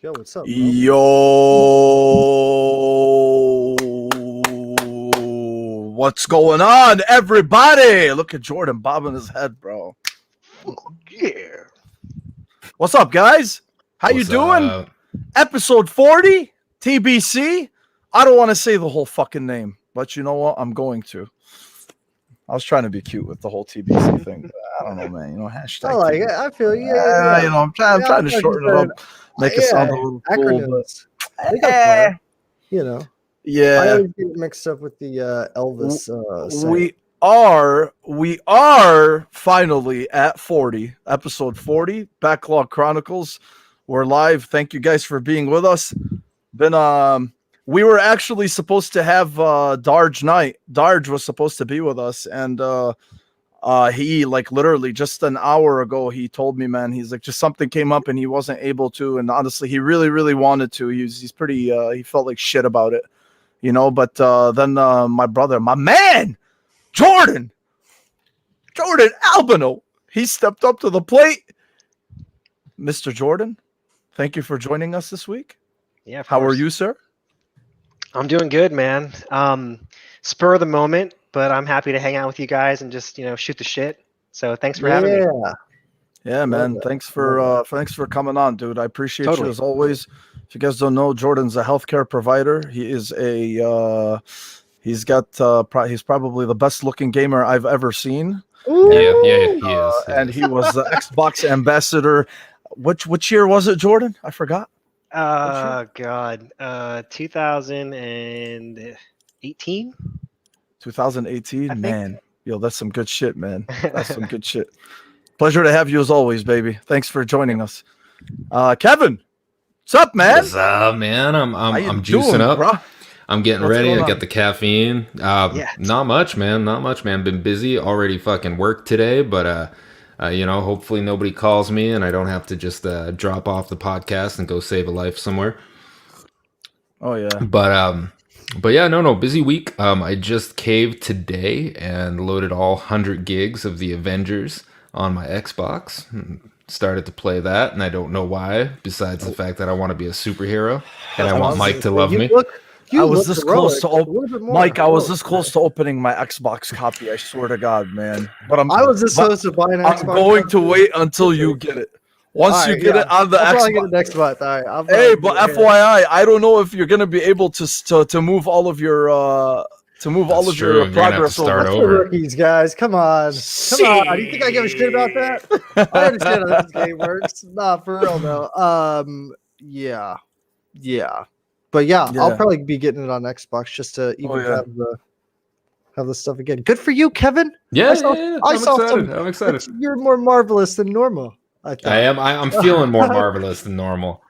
Yo, what's up, bro? Yo, what's going on, everybody? Look at Jordan bobbing his head, bro. Yeah. What's up, guys? How you doing? Up? Episode 40, TBC. I don't want to say the whole fucking name, but you know what? I'm going to. I was trying to be cute with the whole TBC thing. But I don't know, man. You know, hashtag. I like it. I feel you. Yeah. You know, I'm trying to shorten it up, make it sound a little cool. Acronyms. But, You know. I yeah. always get mixed up with the Elvis. We are finally at 40, episode 40, Backlog Chronicles. We're live. Thank you guys for being with us. We were actually supposed to have Darge night. Darge was supposed to be with us, and he like literally just an hour ago he told me, man, he's like just something came up and he wasn't able to, and honestly he really wanted to. He's pretty he felt like shit about it, you know, but then my brother, my man, Jordan Albino, he stepped up to the plate. Mr. Jordan, thank you for joining us this week. Yeah. How are you, sir? I'm doing good, man. Spur of the moment, but I'm happy to hang out with you guys and just, shoot the shit. So thanks for having me. Yeah, man. Thanks for coming on, dude. I appreciate you as always. If you guys don't know, Jordan's a healthcare provider. He is he's probably the best looking gamer I've ever seen. Yeah, he is. And he was the Xbox ambassador. Which year was it, Jordan? I forgot. Oh God, 2018. 2018, man. Yo, that's some good shit, man. That's some good shit. Pleasure to have you as always, baby. Thanks for joining us. Kevin, what's up, man? What's up, man? I'm juicing up. Bro? I'm getting ready. I got the caffeine. Yeah. Not much, man. Been busy. Already fucking worked today, but hopefully nobody calls me and I don't have to just drop off the podcast and go save a life somewhere. Oh yeah. But yeah, no, busy week. I just caved today and loaded all 100 gigs of the Avengers on my Xbox. Started to play that, and I don't know why, besides the fact that I want to be a superhero and I want Mike to love me. I was this close to Mike. I was this close to opening my Xbox copy. I swear to God, man. But I was this close to buying an Xbox. I'm going to wait until you get it. Once you get it on the I'll Xbox. get it next month. All right. Hey, but FYI, I don't know if you're gonna be able to move all of your your progress over. Rookies, guys, come on. You think I give a shit about that? I understand how this game works. Nah, for real though. Yeah. But yeah, I'll probably be getting it on Xbox just to even have the stuff again. Good for you, Kevin. Yeah, I'm excited. You're more marvelous than normal. I am. I'm feeling more marvelous than normal.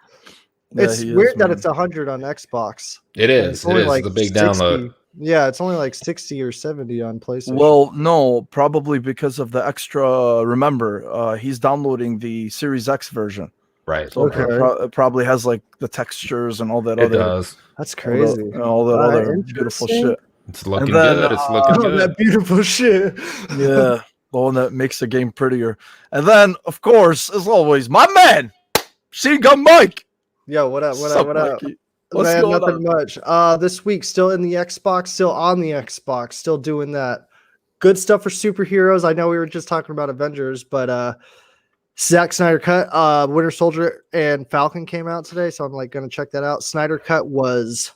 It's weird that it's 100 on Xbox. It is. It is the big 60. download. Yeah, it's only like 60 or 70 on PlayStation. Well, no, probably because of the extra. Remember, he's downloading the Series X version. Right. So it probably has like the textures and all that. It does. That's crazy. All that other beautiful shit. It's looking good. It's looking good. That beautiful shit. Yeah, the one that makes the game prettier. And then, of course, as always, my man, Machine Gun Mike. Yo, what up? What's Man, going nothing on? much. This week, still in the Xbox, still on the Xbox, still doing that. Good stuff for superheroes. I know we were just talking about Avengers, but Zack Snyder Cut, Winter Soldier and Falcon came out today, so I'm like gonna check that out. Snyder Cut was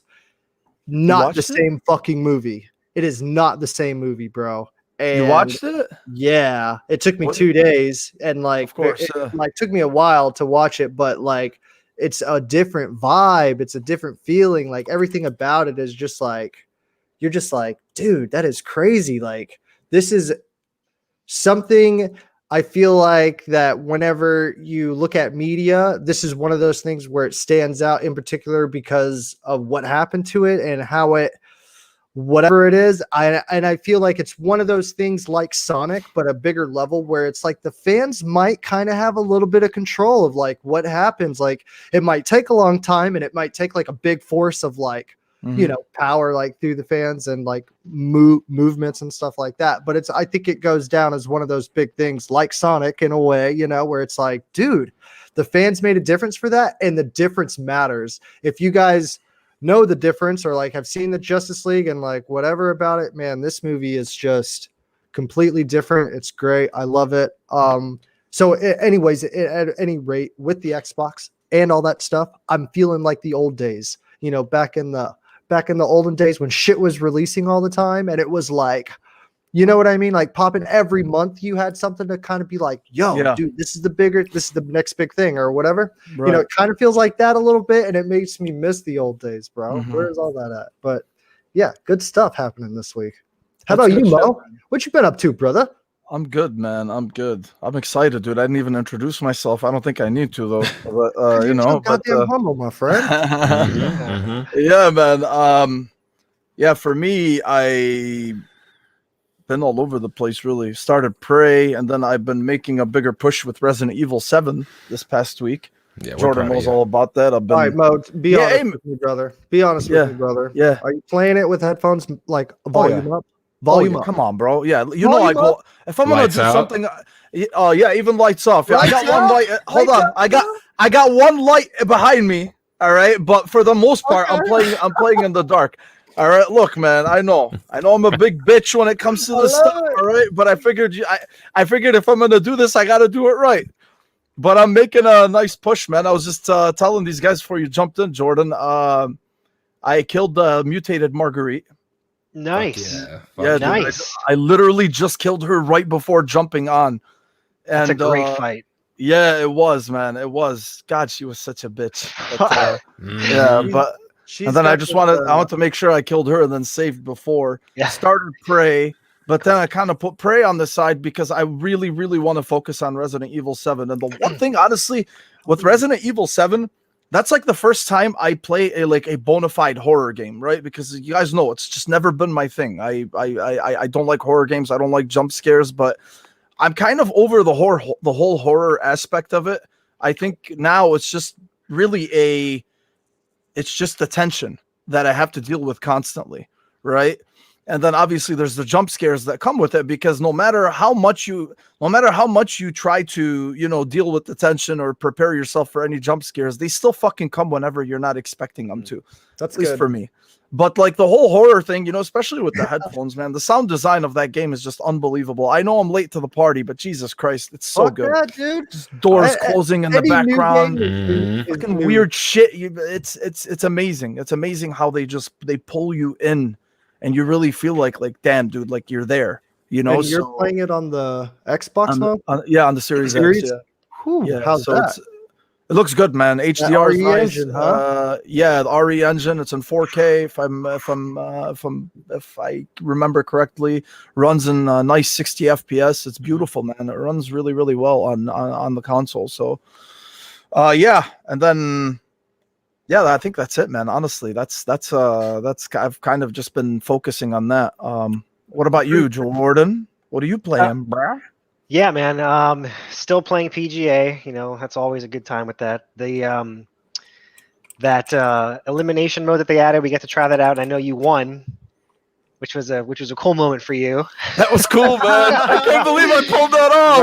not the same fucking movie. It is not the same movie, bro. And You watched it? yeah, it took me 2 days, and like, Of course, it like took me a while to watch it, but like, it's a different vibe. It's a different feeling. Like everything about it is just like, you're just like, dude, that is crazy. Like this is something I feel like that whenever you look at media, this is one of those things where it stands out in particular because of what happened to it and how it, whatever it is. I feel like it's one of those things like Sonic, but a bigger level where it's like the fans might kind of have a little bit of control of like what happens. Like it might take a long time and it might take like a big force of like power like through the fans and like movements and stuff like that. But I think it goes down as one of those big things like Sonic in a way, where it's like, dude, the fans made a difference for that. And the difference matters. If you guys know the difference or like have seen the Justice League and like whatever about it, man, this movie is just completely different. It's great. I love it. So anyways, at any rate, with the Xbox and all that stuff, I'm feeling like the old days, back in the olden days when shit was releasing all the time. And it was like, you know what I mean? Like popping every month, you had something to kind of be like, yo, dude, this is the next big thing or whatever. Right. It kind of feels like that a little bit. And it makes me miss the old days, bro. Mhm. Where's all that at? But yeah, good stuff happening this week. How That's about you, good Mo? shit. What you been up to, brother? I'm good, man. I'm good. I'm excited, dude. I didn't even introduce myself. I don't think I need to, though. But You're so goddamn humble, my friend. Yeah, man. Yeah, for me, I been all over the place. Really started Prey, and then I've been making a bigger push with Resident Evil 7 this past week. Yeah, we're Jordan proud of knows you. all about that. I've been. All right, Mo, be Yeah, honest hey, with me, brother. Be honest with me, brother. Yeah. Are you playing it with headphones, like volume up? Volume Volume up. Come on, bro. Yeah, Volume I go. up? If I'm gonna Lights do out. something, yeah, even lights off. Yeah, I got Lights one out? light. Hold Lights on, out, I got one light behind me. All right, but for the most part, I'm playing in the dark. All right, look, man. I know I'm a big bitch when it comes to this stuff. All right, but I figured I figured if I'm gonna do this, I gotta do it right. But I'm making a nice push, man. I was just telling these guys before you jumped in, Jordan. I killed the mutated Marguerite. Nice. Yeah, dude, Nice. I literally just killed her right before jumping on. And That's a great fight. Yeah, it was, man. It was. God, she was such a bitch. But, yeah, but and then I want to make sure I killed her and then saved before. Yeah. Started Prey, but then I kind of put Prey on the side because I really, really want to focus on Resident Evil 7. And the one thing, honestly, with Resident Evil 7, that's like the first time I play a bona fide horror game, right? Because you guys know it's just never been my thing. I don't like horror games. I don't like jump scares, but I'm kind of over the whole horror aspect of it. I think now it's just really it's just the tension that I have to deal with constantly, right? And then obviously there's the jump scares that come with it, because no matter how much you try to, deal with the tension or prepare yourself for any jump scares, they still fucking come whenever you're not expecting them to. That's at least good for me. But like the whole horror thing, especially with the headphones, man, the sound design of that game is just unbelievable. I know I'm late to the party, but Jesus Christ, it's so good. That, dude. Just doors closing in the background, fucking new. weird shit. It's amazing. It's amazing how they pull you in, and you really feel like damn, dude, like you're there. And you're playing it on the Xbox mode? On the Series X. Yeah. Whew, how's that? It looks good, man. HDR is nice. Engine, huh? Yeah, the RE engine. It's in 4K. If I remember correctly, runs in nice 60 FPS. It's beautiful, man. It runs really, really well on the console. So, yeah, and then. Yeah, I think that's it, man. Honestly, that's I've kind of just been focusing on that. What about you, Jordan? What are you playing, bruh? Yeah, man. Still playing PGA. That's always a good time with that. The that elimination mode that they added, we get to try that out, and I know you won, which was a cool moment for you. That was cool, man. I can't believe I pulled that off.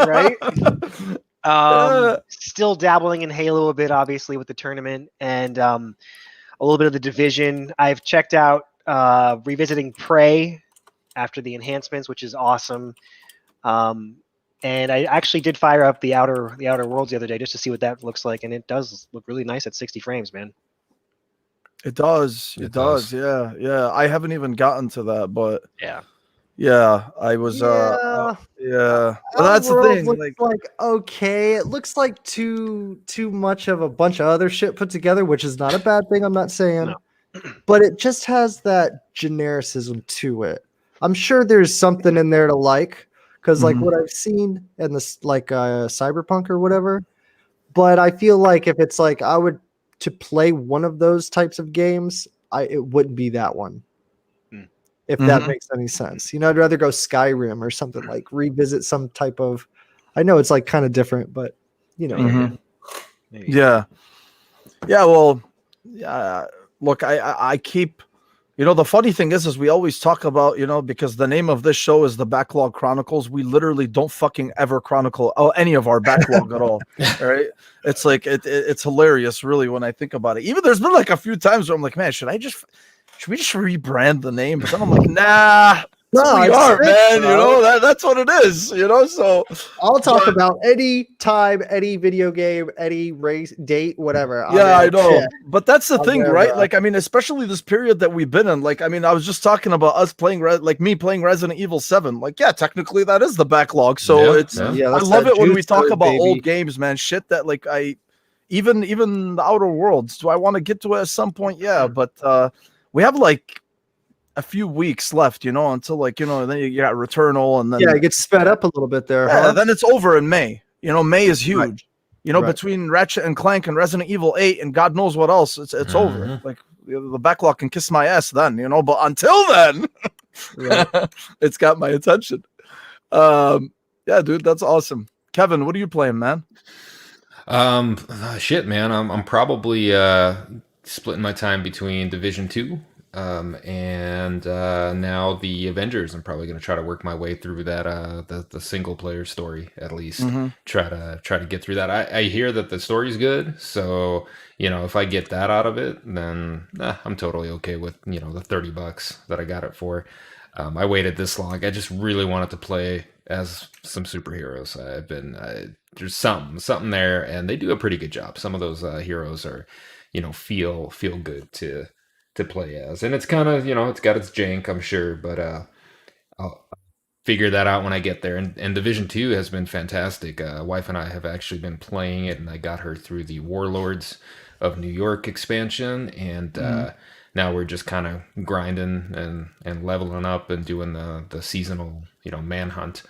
Right. Still dabbling in Halo a bit, obviously, with the tournament, and a little bit of the Division. I've checked out revisiting Prey after the enhancements, which is awesome. And I actually did fire up the Outer Worlds the other day just to see what that looks like, and it does look really nice at 60 frames, man. It does. It does. Yeah. Yeah. I haven't even gotten to that, but yeah, I was. Yeah. But that's the thing. Like okay, it looks like too much of a bunch of other shit put together, which is not a bad thing. I'm not saying, but it just has that genericism to it. I'm sure there's something in there to like, because like what I've seen in this Cyberpunk or whatever. But I feel like if it's like I would to play one of those types of games, it wouldn't be that one. If that makes any sense. I'd rather go Skyrim or something, like revisit some type of, I know it's like kind of different, but Yeah. Yeah. Well, yeah. look, I keep, the funny thing is we always talk about, because the name of this show is the Backlog Chronicles. We literally don't fucking ever chronicle any of our backlog at all. All right. It's like, it's hilarious, really, when I think about it. Even there's been like a few times where I'm like, man, should we just rebrand the name? But then I'm like, nah. No, we are, man. bro. That's what it is. So I'll talk about any time, any video game, any race, date, whatever. Yeah, I know. Yeah. But that's the thing, there, right? bro. Like, I mean, especially this period that we've been in. Like, I mean, I was just talking about us playing, me playing Resident Evil 7. Like, yeah, technically that is the backlog. So Yeah, I love it when we talk about baby. old games, man. Shit that like even the Outer Worlds. Do I want to get to it at some point? Yeah, but we have like a few weeks left, until like, then you got Returnal, and then it gets sped up a little bit there. yeah, Huh? then it's over in May. May is huge. Right. Between Ratchet and Clank and Resident Evil 8 and God knows what else, it's over. Like the backlog can kiss my ass then, but until then, it's got my attention. Yeah, dude, that's awesome. Kevin, what are you playing, man? Shit, man. I'm probably splitting my time between Division 2 and now the Avengers. I'm probably going to try to work my way through that the single player story, at least. Try to get through that. I hear that the story's good, so if I get that out of it, then I'm totally okay with the $30 that I got it for. I waited this long. I just really wanted to play as some superheroes. There's something there, and they do a pretty good job. Some of those heroes are feel good to play as, and it's kind of it's got its jank, I'm sure, but I'll figure that out when I get there. And Division 2 has been fantastic. Wife and I have actually been playing it, and I got her through the Warlords of New York expansion, and now we're just kind of grinding and leveling up and doing the seasonal manhunt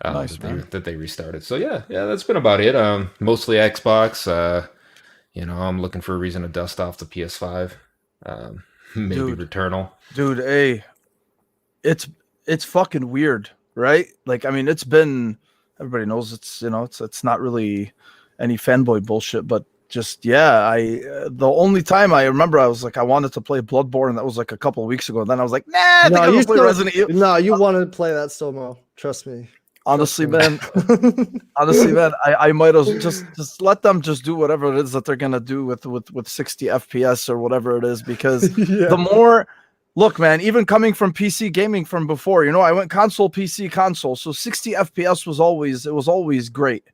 Nice, that they restarted. So yeah, that's been about it. Mostly Xbox. I'm looking for a reason to dust off the PS5. Maybe Returnal. Dude, hey, it's fucking weird, right? Like, I mean, it's been, everybody knows it's not really any fanboy bullshit, but just the only time I remember I was like, I wanted to play Bloodborne, that was like a couple of weeks ago. And then I was like, nah, I think I'm gonna play Resident Evil. No, you wanted to play that still, Mo. Trust me. Honestly, man, I might as just let them just do whatever it is that they're gonna do with 60 FPS or whatever it is, because the more, look, man, even coming from PC gaming from before, I went console, PC, console, so 60 FPS was always great,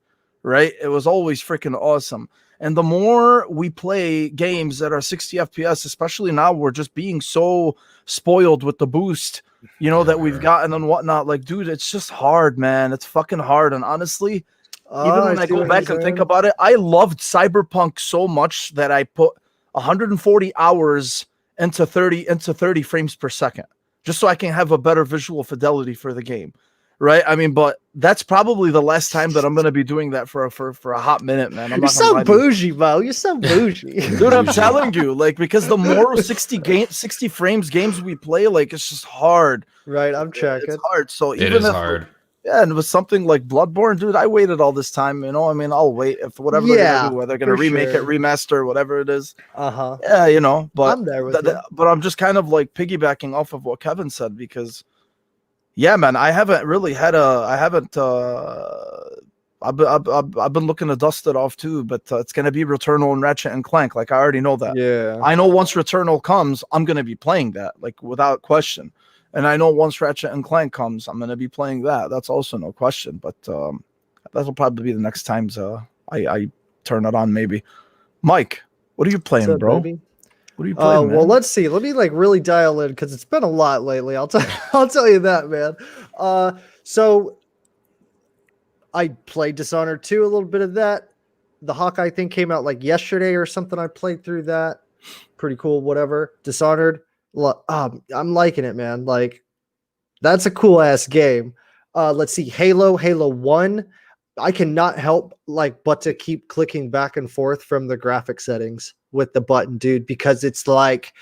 right? It was always freaking awesome. And the more we play games that are 60 FPS, especially now, we're just being so spoiled with the boost, that we've gotten and whatnot. Like, dude, it's just hard, man. It's fucking hard. And honestly, even when I go back and think about it, I loved Cyberpunk so much that I put 140 hours into 30 frames per second, just so I can have a better visual fidelity for the game. Right, I mean, but that's probably the last time that I'm gonna be doing that for a hot minute, man. You're so bougie, Bo. You're so bougie, dude. I'm telling you, like, because the more 60 frames games we play, like, it's just hard. Right, I'm checking. It's hard. So it is hard. Yeah, and with something like Bloodborne, dude, I waited all this time. I mean, I'll wait if whatever they're gonna do, whether they're gonna remake it, remaster, whatever it is. Yeah, but I'm there with you. But I'm just kind of like piggybacking off of what Kevin said, because. Yeah, man, I haven't really had I've been looking to dust it off too, but it's going to be Returnal and Ratchet and Clank. Like, I already know that. Yeah. I know once Returnal comes, I'm going to be playing that, like, without question. And I know once Ratchet and Clank comes, I'm going to be playing that. That's also no question. But that'll probably be the next times I turn it on, maybe. Mike, what are you playing, bro? Baby? What are you playing, man? Well, let's see. Let me really dial in, because it's been a lot lately. I'll tell you that, man. So I played Dishonored 2, a little bit of that. The Hawkeye thing came out like yesterday or something. I played through that. Pretty cool, whatever. Dishonored. I'm liking it, man. Like, that's a cool ass game. Let's see. Halo 1. I cannot help but to keep clicking back and forth from the graphic settings with the button, dude, because it's like,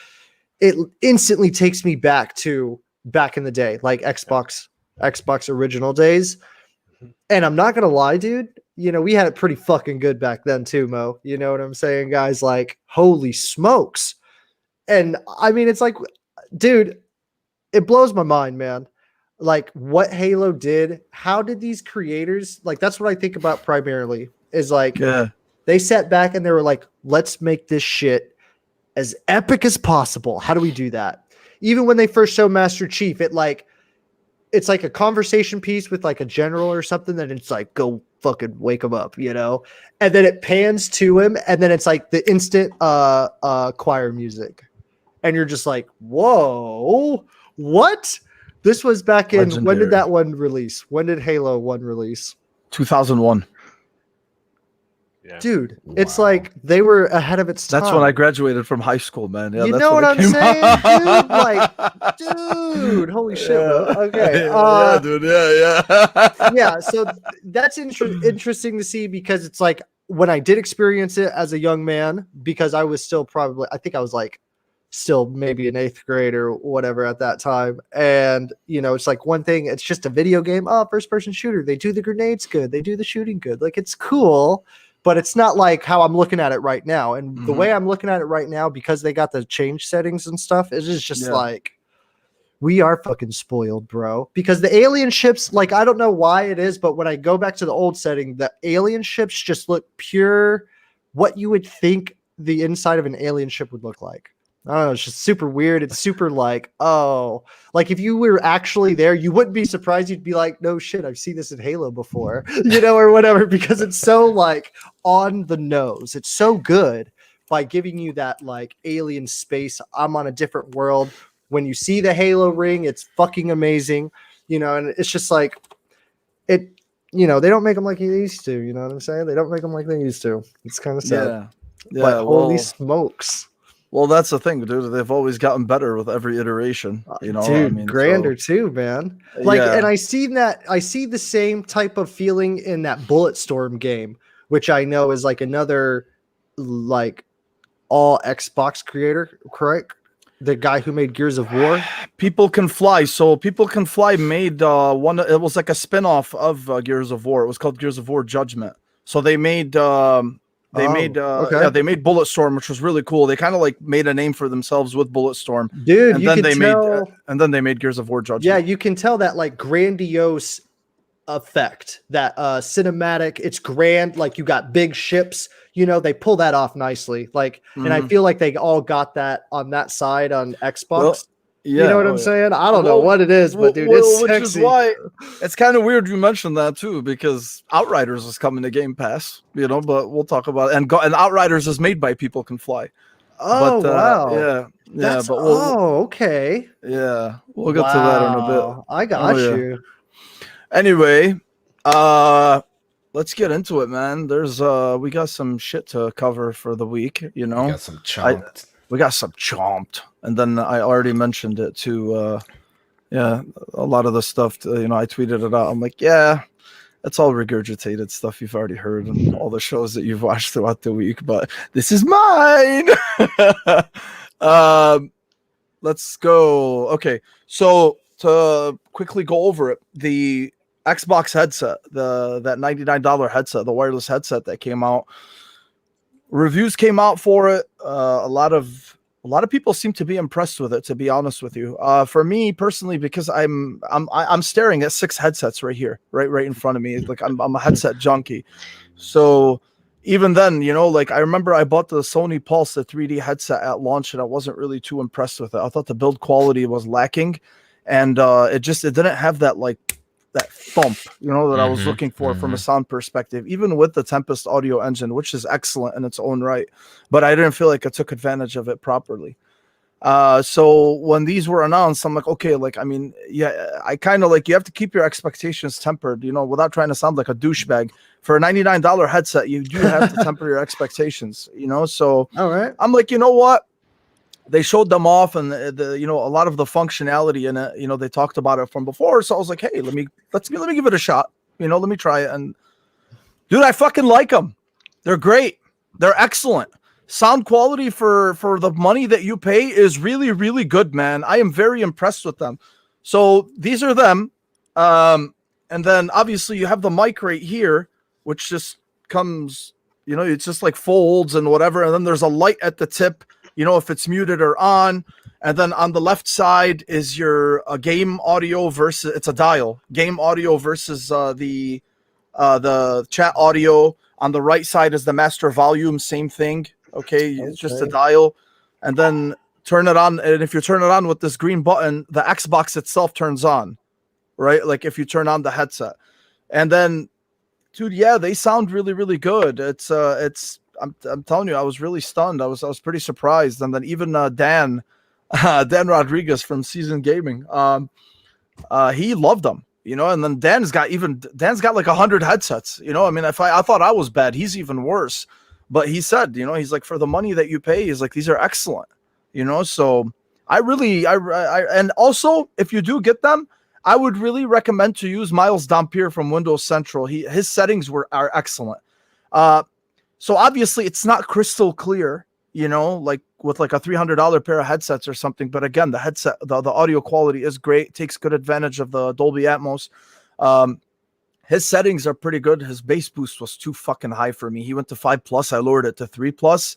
it instantly takes me back in the day, like Xbox original days. And I'm not gonna lie, dude, we had it pretty fucking good back then too, Mo. You know what I'm saying, guys? Like, holy smokes. And I mean, it's like, dude, it blows my mind, man. Like what Halo did, how did these creators, like that's what I think about primarily, is like Yeah. they sat back and they were like, let's make this shit as epic as possible. How do we do that? Even when they first show Master Chief, it's like a conversation piece with like a general or something, that it's like, go fucking wake him up, you know? And then it pans to him, and then it's like the instant choir music. And you're just like, whoa, what? This was back in, Legendary. when did that one release? When did Halo 1 release? 2001. Yeah. Dude, it's Wow. like they were ahead of its time. That's when I graduated from high school, man. Yeah, You that's know when what it I'm came saying, out. dude? Like, dude, holy shit, bro. Okay. Yeah, dude. Yeah. Yeah, so that's interesting to see, because it's like when I did experience it as a young man, because I was still probably, I think I was like still maybe in 8th grade or whatever at that time. And, you know, it's like one thing, it's just a video game. Oh, first person shooter. They do the grenades good. They do the shooting good. Like, it's cool, but it's not like how I'm looking at it right now. And the way I'm looking at it right now, because they got the change settings and stuff, it is just like, we are fucking spoiled, bro. Because the alien ships, like, I don't know why it is, but when I go back to the old setting, the alien ships just look pure what you would think the inside of an alien ship would look like. I don't know. It's just super weird. It's super like, oh, like if you were actually there, you wouldn't be surprised. You'd be like, no shit, I've seen this in Halo before, you know, or whatever, because it's so like on the nose. It's so good by giving you that like alien space. I'm on a different world. When you see the Halo ring, it's fucking amazing, you know, and it's just like it, you know, they don't make them like they used to, you know what I'm saying? They don't make them like they used to. It's kind of sad. Yeah. But holy smokes. Well, that's the thing, dude. They've always gotten better with every iteration, you know. Dude, I mean, grander too, man. Like, and I see the same type of feeling in that Bulletstorm game, which I know is like another like all Xbox creator, correct? The guy who made Gears of War. People Can Fly. So People Can Fly made one. It was like a spinoff of Gears of War. It was called Gears of War Judgment. So they made they made Bulletstorm, which was really cool. They kind of like made a name for themselves with Bulletstorm, dude. And you then can tell, and then they made Gears of War Judgment. Yeah, you can tell that like grandiose effect, that cinematic. It's grand. Like you got big ships. You know, they pull that off nicely. Like, and I feel like they all got that on that side on Xbox. Well, yeah, you know what I'm saying? I don't know what it is, but dude, it's which sexy. is why it's kind of weird you mentioned that too, because Outriders is coming to Game Pass, you know, but we'll talk about it. And Outriders is made by People Can Fly. Oh, but, wow. Yeah, but okay. Yeah, we'll get to that in a bit. I got you. Anyway, let's get into it, man. There's we got some shit to cover for the week, you know. We got some chomped. We got some chomped. And then I already mentioned it too. Yeah, a lot of the stuff, you know, I tweeted it out. I'm like, yeah, it's all regurgitated stuff you've already heard and all the shows that you've watched throughout the week, but this is mine. Let's go. Okay, so to quickly go over it, the Xbox headset, that $99 headset, the wireless headset that came out, reviews came out for it. A lot of people seem to be impressed with it, to be honest with you. For me personally, because I'm staring at 6 headsets right here, right in front of me. Like I'm a headset junkie. So even then, you know, like I remember I bought the Sony Pulse, the 3D headset at launch, and I wasn't really too impressed with it. I thought the build quality was lacking, and it didn't have that that thump, you know, that I was looking for from a sound perspective, even with the Tempest audio engine, which is excellent in its own right, but I didn't feel like I took advantage of it properly. So when these were announced, I'm like, okay, like, I mean, yeah, I kind of like, you have to keep your expectations tempered, you know, without trying to sound like a douchebag. For a $99 headset, you do have to temper your expectations, you know? So all right, I'm like, you know what? They showed them off, and the you know, a lot of the functionality in it, you know, they talked about it from before. So I was like, hey, let me give it a shot. You know, let me try it. And dude, I fucking like them. They're great. They're excellent. Sound quality for the money that you pay is really, really good, man. I am very impressed with them. So these are them. And then obviously you have the mic right here, which just comes, you know, it's just like folds and whatever. And then there's a light at the tip, if it's muted or on. And then on the left side is your game audio versus, it's a dial, game audio versus the chat audio. On the right side is the master volume, same thing. Okay, it's just a dial. And then turn it on. And if you turn it on with this green button, the Xbox itself turns on, right? Like if you turn on the headset. And then, dude, yeah, they sound really, really good. I'm telling you, I was really stunned. I was pretty surprised. And then even Dan Rodriguez from Seasoned Gaming, he loved them, and then Dan's got like 100 headsets, I mean, if I thought I was bad, he's even worse, but he said, he's like, for the money that you pay, he's like, these are excellent, so I and also if you do get them, I would really recommend to use Miles Dampier from Windows Central. His settings are excellent. So obviously it's not crystal clear, like with like a $300 pair of headsets or something. But again, the headset, the audio quality is great. Takes good advantage of the Dolby Atmos. His settings are pretty good. His bass boost was too fucking high for me. He went to 5+. I lowered it to 3+.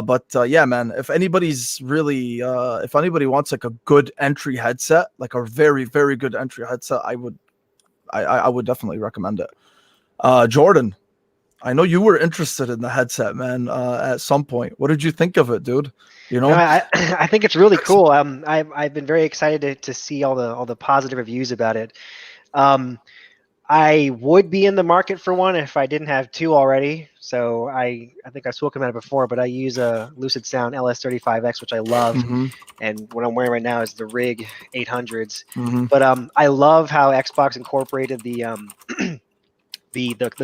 But yeah, man, if anybody's really, if anybody wants like a good entry headset, like a very, very good entry headset, I would definitely recommend it. Jordan, I know you were interested in the headset, man, at some point. What did you think of it, dude? I think it's really cool. I've been very excited to see all the positive reviews about it. I would be in the market for one if I didn't have two already. So I think I've spoken about it before, but I use a Lucid Sound LS35X, which I love. Mm-hmm. And what I'm wearing right now is the Rig 800s. Mm-hmm. But I love how Xbox incorporated the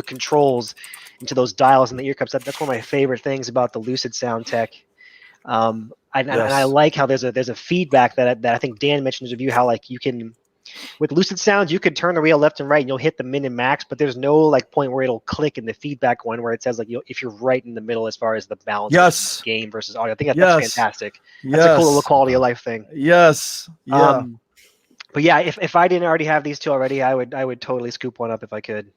controls into those dials and the ear cups. That's one of my favorite things about the Lucid Sound tech. And I like how there's a feedback that I think Dan mentioned in his review, how like you can, with Lucid Sound, you can turn the wheel left and right and you'll hit the min and max, but there's no like point where it'll click in the feedback one where it says like if you're right in the middle as far as the balance of game versus audio. I think that's fantastic. That's a cool little quality of life thing. Yes. Yeah. But yeah, if I didn't already have these two already, I would totally scoop one up if I could.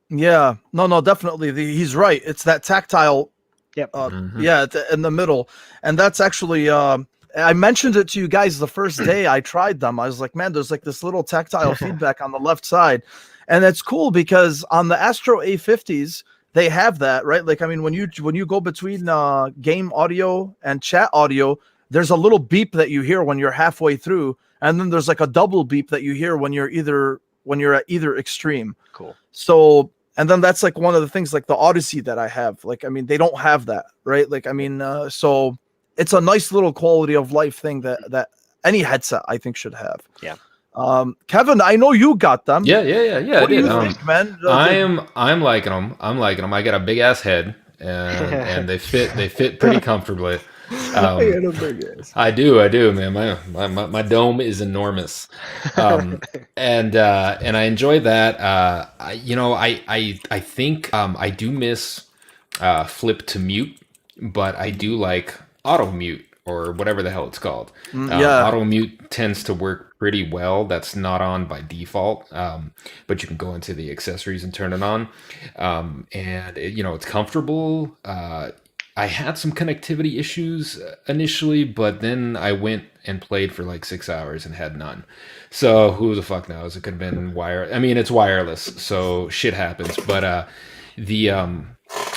Yeah, no, definitely. He's right. It's that tactile. Yep. Yeah, in the middle. And that's actually, I mentioned it to you guys the first day I tried them. I was like, man, there's like this little tactile feedback on the left side. And it's cool because on the Astro A50s, they have that, right? Like, I mean, when you go between game audio and chat audio, there's a little beep that you hear when you're halfway through. And then there's like a double beep that you hear when you're at either extreme. Cool. So, and then that's like one of the things, like the Odyssey that I have. Like, I mean, they don't have that, right? Like, I mean, so it's a nice little quality of life thing that any headset I think should have. Yeah. Kevin, I know you got them. Yeah. What do you think, man? I'm liking them. I got a big ass head, and they fit pretty comfortably. I do, man. My dome is enormous, and I enjoy that. I think I do miss flip to mute, but I do like auto mute or whatever the hell it's called. Auto mute tends to work pretty well. That's not on by default, but you can go into the accessories and turn it on, and it's comfortable. I had some connectivity issues initially, but then I went and played for like 6 hours and had none. So who the fuck knows? It could have been wire. I mean, it's wireless, so shit happens. But the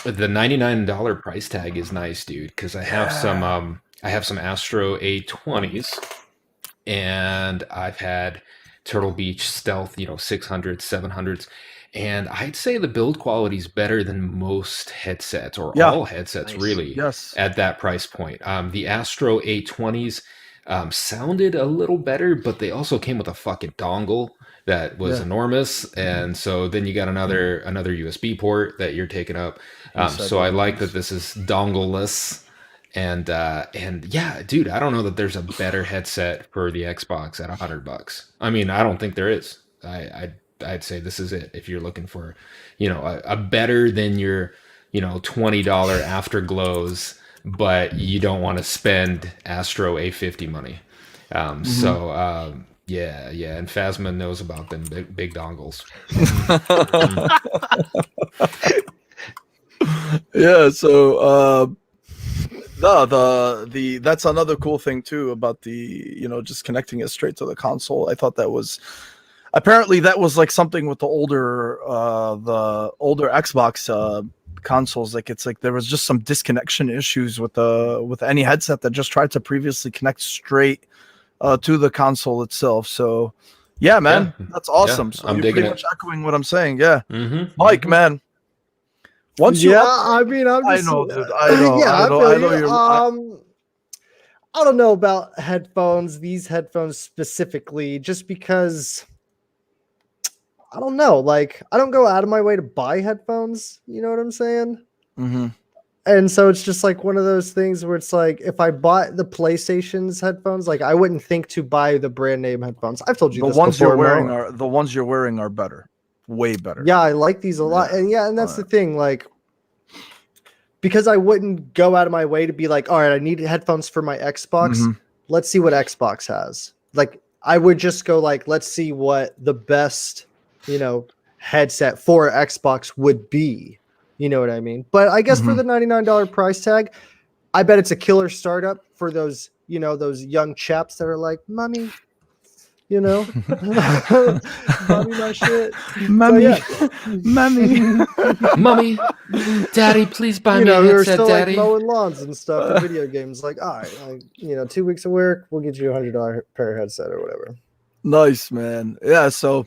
$99 price tag is nice, dude, because I have some Astro A20s, and I've had Turtle Beach Stealth, 600s, 700s. And I'd say the build quality is better than most headsets, or all headsets, really, at that price point. The Astro A20s sounded a little better, but they also came with a fucking dongle that was enormous. And so then you got another USB port that you're taking up. So I like that this is dongle-less. And yeah, dude, I don't know that there's a better headset for the Xbox at $100. I mean, I don't think there is. I'd say this is it if you're looking for, a better than your, $20 afterglows, but you don't want to spend Astro A50 money. So yeah, and Phasma knows about them big dongles. Yeah, so The that's another cool thing too about the just connecting it straight to the console. I thought that was apparently that was like something with the older Xbox consoles. Like it's like there was just some disconnection issues with any headset that just tried to previously connect straight to the console itself. So yeah, man, that's awesome. Yeah, so I'm you're digging pretty it. much echoing what I'm saying. Yeah, Mm-hmm. Mike, man. Once you I mean, I'm I just, know, dude. I know. yeah, I I know. feel I know you. you're. I don't know about headphones, these headphones specifically, just because I don't know. Like, I don't go out of my way to buy headphones. You know what I'm saying? Mm-hmm. And so it's just like one of those things where it's like if I bought the PlayStation's headphones, like I wouldn't think to buy the brand name headphones. I've told you The this ones before, you're wearing Mo. are the ones you're wearing are better, way better. Yeah, I like these a lot. And that's the thing. Like, because I wouldn't go out of my way to be like, all right, I need headphones for my Xbox. Mhm. Let's see what Xbox has. Like, I would just go like, let's see what the best, headset for Xbox would be. You know what I mean? But I guess for the $99 price tag, I bet it's a killer startup for those, those young chaps that are like, mommy, buy me my shit. Mommy, So, mommy. Mommy, Daddy, please buy me a we were headset, still Daddy. like mowing lawns and stuff for video games. Like, all right, 2 weeks of work, we'll get you $100 pair headset or whatever. Nice, man. Yeah. So,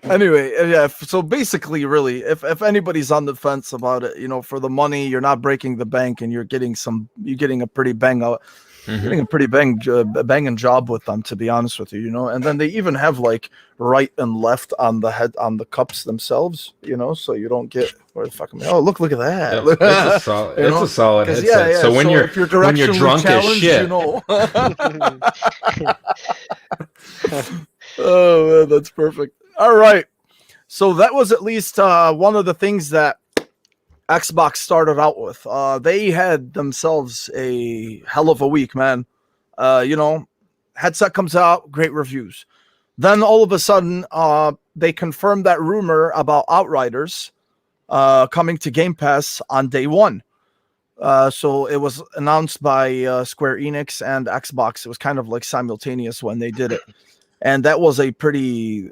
anyway, yeah. So basically, really, if anybody's on the fence about it, for the money, you're not breaking the bank, and you're getting a pretty getting a pretty banging job with them, to be honest with you, and then they even have like right and left on the cups themselves, so you don't get where the fuck am I? Oh, look at that. Yep. It's a solid headset. Yeah. So when if you're drunk as shit, oh man, that's perfect. All right, so that was at least one of the things that Xbox started out with. They had themselves a hell of a week, man. Headset comes out, great reviews. Then all of a sudden, they confirmed that rumor about Outriders coming to Game Pass on day one. So it was announced by Square Enix and Xbox. It was kind of like simultaneous when they did it, and that was a pretty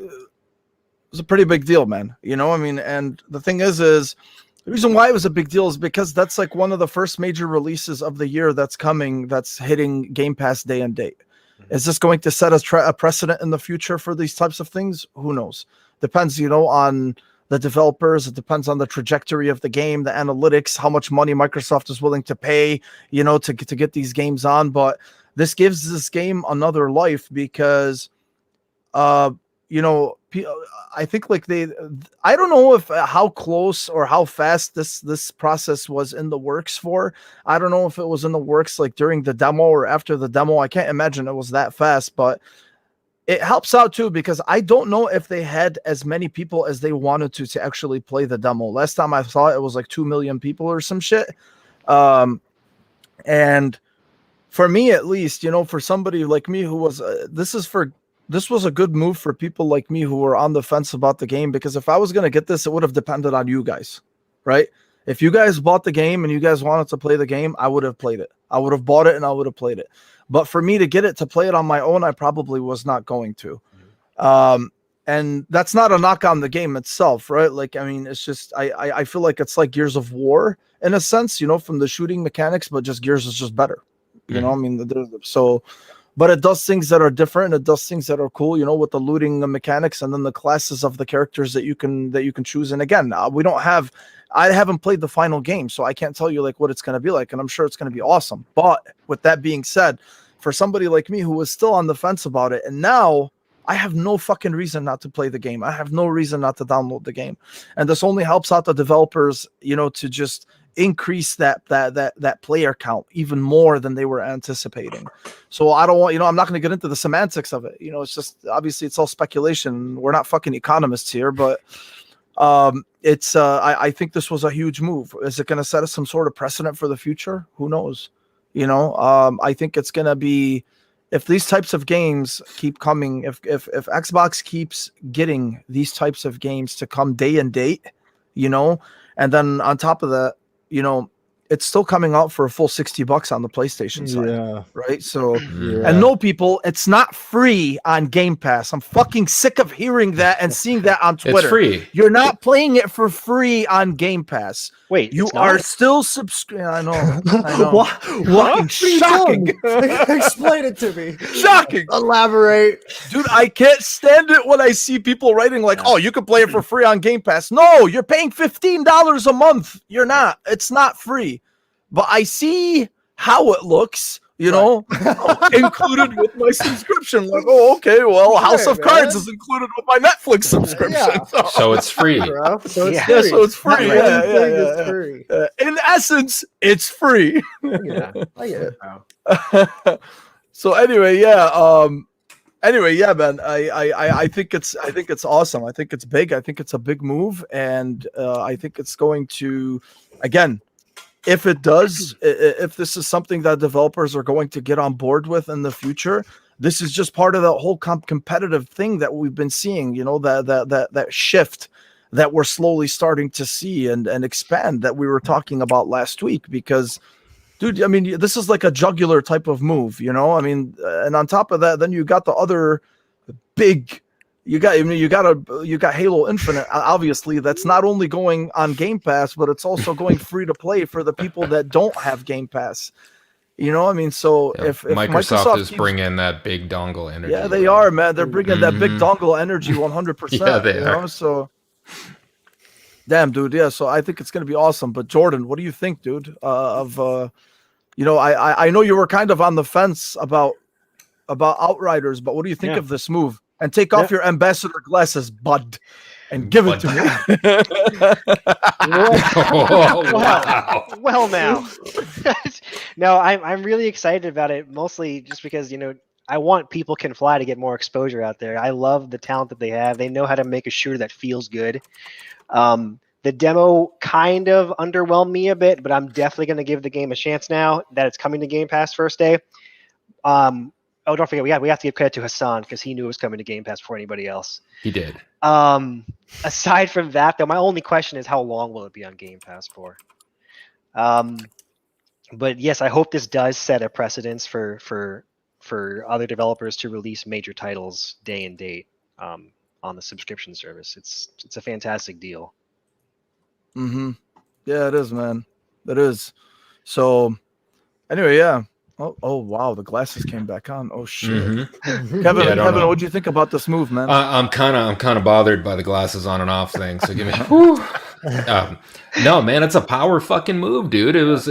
big deal, man. And the thing is the reason why it was a big deal is because that's like one of the first major releases of the year that's coming, that's hitting Game Pass day and date. Is this going to set a precedent in the future for these types of things? Who knows? Depends, on the developers. It depends on the trajectory of the game, the analytics, how much money Microsoft is willing to pay, to get these games on. But this gives this game another life because, I think like I don't know if how close or how fast this process was in the works for. I don't know if it was in the works like during the demo or after the demo. I can't imagine it was that fast, but it helps out too because I don't know if they had as many people as they wanted to actually play the demo. Last time I saw it was like 2 million people or some shit. And for me at least, for somebody like me who was this was a good move for people like me who were on the fence about the game, because if I was going to get this, it would have depended on you guys, right? If you guys bought the game and you guys wanted to play the game, I would have played it. I would have bought it and I would have played it. But for me to get it to play it on my own, I probably was not going to. And that's not a knock on the game itself, right? Like, I mean, it's just, I feel like it's like Gears of War in a sense, from the shooting mechanics, but just Gears is just better. I mean, but it does things that are different. It does things that are cool, with the looting mechanics and then the classes of the characters that you can choose. And again, I haven't played the final game, so I can't tell you like what it's going to be like, and I'm sure it's going to be awesome. But with that being said, for somebody like me who was still on the fence about it, and now I have no fucking reason not to play the game. I have no reason not to download the game. And this only helps out the developers, to just increase that player count even more than they were anticipating. So I don't want, I'm not going to get into the semantics of it. It's just, obviously it's all speculation. We're not fucking economists here, but it's I think this was a huge move. Is it going to set us some sort of precedent for the future? Who knows? I think it's going to be, if these types of games keep coming, if Xbox keeps getting these types of games to come day and date, and then on top of that, it's still coming out for a full $60 on the PlayStation side. Yeah. Right. So, Yeah. and no, people, it's not free on Game Pass. I'm fucking sick of hearing that and seeing that on Twitter. It's free. You're not playing it for free on Game Pass. Wait, You it's are not? still subscribed. I know. What? Shocking. Explain it to me. Shocking. Elaborate. Dude, I can't stand it when I see people writing like, oh, you can play it for free on Game Pass. No, you're paying $15 a month. You're not. It's not free. But I see how it looks, included with my subscription. Like, oh, okay, well, House of Cards is included with my Netflix subscription. Yeah. So it's free. Bro. So it's Yeah. free. So it's free. It's free. In essence, it's free. Yeah, I get it. So anyway, man. I think it's awesome. I think it's big. I think it's a big move, and I think it's going to, again, if it does, if this is something that developers are going to get on board with in the future, this is just part of the whole competitive thing that we've been seeing. That shift that we're slowly starting to see and expand that we were talking about last week. Because, dude, I mean, this is like a jugular type of move, and on top of that, then you got the other big. You got Halo Infinite, obviously, that's not only going on Game Pass, but it's also going free to play for the people that don't have Game Pass. So if Microsoft is bringing that big dongle energy. Yeah, they are, man. They're bringing that big dongle energy 100%. Yeah, they are. So, damn, dude. Yeah, so I think it's going to be awesome. But Jordan, what do you think, dude? I know you were kind of on the fence about Outriders, but what do you think of this move? And take off your ambassador glasses, bud, and give it to me. Wow. Well, now. No, I'm really excited about it, mostly just because, I want People Can Fly to get more exposure out there. I love the talent that they have. They know how to make a shooter that feels good. The demo kind of underwhelmed me a bit, but I'm definitely going to give the game a chance now that it's coming to Game Pass first day. Oh, don't forget, we have to give credit to Hassan because he knew it was coming to Game Pass before anybody else. He did. Aside from that, though, my only question is how long will it be on Game Pass for? But yes, I hope this does set a precedence for other developers to release major titles day and date on the subscription service. It's a fantastic deal. Mm-hmm. Yeah, it is, man. It is. So, anyway, yeah. Oh wow, the glasses came back on. Oh shit. Mm-hmm. Kevin, what do you think about this move, man? I'm kind of bothered by the glasses on and off thing. So give me. No, man, it's a power fucking move, dude. It's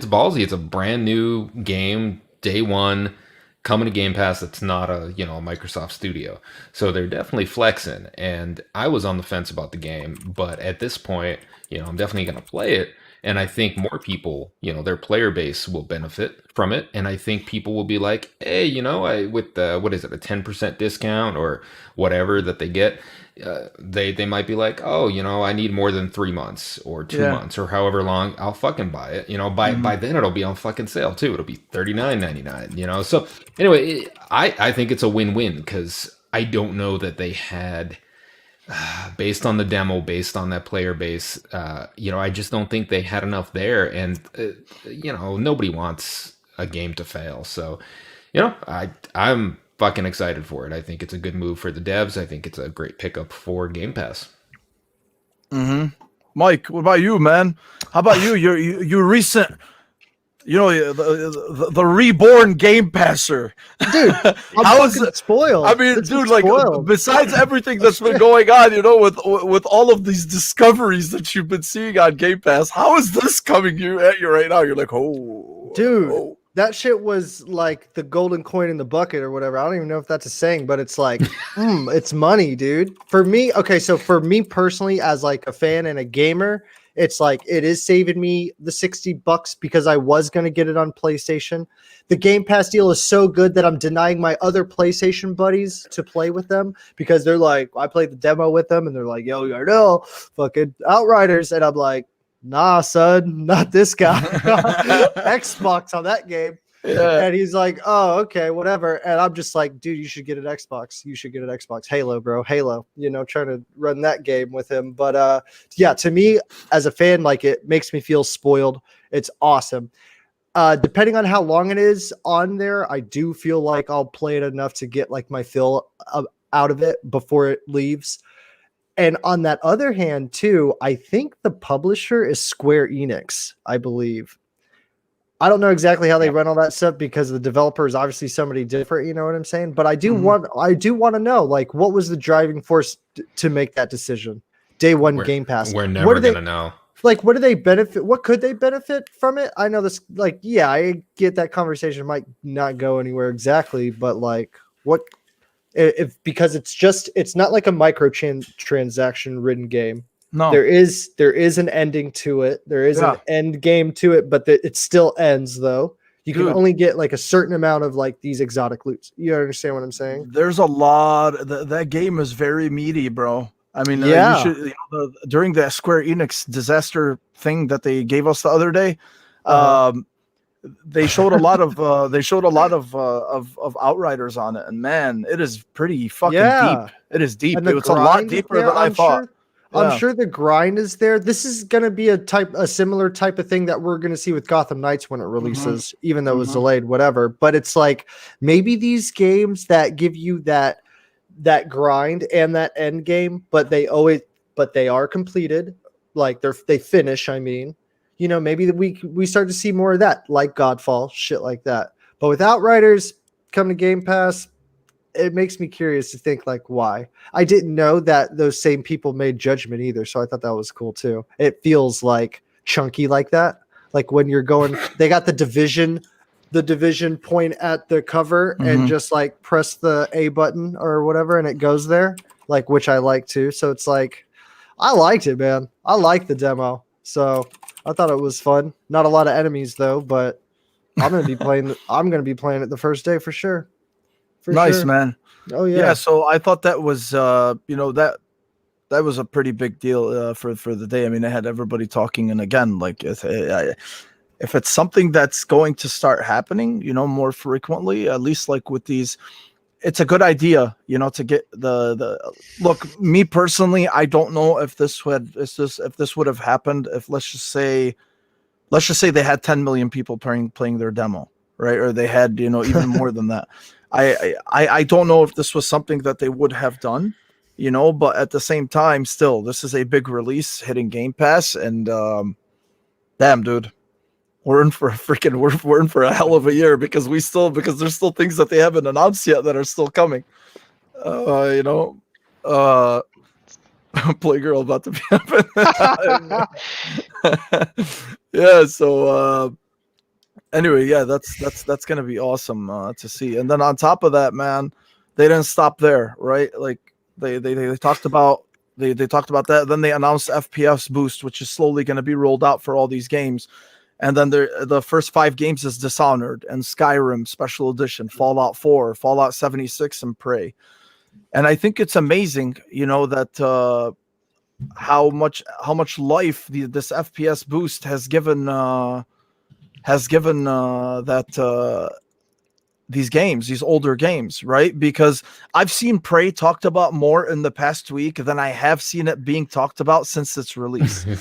ballsy. It's a brand new game, day one, coming to Game Pass. It's not a Microsoft studio, so they're definitely flexing. And I was on the fence about the game, but at this point, I'm definitely gonna play it. And I think more people, their player base will benefit from it. And I think people will be like, hey, with the, what is it, a 10% discount or whatever that they get, they might be like, oh, I need more than 3 months or 2 months or however long, I'll fucking buy it. By then it'll be on fucking sale too. It'll be $39.99, So anyway, I think it's a win-win because I don't know that they had... based on the demo, based on that player base, I just don't think they had enough there. And, nobody wants a game to fail. So, I'm fucking excited for it. I think it's a good move for the devs. I think it's a great pickup for Game Pass. Mm-hmm. Mike, what about you, man? How about you? You recent... the reborn Game Passer, dude. How is it spoiled? I mean, it's dude, spoiled. like besides everything that's been going on, with all of these discoveries that you've been seeing on Game Pass, how is this coming at you right now? You're like, oh, dude, oh. That shit was like the golden coin in the bucket or whatever. I don't even know if that's a saying, but it's like, it's money, dude. For me, okay, so for me personally, as like a fan and a gamer, it's like it is saving me the $60 because I was going to get it on PlayStation. The Game Pass deal is so good that I'm denying my other PlayStation buddies to play with them because they're like, I played the demo with them and they're like, yo, fucking Outriders. And I'm like, nah, son, not this guy. Xbox on that game. Yeah. And he's like, oh, okay, whatever. And I'm just like, dude, you should get an Xbox. You should get an Xbox. Halo, bro. Halo, trying to run that game with him. But yeah, to me, as a fan, like it makes me feel spoiled. It's awesome. Depending on how long it is on there, I do feel like I'll play it enough to get like my fill out of it before it leaves. And on that other hand, too, I think the publisher is Square Enix, I believe. I don't know exactly how they run all that stuff because the developer is obviously somebody different. You know what I'm saying? But I do want to know, like, what was the driving force to make that decision? Day one Game Pass. We're never gonna know. Like, what do they benefit? What could they benefit from it? I know this, like, yeah, I get that conversation might not go anywhere exactly, but like, what if because it's not like a transaction ridden game. No, there is an ending to it. There is an end game to it, but it still ends though. You can only get like a certain amount of like these exotic loots. You understand what I'm saying? There's a lot. That game is very meaty, bro. I mean, yeah. During that Square Enix disaster thing that they gave us the other day, they showed a lot of Outriders on it, and man, it is pretty fucking deep. It is deep. It's a lot deeper than I thought. Sure. I'm sure the grind is there. This is going to be a similar type of thing that we're going to see with Gotham Knights when it releases, even though it was delayed, whatever. But it's like maybe these games that give you that grind and that end game, but they are completed. Like they finish. I mean, you know, maybe we start to see more of that, like Godfall, shit like that. But with Outriders coming to Game Pass, it makes me curious to think like why. I didn't know that those same people made Judgment either, so I thought that was cool too. It feels like chunky like that. Like when you're going, they got the division point at the cover and just like press the A button or whatever and it goes there, like, which I like too. So it's like, I liked it, man. I liked the demo. So I thought it was fun. Not a lot of enemies though, but I'm going to be playing it the first day for sure. Nice, man. Oh yeah. Yeah. So I thought that was, that was a pretty big deal for the day. I mean, I had everybody talking, and again, like if it's something that's going to start happening, more frequently, at least like with these, it's a good idea, to get the look. Me personally, I don't know if this would have happened if let's just say they had 10 million people playing their demo, right? Or they had, even more than that. I don't know if this was something that they would have done, but at the same time, still, this is a big release hitting Game Pass, and damn, dude, we're in for a hell of a year because there's still things that they haven't announced yet that are still coming. Playgirl about to be happening. Yeah, so anyway, yeah, that's gonna be awesome to see. And then on top of that, man, they didn't stop there, right? Like they talked about that. Then they announced FPS boost, which is slowly going to be rolled out for all these games. And then the first 5 games is Dishonored and Skyrim Special Edition, Fallout 4, Fallout 76, and Prey. And I think it's amazing, that how much life this FPS boost has given these games, these older games, right? Because I've seen Prey talked about more in the past week than I have seen it being talked about since its release. You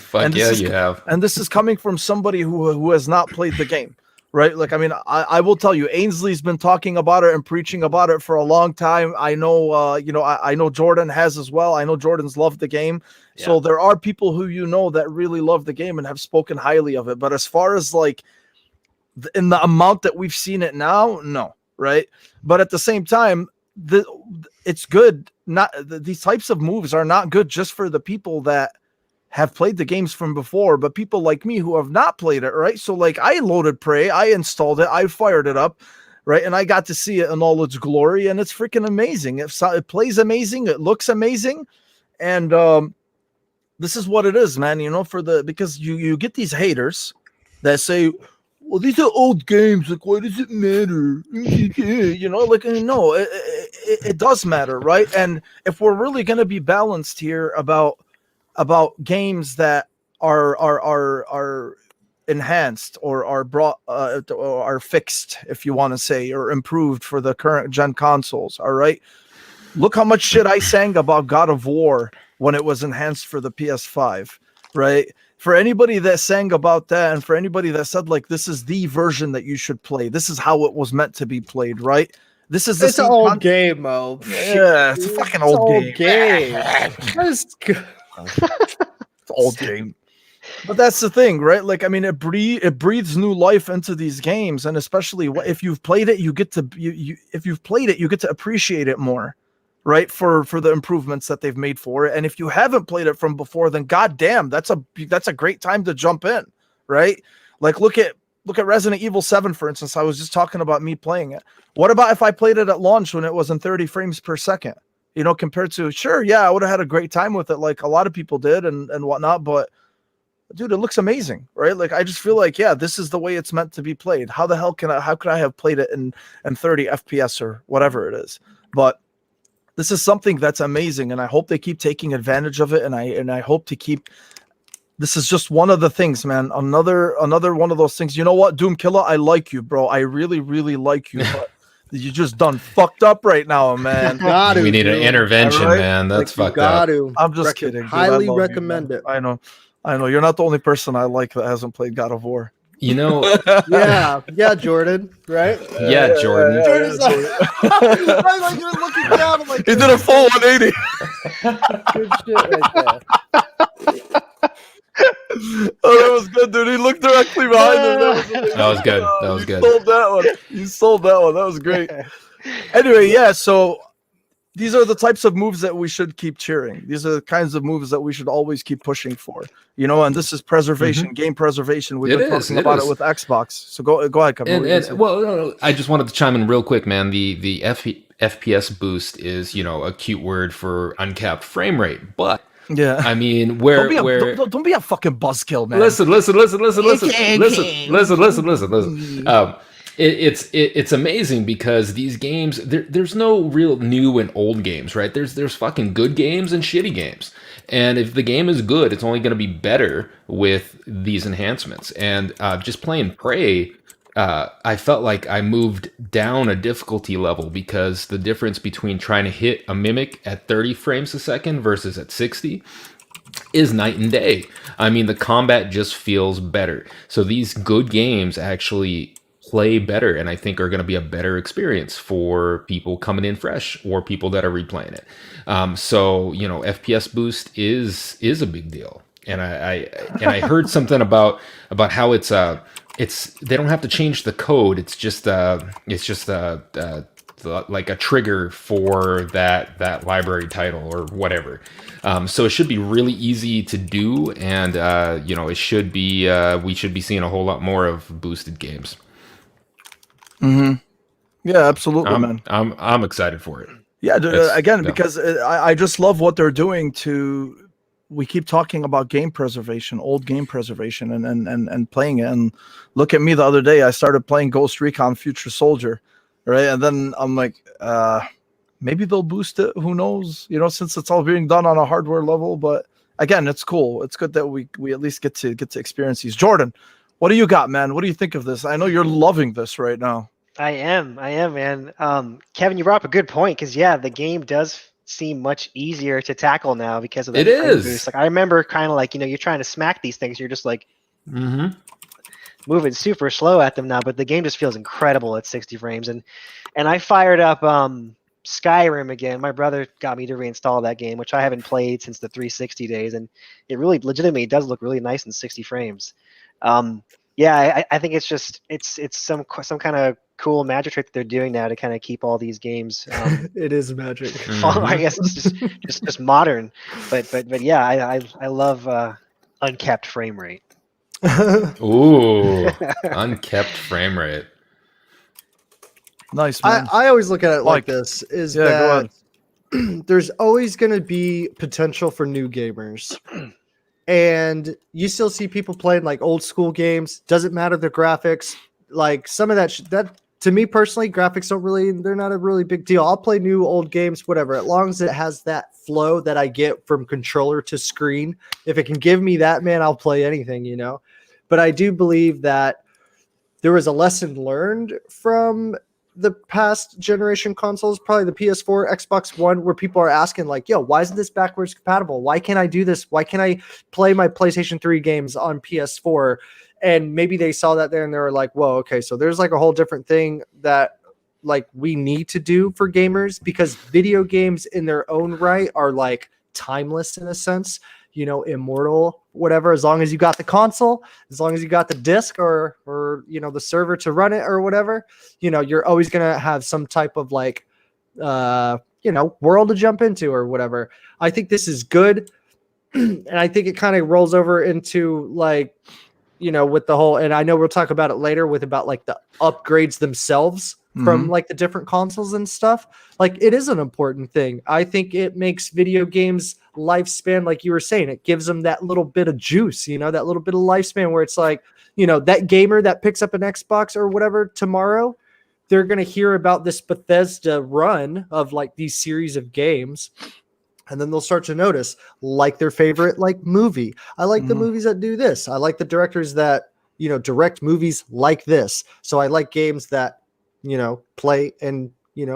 have. And this is coming from somebody who has not played the game, right? Like, I mean, I will tell you, Ainsley's been talking about it and preaching about it for a long time. I know, I know Jordan has as well. I know Jordan's loved the game. Yeah. So there are people who that really love the game and have spoken highly of it. But as far as like in the amount that we've seen it now, no, right? But at the same time, it's good. These types of moves are not good just for the people that have played the games from before, but people like me who have not played it, right? So like I loaded Prey, I installed it, I fired it up, right? And I got to see it in all its glory, and it's freaking amazing. It plays amazing, it looks amazing, and this is what it is, man. Because you get these haters that say, well, these are old games. Like, why does it matter? No, it does matter, right? And if we're really going to be balanced here about games that are enhanced or are brought or are fixed, if you want to say, or improved for the current gen consoles, all right? Look how much shit I sang about God of War when it was enhanced for the PS5. right? For anybody that sang about that, and for anybody that said like this is the version that you should play, this is how it was meant to be played, right? This is the It's an same old game, Mo. Yeah, it's a fucking old game. That's good. It's an old game. But that's the thing, right? Like, I mean, it breathes new life into these games, and especially if you've played it, you get to if you've played it, you get to appreciate it more, right? For the improvements that they've made for it. And if you haven't played it from before, then goddamn, that's a great time to jump in, right? Like, look at Resident Evil 7, for instance. I was just talking about me playing it. What about if I played it at launch when it was in 30 frames per second? You know, compared to, sure, yeah, I would have had a great time with it, like a lot of people did and whatnot, but dude, it looks amazing, right? Like, I just feel like, yeah, this is the way it's meant to be played. How could I have played it in 30 FPS or whatever it is? But this is something that's amazing, and I hope they keep taking advantage of it, and I hope to keep. This is just one of the things, man. Another one of those things. You know what, Doom Killer, I like you, bro. I really, really like you, but you just done fucked up right now, man. We need an intervention, right? Man. That's like, fucked up. I'm just kidding. Dude. Highly recommend it. I know. You're not the only person I like that hasn't played God of War. You know, yeah, Jordan, right? Yeah, Jordan. Jordan's like, like you're looking down. I'm like, he did a full 180. Good shit right there. Oh, that was good, dude. He looked directly behind him. That was good. That was good. You sold that one. That was great. Anyway, yeah. So these are the types of moves that we should keep cheering. These are the kinds of moves that we should always keep pushing for. You know, and this is preservation, game preservation. We've been talking about it with Xbox. So go ahead, Kevin. No, I just wanted to chime in real quick, man. The FPS boost is, you know, a cute word for uncapped frame rate, but yeah, I mean, don't be a fucking buzzkill, man. Listen. It's amazing because these games, there's no real new and old games, right? There's fucking good games and shitty games. And if the game is good, it's only going to be better with these enhancements. And just playing Prey, I felt like I moved down a difficulty level because the difference between trying to hit a mimic at 30 frames a second versus at 60 is night and day. I mean, the combat just feels better. So these good games actually play better, and I think are going to be a better experience for people coming in fresh or people that are replaying it. So, you know, FPS boost is a big deal. And I heard something about how it's they don't have to change the code. It's just like a trigger for that library title or whatever. So it should be really easy to do, and you know, it should be we should be seeing a whole lot more of boosted games. Mm-hmm. Yeah, absolutely, man. I'm excited for it. Yeah, because I just love what they're doing to. We keep talking about game preservation, old game preservation, and playing it. And look at me the other day, I started playing Ghost Recon Future Soldier, right? And then I'm like, maybe they'll boost it. Who knows? You know, since it's all being done on a hardware level. But again, it's cool. It's good that we at least get to experience these. Jordan, what do you got, man? What do you think of this? I know you're loving this right now. I am, man. Kevin, you brought up a good point because the game does seem much easier to tackle now because of that. It is. Boost. Like I remember, kind of like, you know, you're trying to smack these things, you're just like moving super slow at them now, but the game just feels incredible at 60 frames. And I fired up Skyrim again. My brother got me to reinstall that game, which I haven't played since the 360 days, and it really legitimately does look really nice in 60 frames. I think it's just it's some kind of cool magic trick that they're doing now to kind of keep all these games. It is magic. I guess it's just modern, but yeah, I love uncapped frame rate. Ooh, uncapped frame rate. Nice, man. I always look at it like this: is that there's always going to be potential for new gamers. And you still see people playing like old school games. Doesn't matter the graphics. Like some of that to me personally, graphics they're not a really big deal. I'll play new old games, whatever, as long as it has that flow that I get from controller to screen. If it can give me that, man, I'll play anything, you know. But I do believe that there was a lesson learned from the past generation consoles, probably the PS4, Xbox One, where people are asking like, yo, why isn't this backwards compatible? Why can't I do this? Why can't I play my PlayStation 3 games on PS4? And maybe they saw that there and they were like, whoa, okay, so there's like a whole different thing that like we need to do for gamers, because video games in their own right are like timeless in a sense, immortal, whatever. As long as you got the console, as long as you got the disc or the server to run it or whatever, you're always gonna have some type of like world to jump into or whatever. I think this is good. And I think it kind of rolls over into like, with the whole, and I know we'll talk about it later with about like the upgrades themselves from like the different consoles and stuff. Like it is an important thing. I think it makes video games lifespan, like you were saying, it gives them that little bit of juice, that little bit of lifespan where it's like, that gamer that picks up an Xbox or whatever tomorrow, they're going to hear about this Bethesda run of like these series of games. And then they'll start to notice like their favorite like movie. I like the movies that do this. I like the directors that, direct movies like this. So I like games that, play and,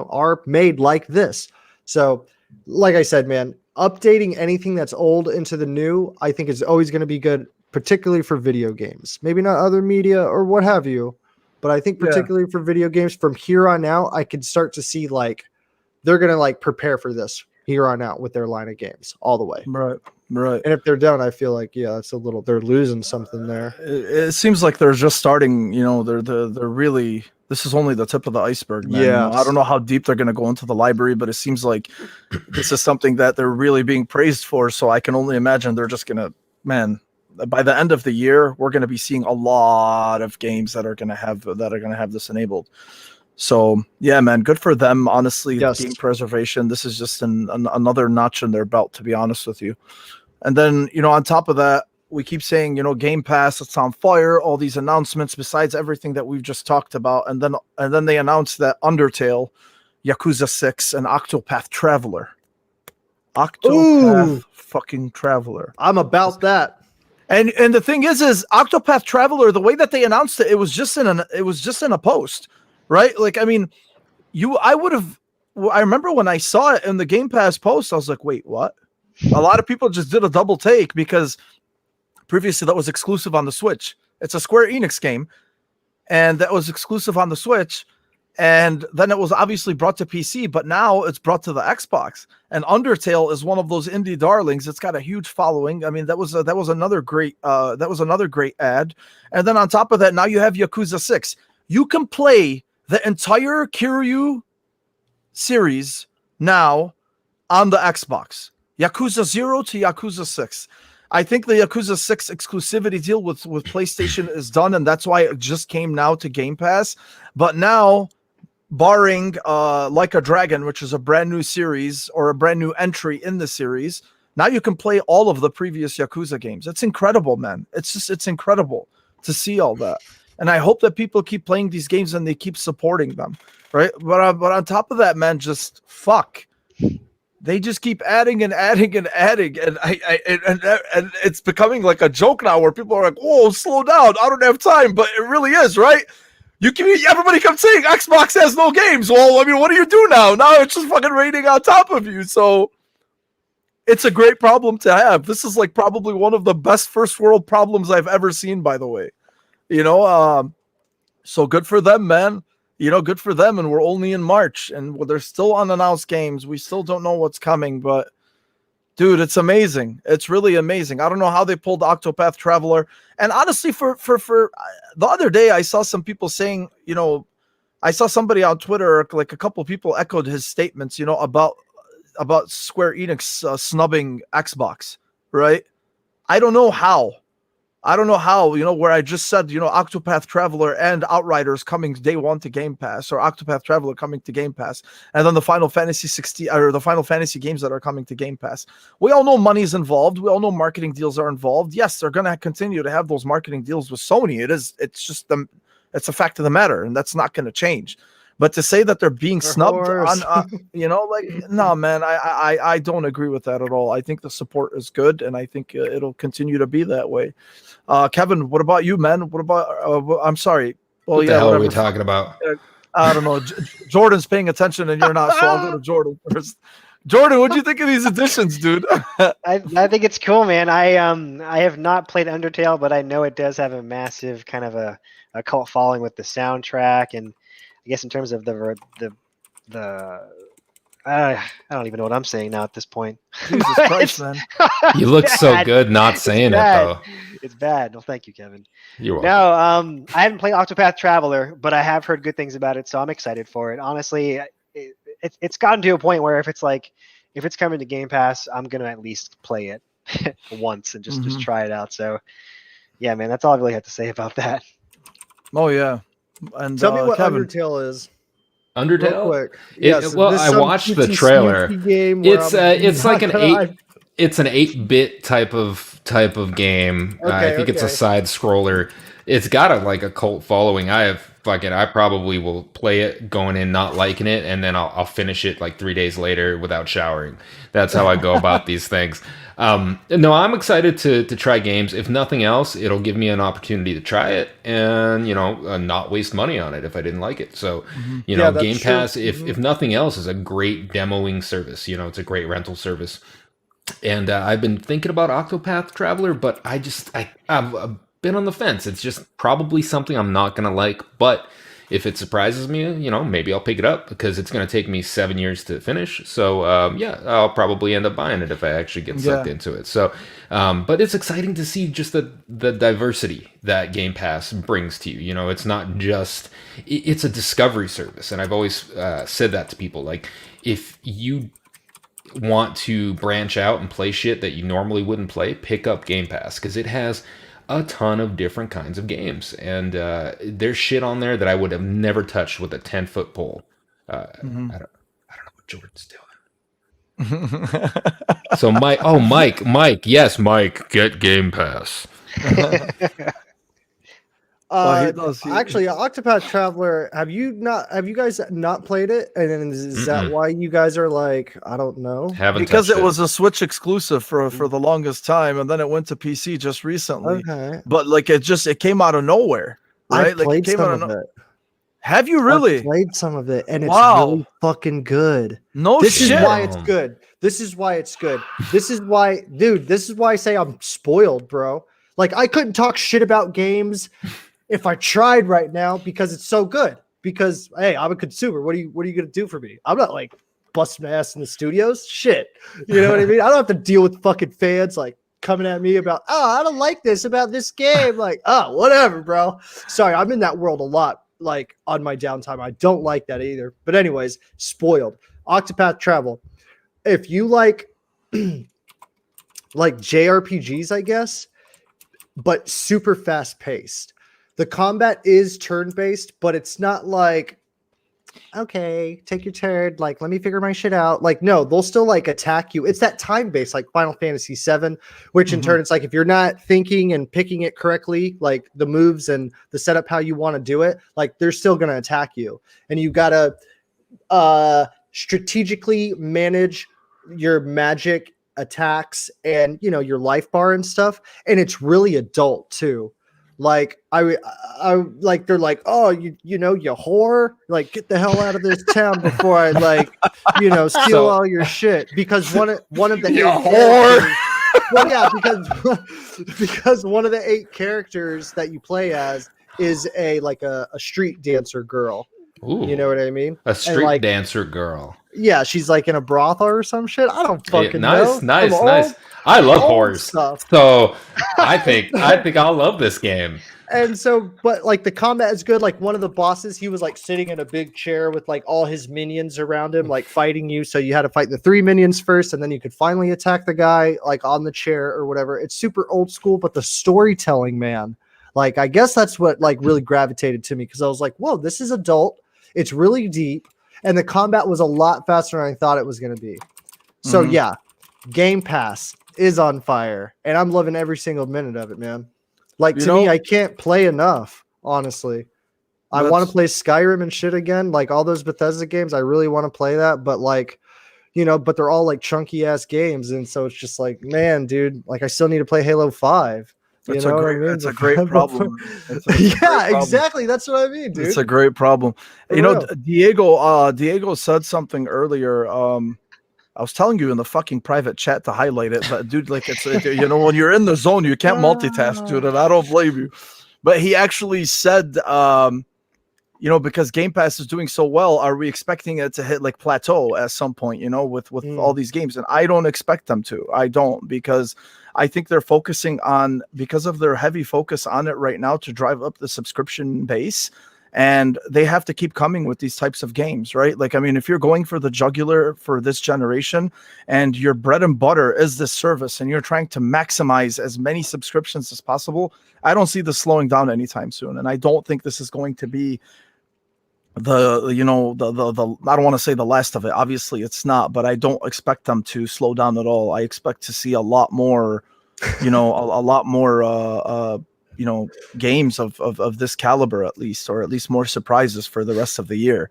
are made like this. So like I said, man, updating anything that's old into the new, I think is always going to be good, particularly for video games. Maybe not other media or what have you, but I think particularly for video games from here on out, I can start to see like they're going to like prepare for this here on out with their line of games all the way. Right. And if they're done, I feel like, that's they're losing something there. It seems like they're just starting, they're really, this is only the tip of the iceberg, man. Yeah. I don't know how deep they're going to go into the library, but it seems like this is something that they're really being praised for. So I can only imagine they're just going to, man, by the end of the year, we're going to be seeing a lot of games that are going to have this enabled. So yeah, man, good for them. Honestly, yes. Game preservation. This is just another notch in their belt, to be honest with you. And then, on top of that, we keep saying, Game Pass, it's on fire, all these announcements besides everything that we've just talked about. And then they announced that Undertale, Yakuza 6, and Octopath Traveler. Octopath fucking Traveler. I'm about that. And the thing is Octopath Traveler, the way that they announced it, it was just in a post, right? Like, I mean, I remember when I saw it in the Game Pass post, I was like, wait, what? A lot of people just did a double take because previously that was exclusive on the Switch. It's a Square Enix game, and that was exclusive on the Switch. And then it was obviously brought to PC, but now it's brought to the Xbox. And Undertale is one of those indie darlings. It's got a huge following. I mean, that was another great ad. And then on top of that, now you have Yakuza 6. You can play the entire Kiryu series now on the Xbox. Yakuza 0 to Yakuza 6. I think the Yakuza 6 exclusivity deal with PlayStation is done, and that's why it just came now to Game Pass. But now, barring Like a Dragon, which is a brand new series or a brand new entry in the series, now you can play all of the previous Yakuza games. It's incredible, man. It's incredible to see all that. And I hope that people keep playing these games and they keep supporting them, right? But on top of that, man, just fuck. They just keep adding and adding and adding, and and it's becoming like a joke now, where people are like, "Whoa, slow down! I don't have time." But it really is, right? Everybody comes saying Xbox has no games. Well, I mean, what do you do now? Now it's just fucking raining on top of you. So it's a great problem to have. This is like probably one of the best first world problems I've ever seen, by the way. So good for them, man. Good for them. And we're only in March, and there's still unannounced games. We still don't know what's coming, but dude, it's amazing. It's really amazing. I don't know how they pulled Octopath Traveler. And honestly, for the other day, I saw some people saying, I saw somebody on Twitter, like a couple people echoed his statements, about Square Enix snubbing Xbox, right? I don't know how, where I just said, Octopath Traveler and Outriders coming day one to Game Pass, or Octopath Traveler coming to Game Pass, and then the Final Fantasy 16 or the Final Fantasy games that are coming to Game Pass. We all know money's involved. We all know marketing deals are involved. Yes, they're going to continue to have those marketing deals with Sony. It's a fact of the matter, and that's not going to change. But to say that they're being snubbed on, no, man, I don't agree with that at all. I think the support is good, and I think it'll continue to be that way. Kevin, what about you, man? What about? I'm sorry. Well, what the hell are we talking about? I don't know. Jordan's paying attention and you're not, so I'll go to Jordan first. Jordan, what'd you think of these additions, dude? I think it's cool, man. I have not played Undertale, but I know it does have a massive kind of a cult following with the soundtrack, and I guess in terms of the I don't even know what I'm saying now at this point. Jesus Christ, man. You look so good not saying it though. It's bad. No, thank you, Kevin. You're welcome. No, I haven't played Octopath Traveler, but I have heard good things about it, so I'm excited for it. Honestly, it's gotten to a point where if it's coming to Game Pass, I'm gonna at least play it once and just try it out. So, yeah, man, that's all I really have to say about that. Oh yeah, and tell me what Kevin. Undertale is. Undertale. Real quick. Well, I watched the trailer. Game it's like an 8. It's an 8-bit type of game. I think it's a side scroller. It's got a cult following. I probably will play it going in not liking it, and then I'll finish it like 3 days later without showering. That's how I go about these things. No, I'm excited to try games. If nothing else, it'll give me an opportunity to try it and not waste money on it if I didn't like it. So Game Pass, if nothing else, is a great demoing service. It's a great rental service. And I've been thinking about Octopath Traveler, but I've been on the fence. It's just probably something I'm not going to like. But if it surprises me, maybe I'll pick it up because it's going to take me 7 years to finish. So, I'll probably end up buying it if I actually get sucked into it. So, but it's exciting to see just the diversity that Game Pass brings to you. It's not just, it's a discovery service. And I've always said that to people. Like, if you want to branch out and play shit that you normally wouldn't play, pick up Game Pass because it has a ton of different kinds of games, and there's shit on there that I would have never touched with a 10-foot pole. I don't know what Jordan's doing. So Mike, yes, Mike, get Game Pass. Actually, Octopath Traveler, have you guys not played it? And then is that why you guys are like, I don't know? Because it was a Switch exclusive for the longest time, and then it went to PC just recently. Okay. But it came out of nowhere, right? I played some of it. Have you really? I played some of it, and it's really fucking good. This is why it's good. This is why it's good. This is why, dude, this is why I say I'm spoiled, bro. Like, I couldn't talk shit about games if I tried right now because it's so good. Because hey, I'm a consumer. What are you gonna do for me? I'm not like busting my ass in the studios. Shit. You know what I mean? I don't have to deal with fucking fans like coming at me about, I don't like this about this game. Like, whatever, bro. Sorry, I'm in that world a lot, like on my downtime. I don't like that either. But anyways, spoiled. Octopath Travel. If you like JRPGs, I guess, but super fast paced. The combat is turn-based, but it's not like, okay, take your turn. Like, let me figure my shit out. Like, no, they'll still like attack you. It's that time-based, like Final Fantasy VII, which in turn, it's like if you're not thinking and picking it correctly, like the moves and the setup, how you want to do it, like they're still going to attack you. And you got to strategically manage your magic attacks and, your life bar and stuff. And it's really adult too. Like I like, they're like, oh, you whore, like get the hell out of this town before I steal all your shit. Because one of the whore. Well, yeah, because one of the 8 characters that you play as is a street dancer girl. Ooh, you know what I mean? A street dancer girl. Yeah, she's like in a brothel or some shit. I don't fucking know. Nice. I love horrors stuff. So I think I'll love this game. And so, but like the combat is good. Like one of the bosses, he was like sitting in a big chair with like all his minions around him, like fighting you. So you had to fight the 3 minions first, and then you could finally attack the guy like on the chair or whatever. It's super old school, but the storytelling, man, like I guess that's what like really gravitated to me because I was like, whoa, this is adult. It's really deep. And the combat was a lot faster than I thought it was going to be. So yeah, Game Pass is on fire, and I'm loving every single minute of it, man. Like to me, I can't play enough, honestly. I want to play Skyrim and shit again, like all those Bethesda games. I really want to play that, but like, but they're all like chunky ass games, and so it's just like, man, dude, like I still need to play Halo 5. It's know a what I great, mean? it's a great problem. It's a Yeah, great problem. exactly. That's what I mean, dude. It's a great problem. For You know, real. Diego said something earlier. I was telling you in the fucking private chat to highlight it, but dude, like you know, when you're in the zone, you can't multitask, dude, and I don't blame you. But he actually said, you know, because Game Pass is doing so well, are we expecting it to hit like plateau at some point, you know, with all these games? And I don't expect them to. I don't, because I think they're focusing on, because of their heavy focus on it right now, to drive up the subscription base. And they have to keep coming with these types of games, right? Like, I mean, if you're going for the jugular for this generation and your bread and butter is this service and you're trying to maximize as many subscriptions as possible, I don't see this slowing down anytime soon. And I don't think this is going to be the I don't want to say the last of it. Obviously it's not, but I don't expect them to slow down at all. I expect to see a lot more, you know, a lot more you know, games of this caliber, at least, or at least more surprises for the rest of the year.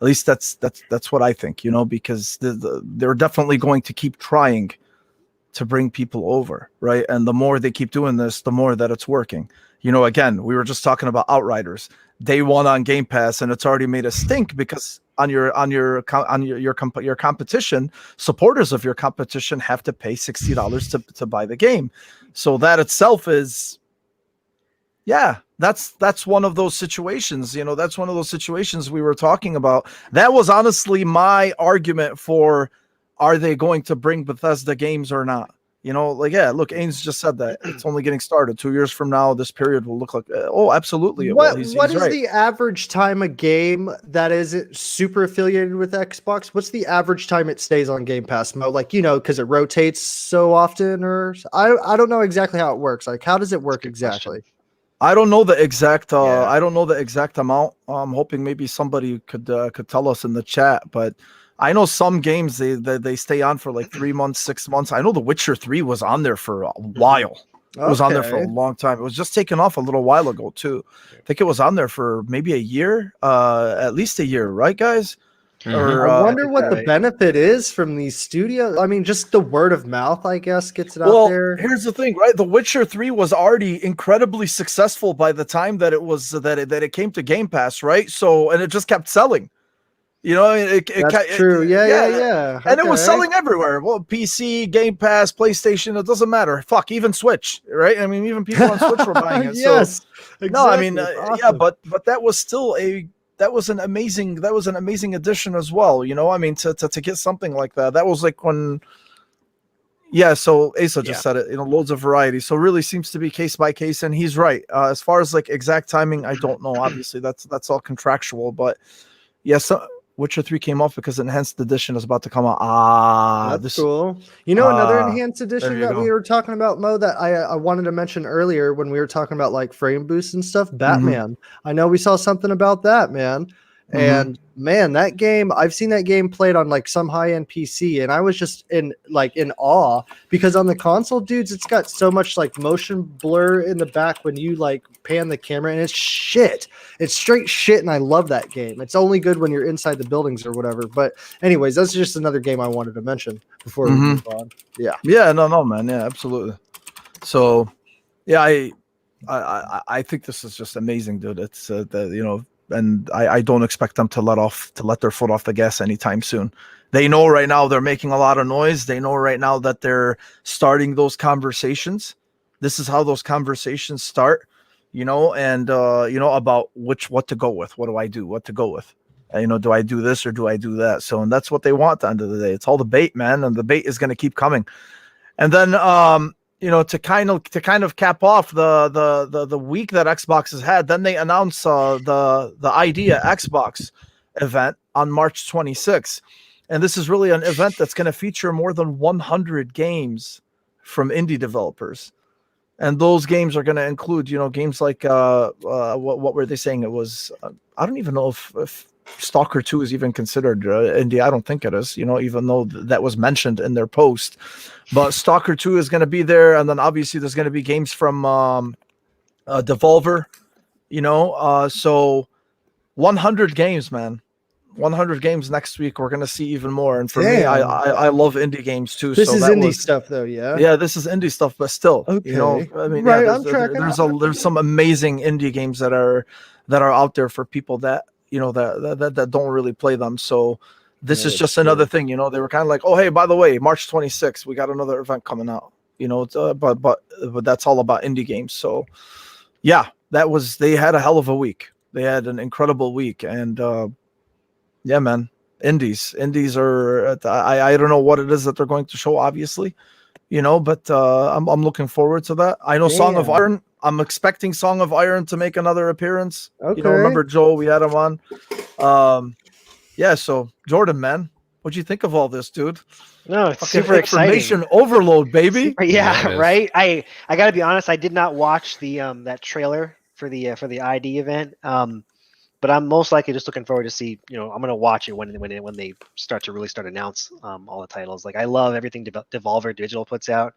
At least that's what I think, you know, because they're definitely going to keep trying to bring people over, right? And the more they keep doing this, the more that it's working. You know, again, we were just talking about Outriders. Day one on Game Pass, and it's already made a stink because on your competition, supporters of your competition have to pay $60 to buy the game. So that itself is, yeah, that's one of those situations. You know, that's one of those situations we were talking about. That was honestly my argument for, are they going to bring Bethesda games or not? You know, like, yeah, look, Ains just said that it's only getting started. 2 years from now, this period will look like, oh, absolutely. It will. He's What is right. the average time a game that isn't super affiliated with Xbox? What's the average time it stays on Game Pass? Like, you know, because it rotates so often, or I don't know exactly how it works. Like, how does it work exactly? I don't know the exact. I don't know the exact amount. I'm hoping maybe somebody could tell us in the chat, but I know some games they stay on for like 3 months, 6 months. I know The Witcher 3 was on there for a while. It was on there for a long time. It was just taken off a little while ago too. I think it was on there for maybe a year, at least a year, right, guys? Or, I wonder what the benefit is from these studios. I mean, just the word of mouth, I guess, gets it out there. Here's the thing, right? The Witcher 3 was already incredibly successful by the time that it was that it came to Game Pass, right? So, and it just kept selling. You know, That's true. Yeah. And it was selling everywhere. Well, PC, Game Pass, PlayStation, it doesn't matter. Fuck, even Switch, right? I mean, even people on Switch were buying it. Yes. So, exactly. no, I mean, awesome. yeah, but that was still that was an amazing addition as well. You know, I mean, to get something like that was like when, yeah. So Asa just said it. You know, loads of variety. So really seems to be case by case, and he's right. As far as like exact timing, I don't know. Obviously, that's all contractual, but yes. Witcher 3 came off because Enhanced Edition is about to come out. That's cool. You know, another Enhanced Edition that we were talking about, Mo, that I wanted to mention earlier when we were talking about like frame boosts and stuff, Batman. I know we saw something about that, man. And man, that game, I've seen that game played on like some high-end PC, and I was just in awe because on the console, dudes, it's got so much like motion blur in the back when you like pan the camera, and it's shit. It's straight shit, and I love that game. It's only good when you're inside the buildings or whatever. But anyways, that's just another game I wanted to mention before we move on. Yeah. Yeah, no, man. Yeah, absolutely. So, yeah, I think this is just amazing, dude. It's you know, and I don't expect them to let their foot off the gas anytime soon. They know right now they're making a lot of noise. They know right now that they're starting those conversations. This is how those conversations start, you know, and you know, about what to go with. What do I do? What to go with? You know, do I do this or do I do that? So, and that's what they want at the end of the day. It's all the bait, man, and the bait is going to keep coming. And then you know, to kind of cap off the week that Xbox has had, then they announced the Idea Xbox event on March 26th. And this is really an event that's going to feature more than 100 games from indie developers. And those games are going to include, you know, games like what were they saying? It was I don't even know if Stalker 2 is even considered indie. I don't think it is, you know, even though that was mentioned in their post. But Stalker 2 is going to be there, and then obviously there's going to be games from Devolver, you know. So 100 games, man. 100 games next week. We're gonna see even more. And for me, I love indie games too. This so is that indie was, stuff, though. Yeah. yeah, this is indie stuff, but still, Okay. you know, I mean, Right, yeah, I'm tracking. there's some amazing indie games that are out there for people that, you know, that don't really play them. So this is just another thing, you know. They were kind of like, oh, hey, by the way, March 26th, we got another event coming out. You know, it's, but that's all about indie games. So yeah, they had a hell of a week. They had an incredible week, and yeah, man, indies are. I don't know what it is that they're going to show, obviously, you know, but I'm looking forward to that. I know Song of Iron. I'm expecting Song of Iron to make another appearance. Okay. You know, remember Joe? We had him on. Yeah. So Jordan, man, what'd you think of all this, dude? No, it's Fucking super information exciting. overload, baby. Yeah, right. I gotta be honest. I did not watch the that trailer for the ID event. But I'm most likely just looking forward to see. You know, I'm gonna watch it when they start announce all the titles. Like I love everything Devolver Digital puts out.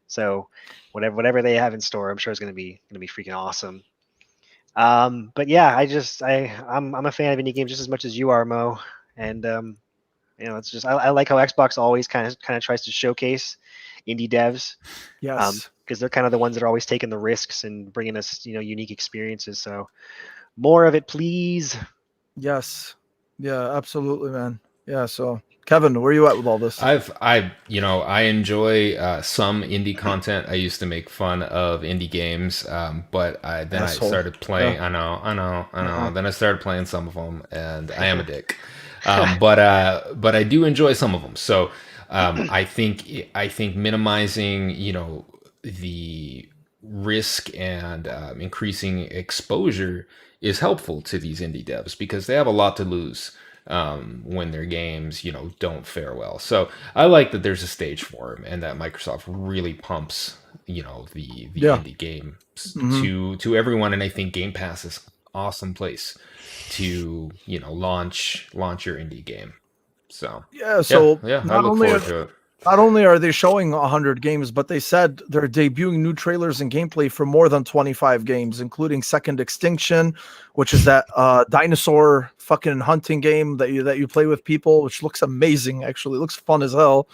So whatever they have in store, I'm sure it's gonna be freaking awesome. But yeah, I'm a fan of indie games just as much as you are, Mo. And you know, it's just I like how Xbox always kind of tries to showcase indie devs. Yes. Because they're kind of the ones that are always taking the risks and bringing us, you know, unique experiences. So more of it, please. Yes. Yeah, absolutely, man. Yeah. So Kevin, where are you at with all this? I enjoy some indie content. I used to make fun of indie games, but I started playing. Yeah. I know. Then I started playing some of them, and I am a dick. But I do enjoy some of them. So I think minimizing, you know, the risk and increasing exposure is helpful to these indie devs because they have a lot to lose when their games, you know, don't fare well. So I like that there's a stage for them and that Microsoft really pumps, you know, the indie games to everyone. And I think Game Pass is an awesome place to, you know, launch your indie game. So yeah, so I look forward to it. Not only are they showing 100 games, but they said they're debuting new trailers and gameplay for more than 25 games, including Second Extinction, which is that dinosaur fucking hunting game that you play with people, which looks amazing. Actually, it looks fun as hell.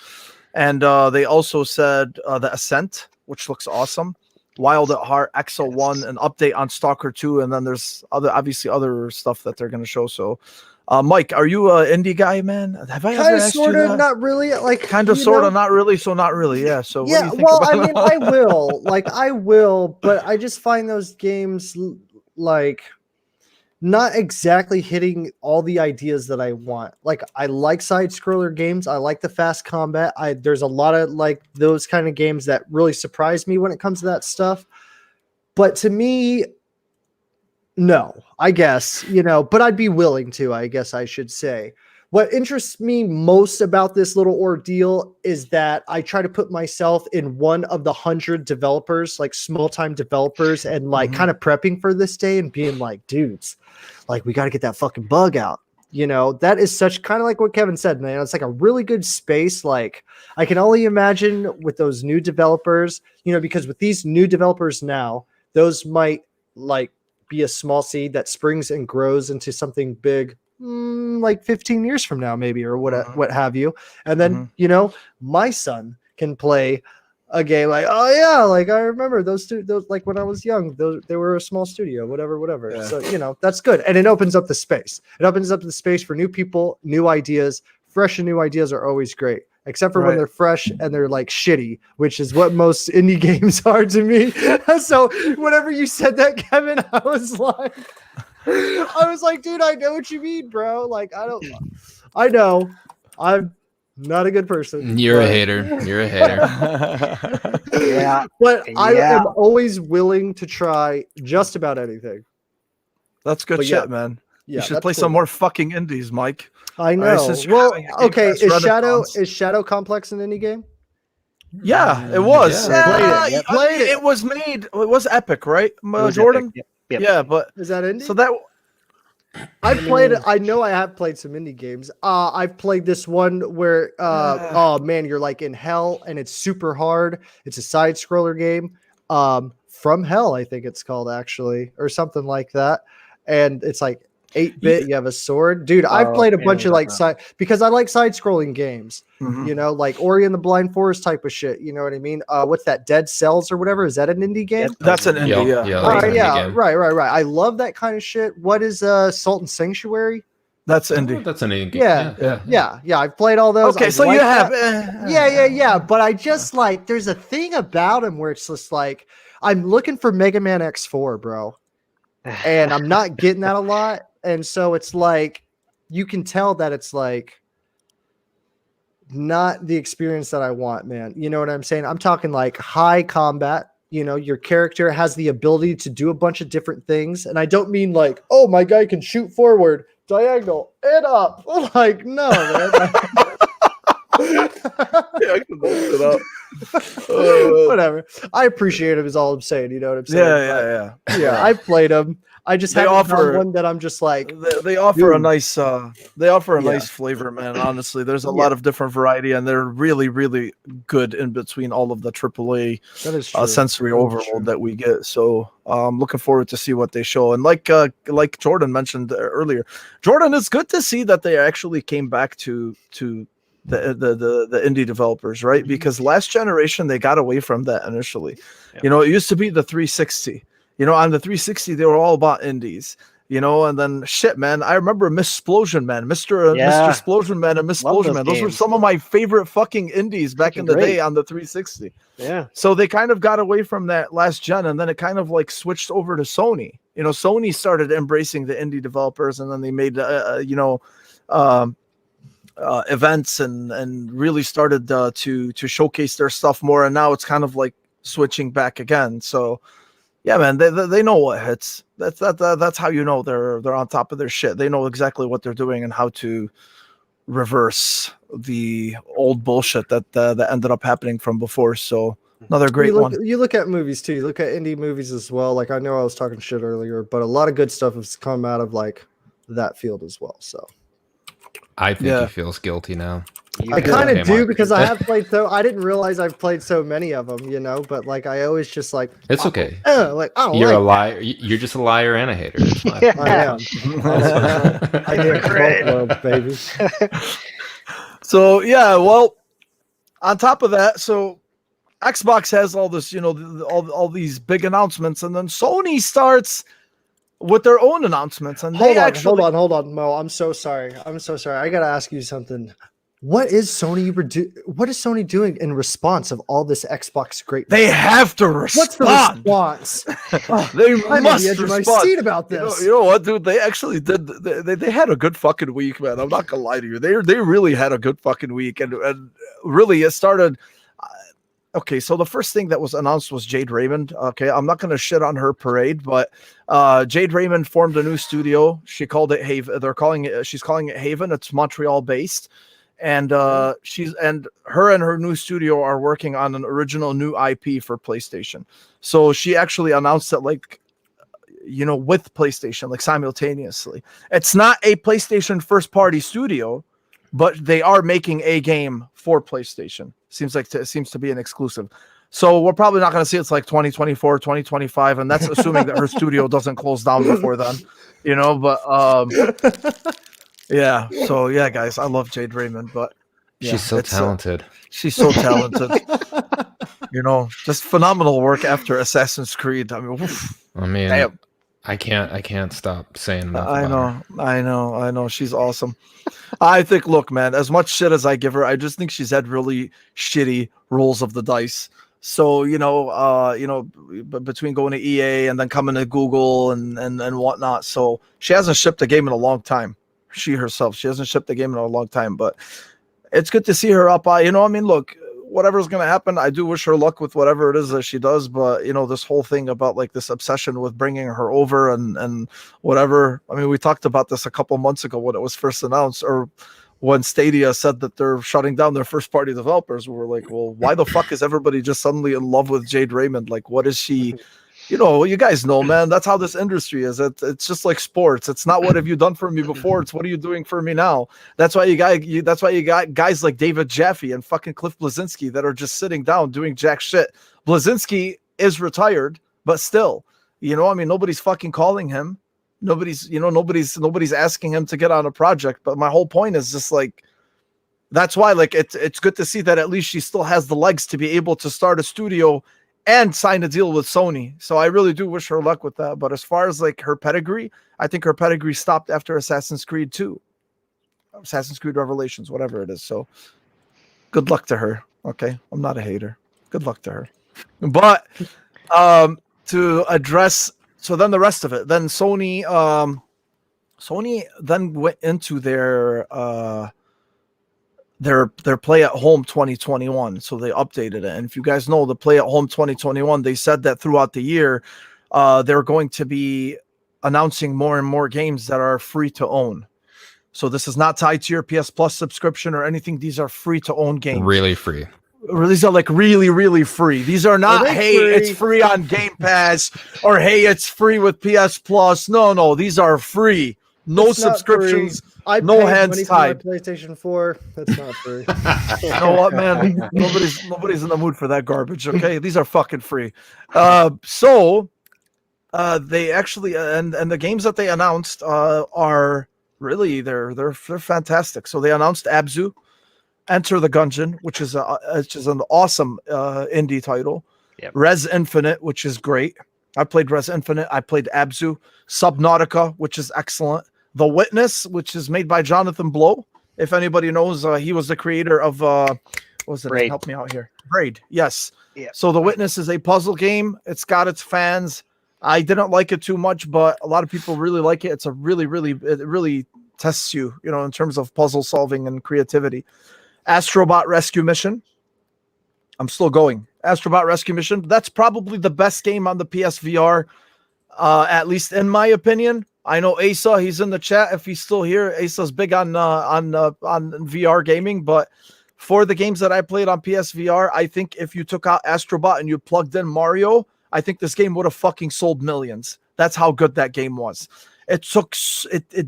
And they also said the Ascent, which looks awesome. Wild at Heart, Exo 1, an update on Stalker 2, and then there's other stuff that they're going to show. So Mike, are you an indie guy, man? Have I ever asked you that? Kind of, not really. Like kind of, sort of, not really. So not really. Yeah. So what do you think well, about I mean, I will. Like, I will, but I just find those games like not exactly hitting all the ideas that I want. Like, I like side scroller games. I like the fast combat. There's a lot of like those kind of games that really surprise me when it comes to that stuff. But to me, no, I guess, you know, but I'd be willing to, I guess I should say. What interests me most about this little ordeal is that I try to put myself in one of the 100 developers, like small time developers, and like kind of prepping for this day and being like, dudes, like we got to get that fucking bug out. You know, that is such kind of like what Kevin said, man. It's like a really good space. Like I can only imagine with those new developers, you know, because with these new developers now, those might like be a small seed that springs and grows into something big, like 15 years from now, maybe, or what have you. And then, you know, my son can play a game like, oh yeah, like I remember those like when I was young, they were a small studio, whatever. Yeah. So, you know, that's good. And it opens up the space. It opens up the space for new people, new ideas. Fresh and new ideas are always great. Except for when they're fresh and they're like shitty, which is what most indie games are to me. So whenever you said that, Kevin, I was like, dude, I know what you mean, bro. Like, I know I'm not a good person. You're a hater. You're a hater. Yeah. But I am always willing to try just about anything. That's good shit, man. Yeah, you should play some more fucking indies, Mike. I know. Well, okay. Is Shadow Complex an indie game? Yeah, it was. Yeah. Played it. It was made. It was Epic, right, Jordan? Yep. Yeah, but is that indie? So that I played it. I know I have played some indie games. I've played this one where oh man, you're like in hell and it's super hard. It's a side scroller game. From Hell, I think it's called, actually, or something like that. And it's like 8-bit. Yeah. You have a sword, dude. I've played a bunch of like because I like side-scrolling games. Mhm. You know, like Ori and the Blind Forest type of shit. You know what I mean? What's that? Dead Cells or whatever? Is that an indie game? That's an indie. Yeah, All that's right, an indie yeah, game. right. I love that kind of shit. What is Sultan Sanctuary? That's Oh, indie. that's an indie game. Yeah. I've played all those. Okay, I so like you have. that. Yeah. But I just like there's a thing about him where it's just like I'm looking for Mega Man X4, bro, and I'm not getting that a lot, and so it's like you can tell that it's like not the experience that I want, man. You know what I'm saying? I'm talking like high combat. You know, your character has the ability to do a bunch of different things. And I don't mean like, oh, my guy can shoot forward, diagonal, and up. Like, no, man. Yeah, I can look it up. Whatever. I appreciate him is all I'm saying. You know what I'm saying? Yeah. I played him. I just They haven't offer- found one that I'm just like, They offer a Dude. nice nice flavor, man. Honestly, there's a lot of different variety, and they're really, really good in between all of the AAA that is true. sensory That is overload true. that we get. So I'm looking forward to see what they show. And like Jordan mentioned earlier, Jordan, it's good to see that they actually came back to the indie developers, right? Because last generation they got away from that initially. Yeah. You know, it used to be the 360. You know, on the 360 they were all about indies. You know, and then shit, man. I remember Missplosion Man, Mr. Explosion Man, and Missplosion Man. Those were some of my favorite fucking indies back in the day on the 360. Yeah. So they kind of got away from that last gen, and then it kind of like switched over to Sony. You know, Sony started embracing the indie developers, and then they made events and really started to showcase their stuff more. And now it's kind of like switching back again. So yeah, man, they know what hits. That's how you know they're on top of their shit. They know exactly what they're doing and how to reverse the old bullshit that ended up happening from before. So another great one. You look at movies too. You look at indie movies as well. Like I know I was talking shit earlier, but a lot of good stuff has come out of like that field as well. So I think he feels guilty now. I kind of do because I have played I didn't realize I've played so many of them, you know, but like I always just like it's okay. Like I don't You're like a liar. You're just a liar and a hater. It's fine. I am. I get credit, baby. So yeah, well, on top of that, so Xbox has all this, you know, all these big announcements, and then Sony starts with their own announcements. And hold on, Mo. I'm so sorry. I gotta ask you something. What is Sony doing in response of all this Xbox great? They have to respond. What's the response? They I'm must on the edge of my respond. seat about this. You know what, dude? They actually did. They had a good fucking week, man. I'm not gonna lie to you. They really had a good fucking week, and really it started. Okay, so the first thing that was announced was Jade Raymond. Okay, I'm not gonna shit on her parade, but Jade Raymond formed a new studio. She called it Haven. She's calling it Haven. It's Montreal based. And her and her new studio are working on an original new IP for PlayStation. So she actually announced it like, you know, with PlayStation, like simultaneously. It's not a PlayStation first party studio, but they are making a game for PlayStation. Seems to be an exclusive. So we're probably not going to see it's like 2024, 2025, and that's assuming that her studio doesn't close down before then, you know. But yeah. So yeah, guys, I love Jade Raymond, but yeah, she's so talented. She's so talented. You know, just phenomenal work after Assassin's Creed. I mean, damn. I can't stop saying enough. I know. She's awesome. I think, look, man, as much shit as I give her, I just think she's had really shitty rolls of the dice. So, between going to EA and then coming to Google and whatnot. So she hasn't shipped a game in a long time. She hasn't shipped a game in a long time, but it's good to see her up. Look, whatever's going to happen, I do wish her luck with whatever it is that she does. But, this whole thing about like this obsession with bringing her over and whatever. I mean, we talked about this a couple months ago when it was first announced, or when Stadia said that they're shutting down their first party developers. We were like, well, why the fuck is everybody just suddenly in love with Jade Raymond? Like, what is she? You guys know, man, that's how this industry is. It's just like sports. It's not what have you done for me before. It's what are you doing for me now? That's why you got guys like David Jaffe and fucking Cliff Bleszinski that are just sitting down doing jack shit. Bleszinski is retired, but still, nobody's fucking calling him. Nobody's asking him to get on a project. But my whole point is just like, that's why like it's good to see that at least she still has the legs to be able to start a studio and sign a deal with Sony. So I really do wish her luck with that. But as far as like her pedigree, I think her pedigree stopped after Assassin's Creed 2. Assassin's Creed Revelations, whatever it is. So good luck to her. Okay. I'm not a hater. Good luck to her. But to address, so then the rest of it, then Sony then went into their Play at Home 2021. So they updated it. And if you guys know the Play at Home 2021, they said that throughout the year, they're going to be announcing more and more games that are free to own. So this is not tied to your PS Plus subscription or anything. These are free to own games. Really free. These are like really, really free. These are not, hey, it's free on Game Pass or hey, it's free with PS Plus. No, these are free. No subscriptions. No hands tied. PlayStation 4. That's not free. You know what, man? Nobody's in the mood for that garbage. Okay, these are fucking free. So they actually and the games that they announced are really they're fantastic. So they announced Abzu, Enter the Gungeon, which is an awesome indie title. Yep. Res Infinite, which is great. I played Res Infinite. I played Abzu. Subnautica, which is excellent. The Witness, which is made by Jonathan Blow. If anybody knows, he was the creator of what was it? Braid. Help me out here. Braid, yes. Yeah. So The Witness is a puzzle game. It's got its fans. I didn't like it too much, but a lot of people really like it. It's a it really tests you, in terms of puzzle solving and creativity. Astrobot Rescue Mission. I'm still going. Astrobot Rescue Mission. That's probably the best game on the PSVR, at least in my opinion. I know Asa, he's in the chat. If he's still here, Asa's big on VR gaming. But for the games that I played on PSVR, I think if you took out Astrobot and you plugged in Mario, I think this game would have fucking sold millions. That's how good that game was. It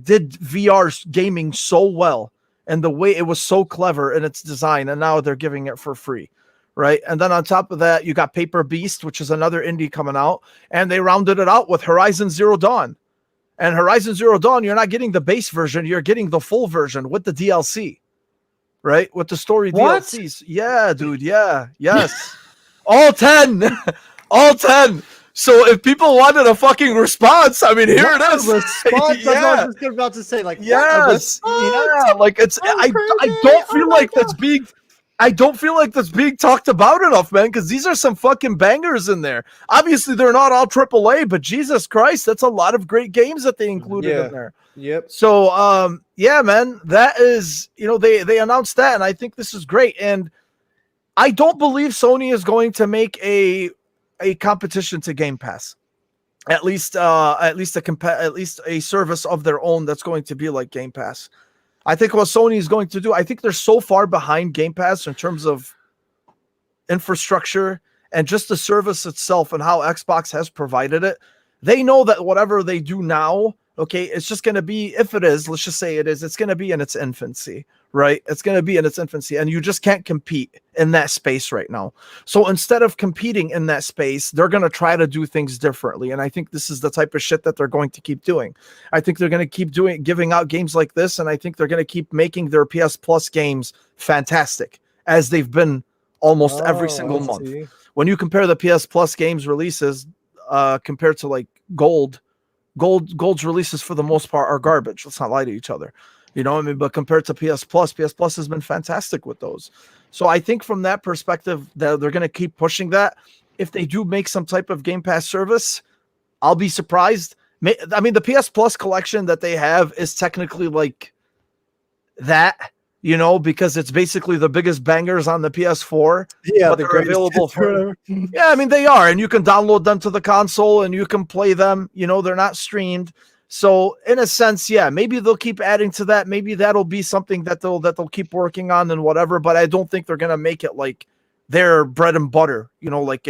did VR gaming so well, and the way it was so clever in its design, and now they're giving it for free. Right. And then on top of that, you got Paper Beast, which is another indie coming out, and they rounded it out with Horizon Zero Dawn. And Horizon Zero Dawn, you're not getting the base version, you're getting the full version with the DLC, right? With the story DLCs. Yeah, dude. Yeah. Yes. All 10. All 10. So if people wanted a fucking response, I mean, here it is. Response? Yeah. That's what I was just about to say. Like, yes. Yeah. Like it's, I don't feel like that's being... I don't feel like that's being talked about enough, man, because these are some fucking bangers in there. Obviously, they're not all AAA, but Jesus Christ, that's a lot of great games that they included in there. Yep. So, yeah, man, that is, they announced that, and I think this is great. And I don't believe Sony is going to make a competition to Game Pass. At least a service of their own that's going to be like Game Pass. I think what Sony is going to do, I think they're so far behind Game Pass in terms of infrastructure and just the service itself and how Xbox has provided it. They know that whatever they do now, okay, it's just going to be, if it is, let's just say it is, it's going to be in its infancy, right? It's going to be in its infancy, and you just can't compete in that space right now. So instead of competing in that space, they're going to try to do things differently. And I think this is the type of shit that they're going to keep doing. I think they're going to keep giving out games like this, and I think they're going to keep making their PS Plus games fantastic, as they've been almost every single month. See. When you compare the PS Plus games releases compared to like Gold's releases for the most part are garbage. Let's not lie to each other. You know what I mean? But compared to PS Plus has been fantastic with those. So I think from that perspective that they're going to keep pushing that. If they do make some type of Game Pass service, I'll be surprised. I mean, the PS Plus collection that they have is technically like that, because it's basically the biggest bangers on the PS4. Yeah, they're available for. Yeah, I mean, they are, and you can download them to the console and you can play them. They're not streamed. So in a sense, yeah, maybe they'll keep adding to that. Maybe that'll be something that they'll keep working on and whatever. But I don't think they're gonna make it like their bread and butter. Like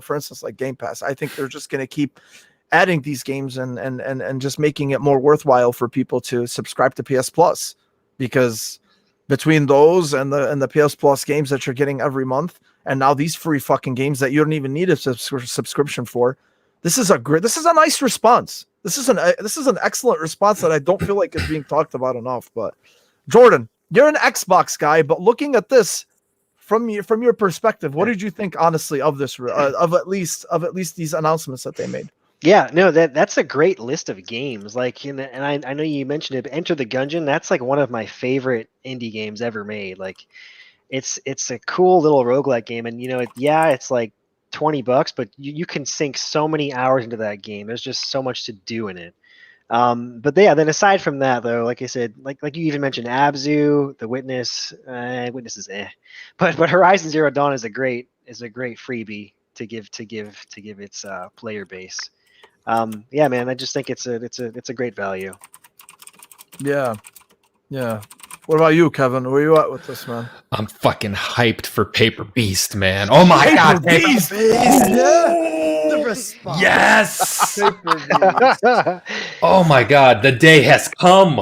for instance, like Game Pass. I think they're just gonna keep adding these games and just making it more worthwhile for people to subscribe to PS Plus, because between those and the PS Plus games that you're getting every month, and now these free fucking games that you don't even need a subscription for, this is a nice response. This is an excellent response that I don't feel like is being talked about enough. But Jordan, you're an Xbox guy, but looking at this from your perspective, what did you think honestly of this of at least these announcements that they made? Yeah, no, that's a great list of games. Like, and I know you mentioned it, but Enter the Gungeon, that's like one of my favorite indie games ever made. Like, it's a cool little roguelike game, and it's like $20, but you can sink so many hours into that game. There's just so much to do in it. But yeah, then aside from that, though, like I said, like you even mentioned Abzu, The Witness. Witness is but Horizon Zero Dawn is a great freebie to give its player base. Yeah, man, I just think it's a great value. Yeah. What about you, Kevin? Where you at with this, man? I'm fucking hyped for Paper Beast, man. Oh my god, Paper Beast! The response. Yes. Paper-Beast. Oh my god, the day has come.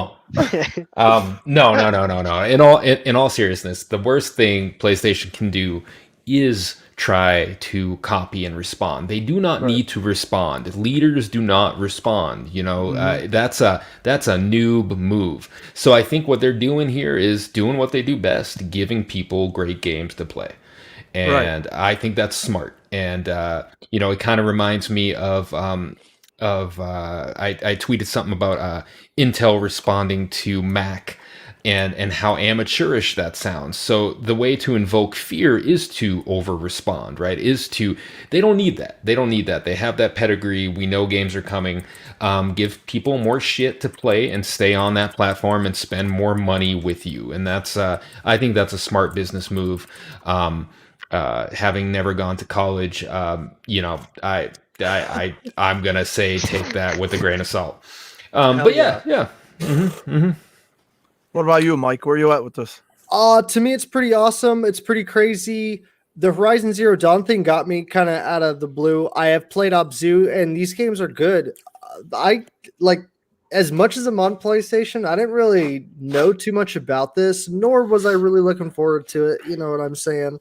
No. In all seriousness, the worst thing PlayStation can do is try to copy and respond. They do not need to respond. Leaders do not respond. That's a noob move. So I think what they're doing here is doing what they do best, giving people great games to play. And I think that's smart. And it kind of reminds me of I tweeted something about Intel responding to Mac and how amateurish that sounds. So the way to invoke fear is to over respond, right? They don't need that. They have that pedigree. We know games are coming. Give people more shit to play and stay on that platform and spend more money with you. And that's I think that's a smart business move. Having never gone to college, I'm gonna say take that with a grain of salt. But yeah. Mm-hmm. What about you, Mike? Where are you at with this? To me, it's pretty awesome. It's pretty crazy. The Horizon Zero Dawn thing got me kind of out of the blue. I have played Abzu, and these games are good. I like, as much as I'm on PlayStation, I didn't really know too much about this, nor was I really looking forward to it. You know what I'm saying?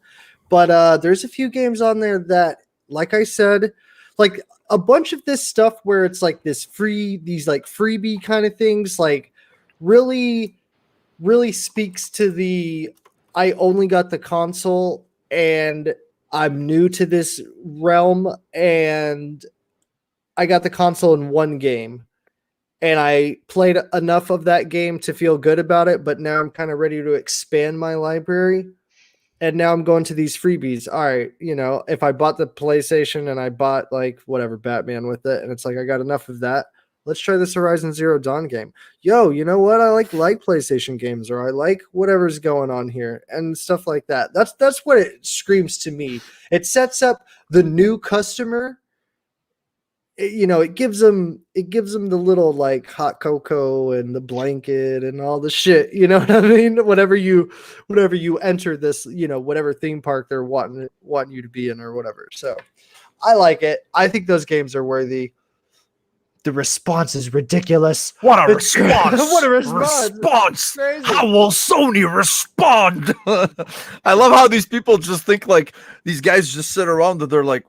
But there's a few games on there that, like I said, like a bunch of this stuff where it's like these freebie kind of things, like really speaks to I only got the console and I'm new to this realm, and I got the console in one game and I played enough of that game to feel good about it, but now I'm kind of ready to expand my library. And now I'm going to these freebies. All right, if I bought the PlayStation and I bought like whatever Batman with it, and it's like I got enough of that, let's try this Horizon Zero Dawn game. Yo, you know what? I like PlayStation games, or I like whatever's going on here and stuff like that. That's what it screams to me. It sets up the new customer. It gives them the little like hot cocoa and the blanket and all the shit. You know what I mean? Whenever you enter this, whatever theme park they're wanting you to be in or whatever. So I like it. I think those games are worthy. The response is ridiculous. What a response! What a response! How will Sony respond? I love how these people just think like these guys just sit around and they're like,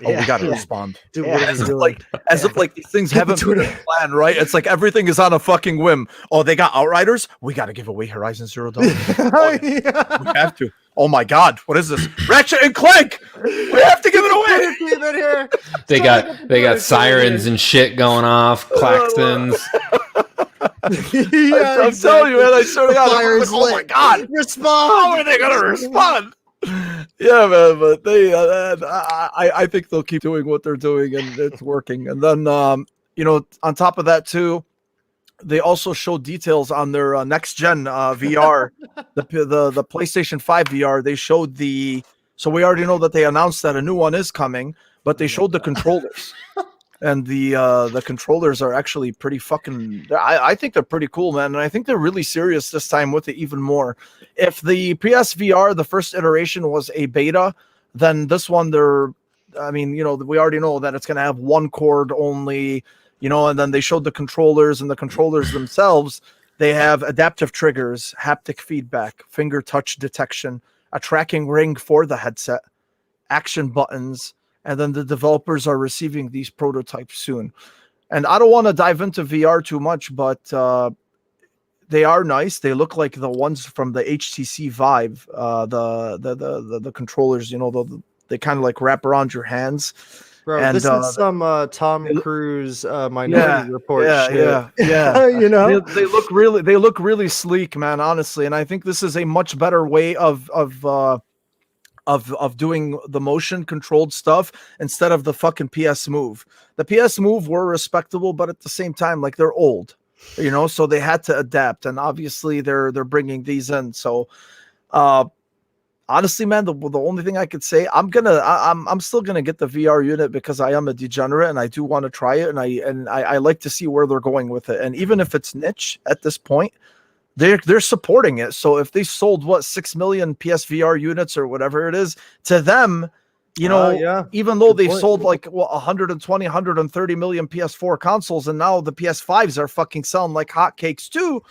"Oh, we gotta respond." Dude, as if like these things haven't been planned, right? It's like everything is on a fucking whim. Oh, they got Outriders. We gotta give away Horizon Zero Dawn. We have to. Oh my God, what is this? Ratchet and Clank. We have to give it away. They got sirens and shit going off, klaxons. I'm telling you, man. I swear to God, like, oh my God, respond! How are they gonna respond? Yeah, man, but I think they'll keep doing what they're doing, and it's working. And then, on top of that too, they also show details on their next gen VR, the PlayStation 5 VR. They showed so we already know that they announced that a new one is coming, but they showed the controllers. And the controllers are actually pretty fucking. I think they're pretty cool, man, and I think they're really serious this time with it even more. If the PSVR, the first iteration, was a beta, then this one we already know that it's gonna have one cord only, and then they showed the controllers, and the controllers themselves, they have adaptive triggers, haptic feedback, finger touch detection, a tracking ring for the headset, action buttons. And then the developers are receiving these prototypes soon. And I don't want to dive into VR too much, but they are nice. They look like the ones from the HTC Vive, the controllers. They kind of like wrap around your hands. Bro, and, this is some Tom Cruise Minority Report shit. Yeah. You know, they look really sleek, man. Honestly, and I think this is a much better way of doing the motion controlled stuff instead of the fucking PS Move. The PS Move were respectable, but at the same time, like, they're old, so they had to adapt, and obviously they're bringing these in. So, honestly, man, the only thing I could say, I'm still gonna get the VR unit because I am a degenerate and I do want to try it, and I like to see where they're going with it. And even if it's niche at this point, they're supporting it. So if they sold 6 million PSVR units or whatever it is to them, even though they've sold like 120, 130 million PS4 consoles, and now the PS5s are fucking selling like hotcakes too,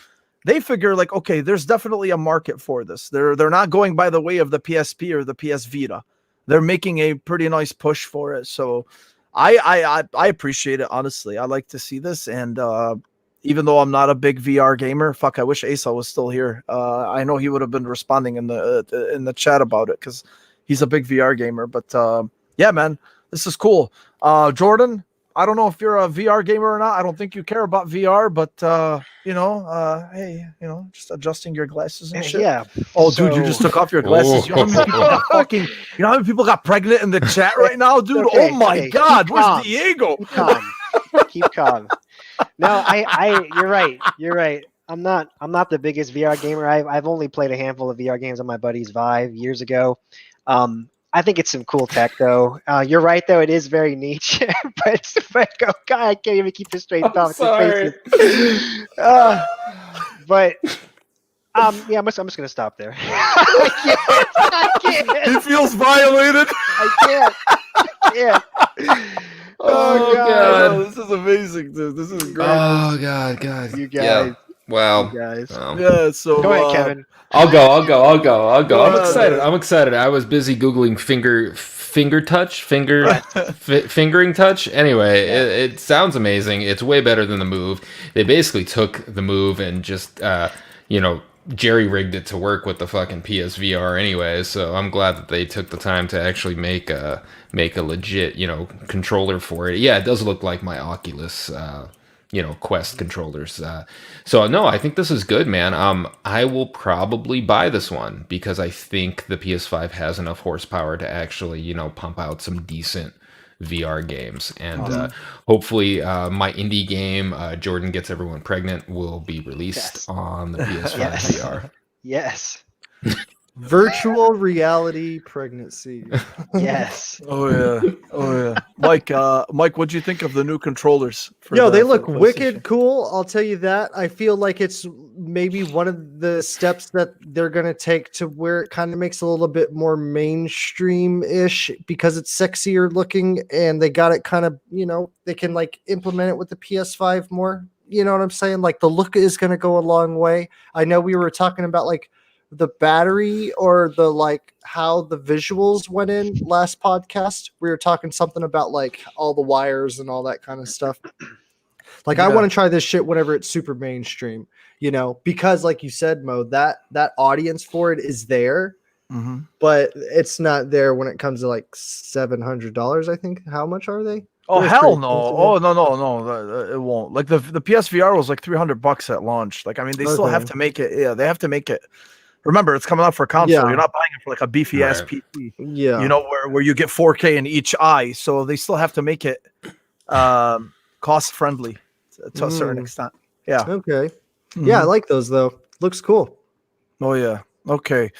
they figure like, okay, there's definitely a market for this. They're not going by the way of the PSP or the PS Vita. They're making a pretty nice push for it. So I appreciate it, honestly. I like to see this, and even though I'm not a big VR gamer, fuck, I wish Asa was still here. I know he would have been responding in the chat about it because he's a big VR gamer. But yeah, man, this is cool. Jordan, I don't know if you're a VR gamer or not. I don't think you care about VR, but hey, just adjusting your glasses and shit. Yeah. Oh, dude, you just took off your glasses. You know how many people got pregnant in the chat right now, dude? Okay, oh my God, where's Diego? Keep calm. No, you're right. You're right. I'm not the biggest VR gamer. I've only played a handful of VR games on my buddy's Vive years ago. I think it's some cool tech, though. You're right, though. It is very niche. but God, I can't even keep a straight thought. Sorry. But yeah, I'm just gonna stop there. I can't. He feels violated. I can't. Oh God. Oh, this is amazing, dude. This is great. Oh God. You guys. Yeah. Wow. You guys. Yeah. So Go ahead, Kevin. I'll go. Go I'm ahead. excited. I'm excited. I was busy Googling fingering touch. Anyway, it sounds amazing. It's way better than the Move. They basically took the Move and just, jerry-rigged it to work with the fucking PSVR anyway. So I'm glad that they took the time to actually make a legit, controller for it. Yeah, it does look like my Oculus, Quest controllers. So no, I think this is good, man. I will probably buy this one because I think the PS5 has enough horsepower to actually, pump out some decent VR games. And hopefully my indie game, Jordan Gets Everyone Pregnant, will be released on the PS5 VR. Yes. Virtual reality pregnancy. Yes. Oh yeah. Mike, what'd you think of the new controllers? They look wicked cool. I'll tell you that. I feel like it's maybe one of the steps that they're going to take to where it kind of makes a little bit more mainstream-ish because it's sexier looking and they got it kind of, they can like implement it with the PS5 more. You know what I'm saying? Like the look is going to go a long way. I know we were talking about like the battery or the like how the visuals went in last podcast. We were talking something about like all the wires and all that kind of stuff. Like I want to try this shit whenever it's super mainstream, because like you said, Mo, that audience for it is there, but it's not there when it comes to like $700. I think. How much are they? Oh hell no! Oh no! It won't. Like the PSVR was like $300 at launch. Like I mean, they still have to make it. Yeah, they have to make it. Remember, it's coming out for a console. Yeah. You're not buying it for like a beefy ass PC. Yeah. Where you get 4K in each eye. So they still have to make it cost friendly to a certain extent. Yeah. Okay. Yeah, I like those though. Looks cool. Oh yeah. Okay.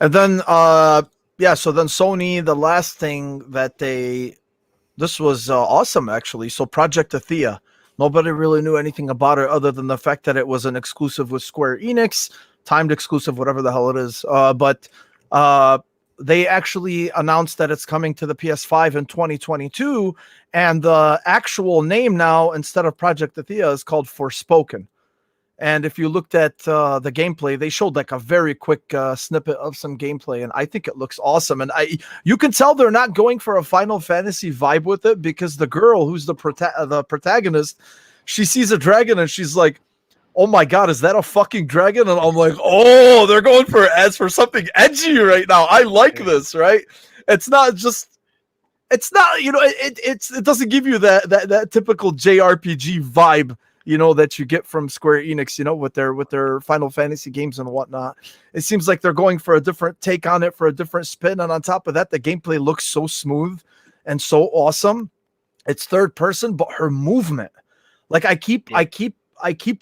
And then so then Sony, the last thing that this was awesome actually. So Project Athea. Nobody really knew anything about it other than the fact that it was an exclusive with Square Enix. Timed exclusive, whatever the hell it is. But they actually announced that it's coming to the PS5 in 2022. And the actual name now, instead of Project Athea, is called Forspoken. And if you looked at the gameplay, they showed like a very quick snippet of some gameplay, and I think it looks awesome. And you can tell they're not going for a Final Fantasy vibe with it, because the girl who's the protagonist, she sees a dragon and she's like, "Oh my god, is that a fucking dragon?" And I'm like, "Oh, they're going for something edgy right now. I like this, right?" It's not, it doesn't give you that typical JRPG vibe, that you get from Square Enix, with their Final Fantasy games and whatnot. It seems like they're going for a different take on it, for a different spin. And on top of that, the gameplay looks so smooth and so awesome. It's third person, but her movement, like I keep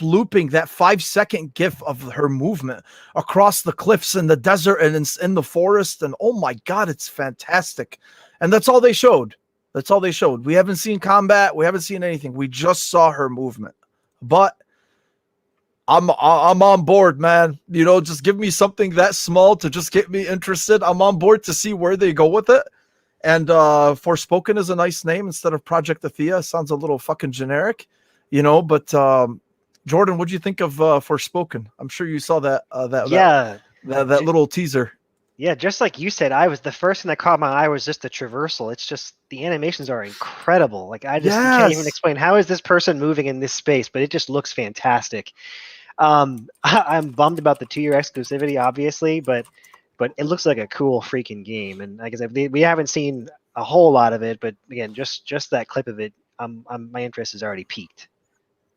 looping that 5-second gif of her movement across the cliffs in the desert and in the forest. And oh my God, it's fantastic. And that's all they showed. We haven't seen combat. We haven't seen anything. We just saw her movement. But I'm on board, man. Just give me something that small to just get me interested. I'm on board to see where they go with it. And Forspoken is a nice name instead of Project Athea. Sounds a little fucking generic, but Jordan, what'd you think of Forspoken? I'm sure you saw that little teaser. Yeah, just like you said, the first thing that caught my eye was just the traversal. It's just, the animations are incredible. Like, I just can't even explain, how is this person moving in this space, but it just looks fantastic. I'm bummed about the 2-year exclusivity, obviously, but it looks like a cool freaking game. And like I said, we haven't seen a whole lot of it, but again, just that clip of it, my interest is already peaked.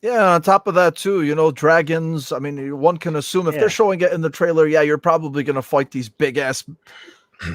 Yeah, on top of that too, dragons. I mean, one can assume if they're showing it in the trailer, you're probably going to fight these big ass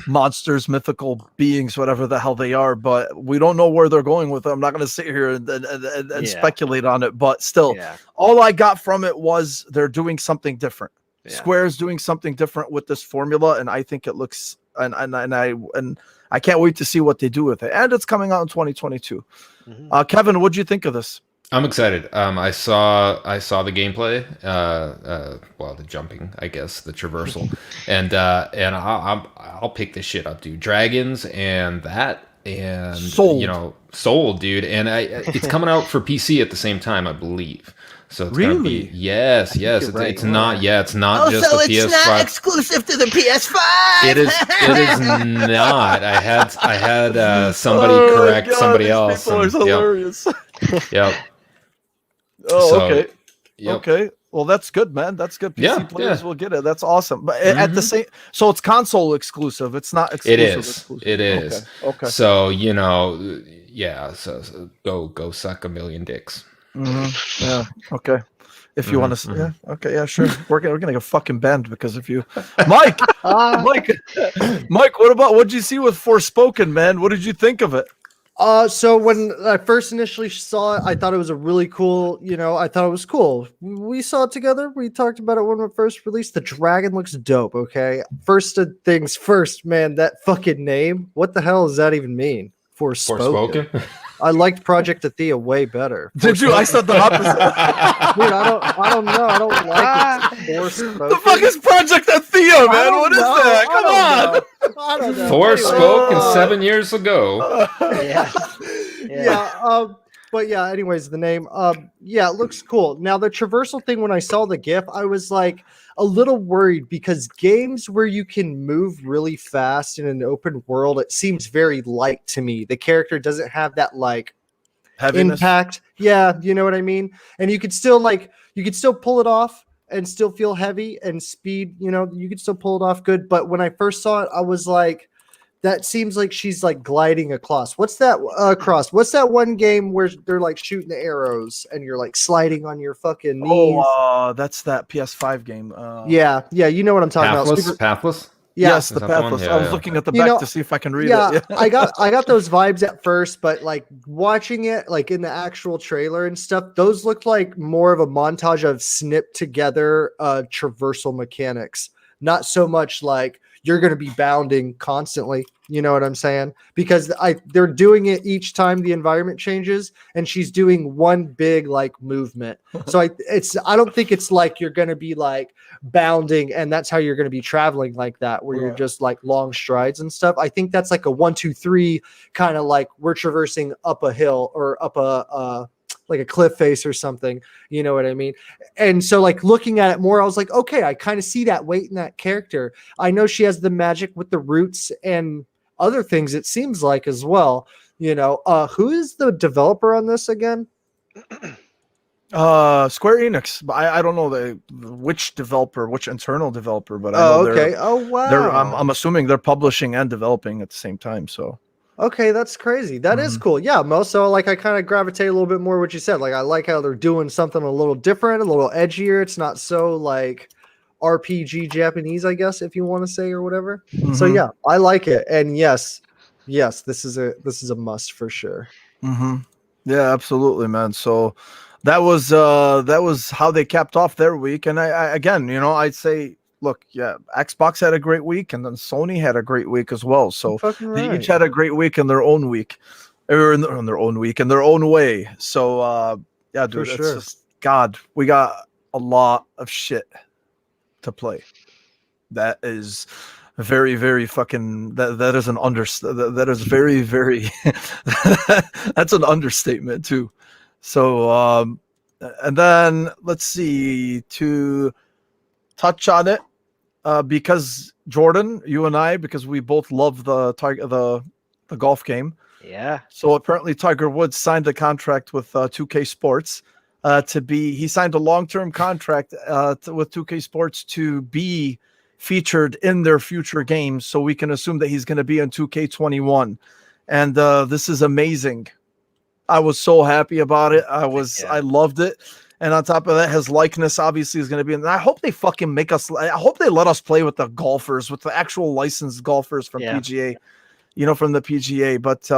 monsters, mythical beings, whatever the hell they are. But we don't know where they're going with it. I'm not going to sit here and speculate on it. But still, all I got from it was they're doing something different. Yeah. Square's doing something different with this formula, and I think it looks and I can't wait to see what they do with it. And it's coming out in 2022. Mm-hmm. Kevin, what'd you think of this? I'm excited. I saw the gameplay, the jumping, I guess, the traversal, and I'll pick this shit up, dude. Dragons and that, and sold, dude. And it's coming out for PC at the same time, I believe. So it's gonna be yes. It's not just the PS5. It's not exclusive to the PS5. It is not. I had somebody correct somebody else. People are hilarious. Yep. Oh, okay. Yep. Okay. Well, that's good, man. That's good. PC players will get it. That's awesome. But at the same, so it's console exclusive. It's not exclusive. It is. Okay. So So go suck a million dicks. Mm-hmm. Yeah. Okay. If you want to, okay, yeah, sure. We're gonna get fucking banned because of you, Mike. Mike, what'd you see with Forspoken, man? What did you think of it? So when I first initially saw it, I thought it was a really cool, I thought it was cool. We saw it together. We talked about it when it first released. The dragon looks dope, okay? First things first, man, that fucking name. What the hell does that even mean? Forspoken? I liked Project Athea way better. Did you? I said the opposite. Dude, I don't know. I don't like it. Forspoken. The fuck is Project Athea, man? What is that? Come on. I don't know. Forspoken 7 years ago. But yeah, anyways, the name, it looks cool. Now the traversal thing, when I saw the GIF, I was like a little worried because games where you can move really fast in an open world, it seems very light to me. The character doesn't have that like heaviness. Impact. Yeah, you know what I mean? And you could still pull it off and still feel heavy and speed, you could still pull it off good. But when I first saw it, I was like, that seems like she's like gliding across. What's that What's that one game where they're like shooting the arrows and you're like sliding on your fucking knees? Oh, that's that PS5 game. Yeah, you know what I'm talking about. Pathless? Yeah. Yes, the Pathless. I was looking at the back to see if I can read it. Yeah. I got those vibes at first, but like watching it like in the actual trailer and stuff, those look like more of a montage of snipped together traversal mechanics. Not so much like you're going to be bounding constantly. You know what I'm saying? Because they're doing it each time the environment changes, and she's doing one big like movement. So I don't think it's like you're going to be like bounding, and that's how you're going to be traveling like that, where you're just like long strides and stuff. I think that's like a 1, 2, 3 kind of like we're traversing up a hill or up a a cliff face or something. You know what I mean? And so like looking at it more, I was like, okay, I kind of see that weight in that character. I know she has the magic with the roots and other things, it seems like, as well. You know, who is the developer on this again? Square Enix. I don't know which internal developer, but I know okay. Oh wow. I'm assuming they're publishing and developing at the same time. So okay, that's crazy. That is cool. Yeah, so like I kind of gravitate a little bit more what you said. Like I like how they're doing something a little different, a little edgier. It's not so like RPG Japanese, I guess, if you want to say, or whatever. So yeah, I like it. And yes, this is a must for sure. Yeah, absolutely, man. So that was how they capped off their week. And I again, you know, I'd say, look, yeah, Xbox had a great week, and then Sony had a great week as well. So they each had a great week in their own week, or in their own week, in their own way. So yeah, dude, it's just God, we got a lot of shit to play. That is very, very fucking that is an that is very, very that's an understatement too. So and then let's see, to touch on it, because Jordan, you and I, because we both love the golf game. Yeah. So apparently Tiger Woods signed a contract with 2K Sports he signed a long-term contract with 2K Sports to be featured in their future games. So we can assume that he's going to be in 2K21. And this is amazing. I was so happy about it. I loved it. And on top of that, his likeness obviously is going to be in. I hope they fucking I hope they let us play with the golfers, with the actual licensed golfers from PGA, you know, from the PGA. But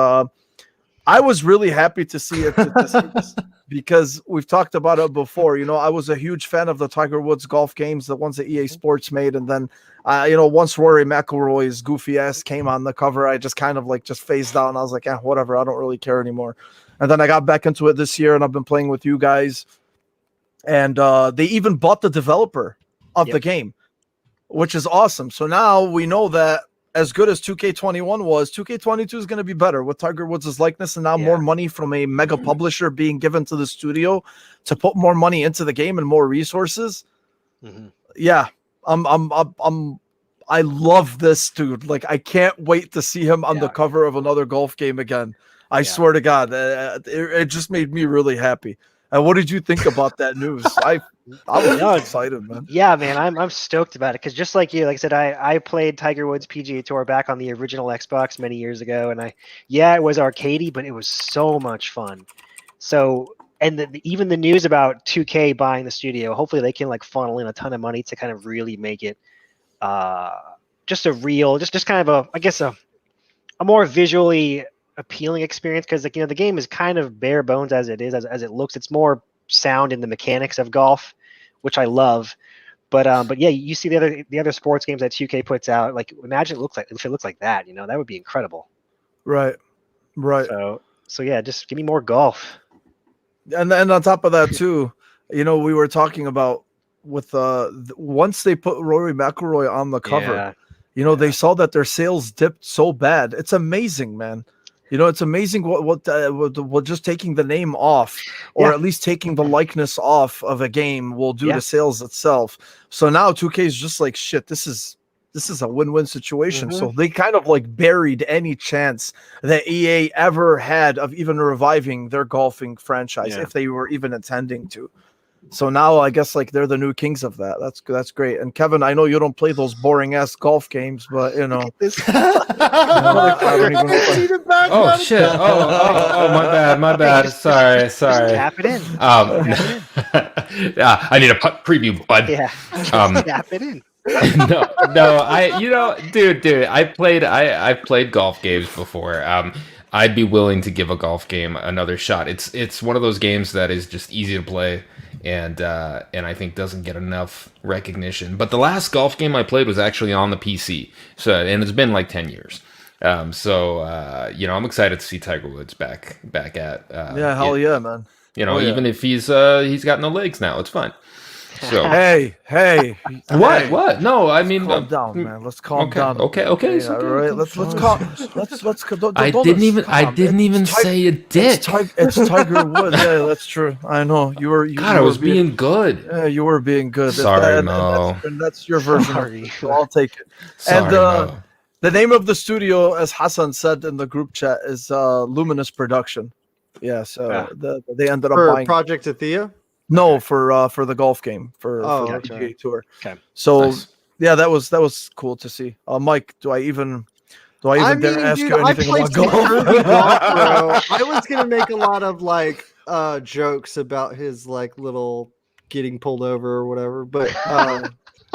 I was really happy to see it because we've talked about it before. You know, I was a huge fan of the Tiger Woods golf games, the ones that EA Sports made. And then, you know, once Rory McIlroy's goofy ass came on the cover, I just kind of like just phased out, and I was like, whatever, I don't really care anymore. And then I got back into it this year, and I've been playing with you guys. And they even bought the developer of the game, which is awesome. So now we know that as good as 2K21 was, 2K22 is going to be better with Tiger Woods' likeness, and now more money from a mega publisher being given to the studio to put more money into the game and more resources. Yeah, I love this dude. Like, I can't wait to see him on the cover of another golf game again. I swear to God, it just made me really happy. And what did you think about that news? I was excited, man. Yeah, man, I'm stoked about it, because just like you, like I said, I played Tiger Woods PGA Tour back on the original Xbox many years ago, and it was arcadey, but it was so much fun. So, and even the news about 2K buying the studio, hopefully they can like funnel in a ton of money to kind of really make it just a real, just kind of a more visually appealing experience, because like, you know, the game is kind of bare bones as it is, as it looks. It's more sound in the mechanics of golf, which I love. But yeah, you see the other sports games that 2K puts out. Like, imagine if it looks like that. You know, that would be incredible. Right. So yeah, just give me more golf. And then on top of that too, you know, we were talking about with once they put Rory McIlroy on the cover, you know, they saw that their sales dipped so bad. It's amazing, man. You know, it's amazing what just taking the name off, or at least taking the likeness off of a game will do to sales itself. So now 2K is just like, shit, this is a win-win situation. So they kind of like buried any chance that EA ever had of even reviving their golfing franchise, if they were even intending to. So now I guess like they're the new kings of that. That's great. And Kevin, I know you don't play those boring ass golf games, but you know. Oh shit! Oh, my bad. Sorry. Just tap it in. Yeah, I need a preview, bud. Yeah. Tap it in. no, dude, I've played golf games before. I'd be willing to give a golf game another shot. It's one of those games that is just easy to play, and I think doesn't get enough recognition. But the last golf game I played was actually on the PC, and it's been like 10 years. You know, I'm excited to see Tiger Woods back at. Yeah, hell yeah, man. You know, even if he's got no legs now, it's fine. So Hey. what? No, I mean, Calm down, man. Let's calm down. Okay. Yeah, So all right. Let's calm. Let's. I didn't even say a dick. It's Tiger Woods. Yeah, that's true. I know you were. God, I was being good. Yeah, you were being good. Sorry, and Mo. that's your version. Sorry. So I'll take it. Sorry, Mo. The name of the studio, as Hassan said in the group chat, is Luminous Production. Yeah, so they ended up For buying Project Athea? no for the golf game for the okay. PGA Tour. Okay. So Nice. yeah, that was cool to see. Mike, do I even dare ask you anything I played about some golf? Kirby golf, bro. I was gonna make a lot of like jokes about his like little getting pulled over or whatever, but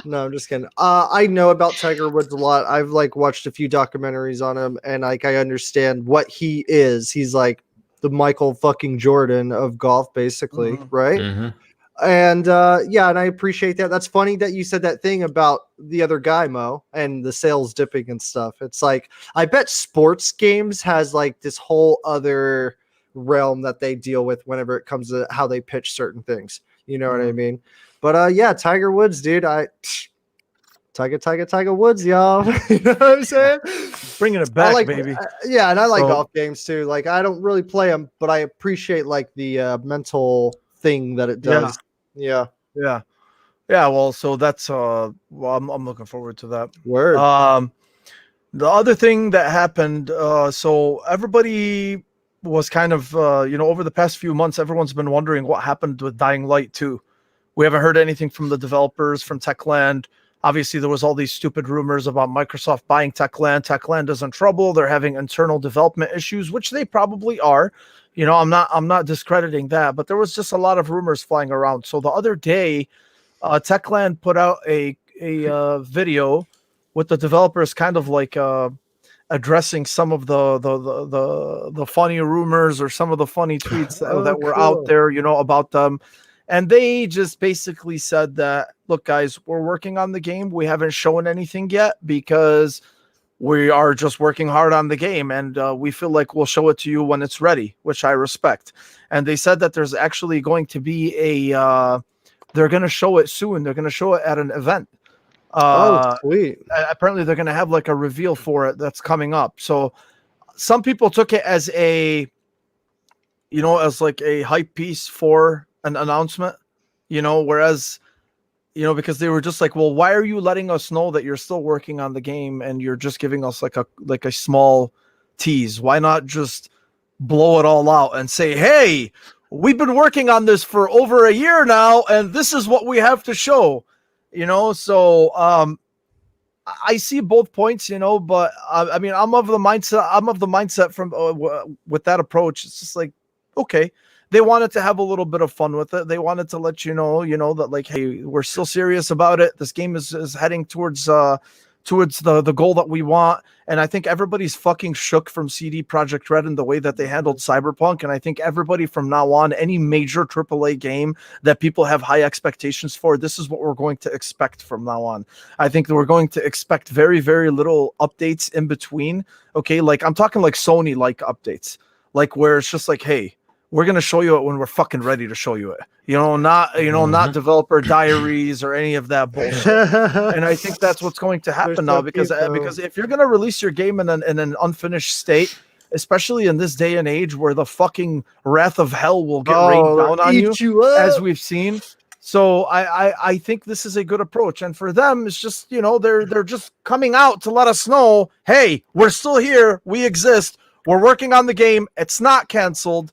no, I'm just kidding. I know about Tiger Woods a lot. I've like watched a few documentaries on him, and like I understand what he is. He's like the Michael fucking Jordan of golf, basically, right? Mhm. And yeah, and I appreciate that. That's funny that you said that thing about the other guy, Mo, and the sales dipping and stuff. It's like I bet sports games has like this whole other realm that they deal with whenever it comes to how they pitch certain things. You know what I mean? But yeah, Tiger Woods, dude. Tiger Woods, y'all. You know what I'm saying? Bringing it back, I like, baby. yeah, and I like So- golf games too. Like I don't really play them, but I appreciate like the mental thing that it does. Yeah. Yeah. Well, so that's well, I'm looking forward to that. Word. The other thing that happened, so everybody was kind of, over the past few months, everyone's been wondering what happened with Dying Light 2. We haven't heard anything from the developers, from Techland. Obviously, there was all these stupid rumors about Microsoft buying Techland. Techland is in trouble. They're having internal development issues, which they probably are. I'm not discrediting that, but there was just a lot of rumors flying around. So the other day, Techland put out a video with the developers kind of like addressing some of the funny rumors or some of the funny tweets that were out there, about them. And they just basically said that, look, guys, we're working on the game. We haven't shown anything yet because we are just working hard on the game. And we feel like we'll show it to you when it's ready, which I respect. And they said that there's actually going to be they're going to show it soon. They're going to show it at an event. Sweet. Apparently they're going to have like a reveal for it that's coming up. So some people took it as as like a hype piece for an announcement, whereas, because they were just like, well, why are you letting us know that you're still working on the game and you're just giving us like a small tease? Why not just blow it all out and say, hey, we've been working on this for over a year now, and this is what we have to show, So I see both points, but I mean, I'm of the mindset from with that approach. It's just like, okay, they wanted to have a little bit of fun with it. They wanted to let you know that like, hey, we're still serious about it. This game is heading towards the goal that we want. And I think everybody's fucking shook from CD Projekt Red in the way that they handled Cyberpunk. And I think everybody from now on, any major AAA game that people have high expectations for, this is what we're going to expect from now on. I think that we're going to expect very, very little updates in between. Okay, like I'm talking like Sony-like updates, like where it's just like, hey, we're going to show you it when we're fucking ready to show you it. Not developer diaries or any of that bullshit. And I think that's what's going to happen now because if you're going to release your game in an unfinished state, especially in this day and age where the fucking wrath of hell will get rained down on you as we've seen. So I think this is a good approach. And for them, it's just, they're just coming out to let us know, hey, we're still here. We exist. We're working on the game. It's not canceled.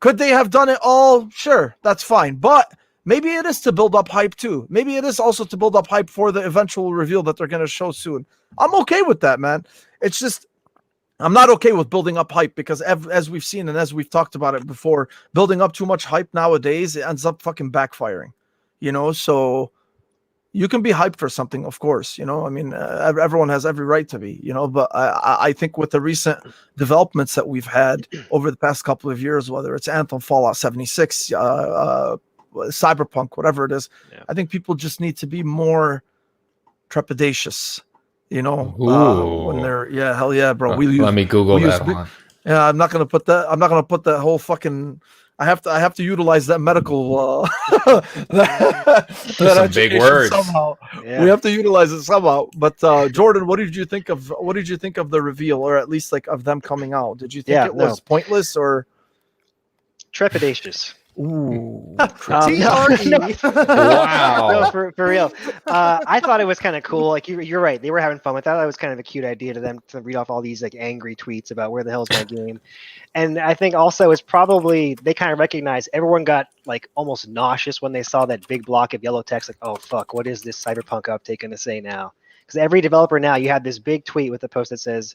Could they have done it all? Sure, that's fine. But maybe it is to build up hype too. Maybe it is also to build up hype for the eventual reveal that they're going to show soon. I'm okay with that, man. It's just, I'm not okay with building up hype because as we've seen and as we've talked about it before, building up too much hype nowadays, it ends up fucking backfiring, So you can be hyped for something, of course, I mean, everyone has every right to be, but I think with the recent developments that we've had over the past couple of years, whether it's Anthem, Fallout 76, Cyberpunk, whatever it is, I think people just need to be more trepidatious, when they're, hell yeah, bro. Let me Google that. Yeah, I'm not going to put that whole fucking, I have to utilize that medical Some big words. somehow. Yeah. We have to utilize it somehow. But Jordan, what did you think of the reveal, or at least like of them coming out? Did you think it was pointless or Trepidatious. ooh? TRE. Wow. No, for real. I thought it was kind of cool. Like you're right. They were having fun with that. That was kind of a cute idea to them to read off all these like angry tweets about where the hell's my game. And I think also it's probably they kind of recognize everyone got like almost nauseous when they saw that big block of yellow text. Like, oh fuck, what is this Cyberpunk update going to say now? Because every developer now, you have this big tweet with a post that says,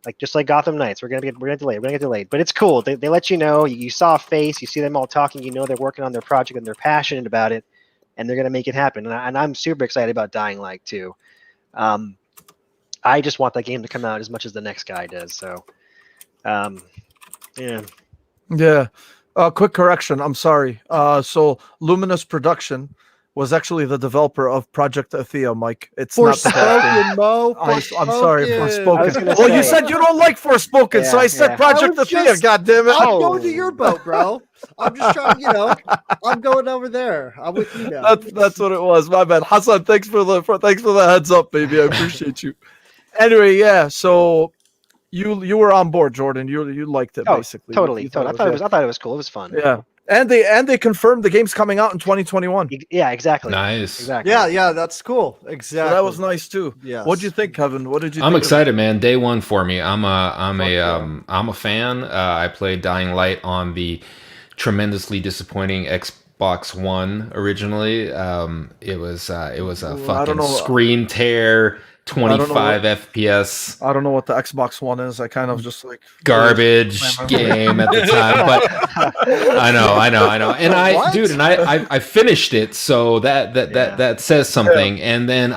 like just like Gotham Knights, we're gonna get delayed. But it's cool. They let you know. You saw a face. You see them all talking. You know they're working on their project and they're passionate about it, and they're gonna make it happen. And I'm super excited about Dying Light too. I just want that game to come out as much as the next guy does. So, yeah. Yeah. Quick correction. I'm sorry. So Luminous Production was actually the developer of Project Athea, Mike. It's not the Forspoken, Mo. I'm sorry, I was Forspoken. gonna Well, you say- said you don't like Forspoken, so Yeah, I said yeah. Project I was Athea. just- God damn it! I'm going to your boat, bro. I'm just trying, I'm going over there. I'm with you now. That's what it was. My bad, Hassan. Thanks for the heads up, baby. I appreciate you. Anyway, yeah. So you were on board, Jordan. You liked it basically. Totally. You I thought it was cool. It was fun. Yeah. And they confirmed the game's coming out in 2021. Yeah, exactly. Nice. Exactly. Yeah, that's cool. Exactly. So that was nice too. Yes. What'd you think, Kevin? What did you? I'm think excited, man. Day one for me. I'm a fan. I played Dying Light on the tremendously disappointing Xbox One originally. It was a fucking screen tear, 25 FPS. I don't know what the Xbox One is. I kind of just like garbage game at the time, but I know. And I finished it, so that says something. Yeah. And then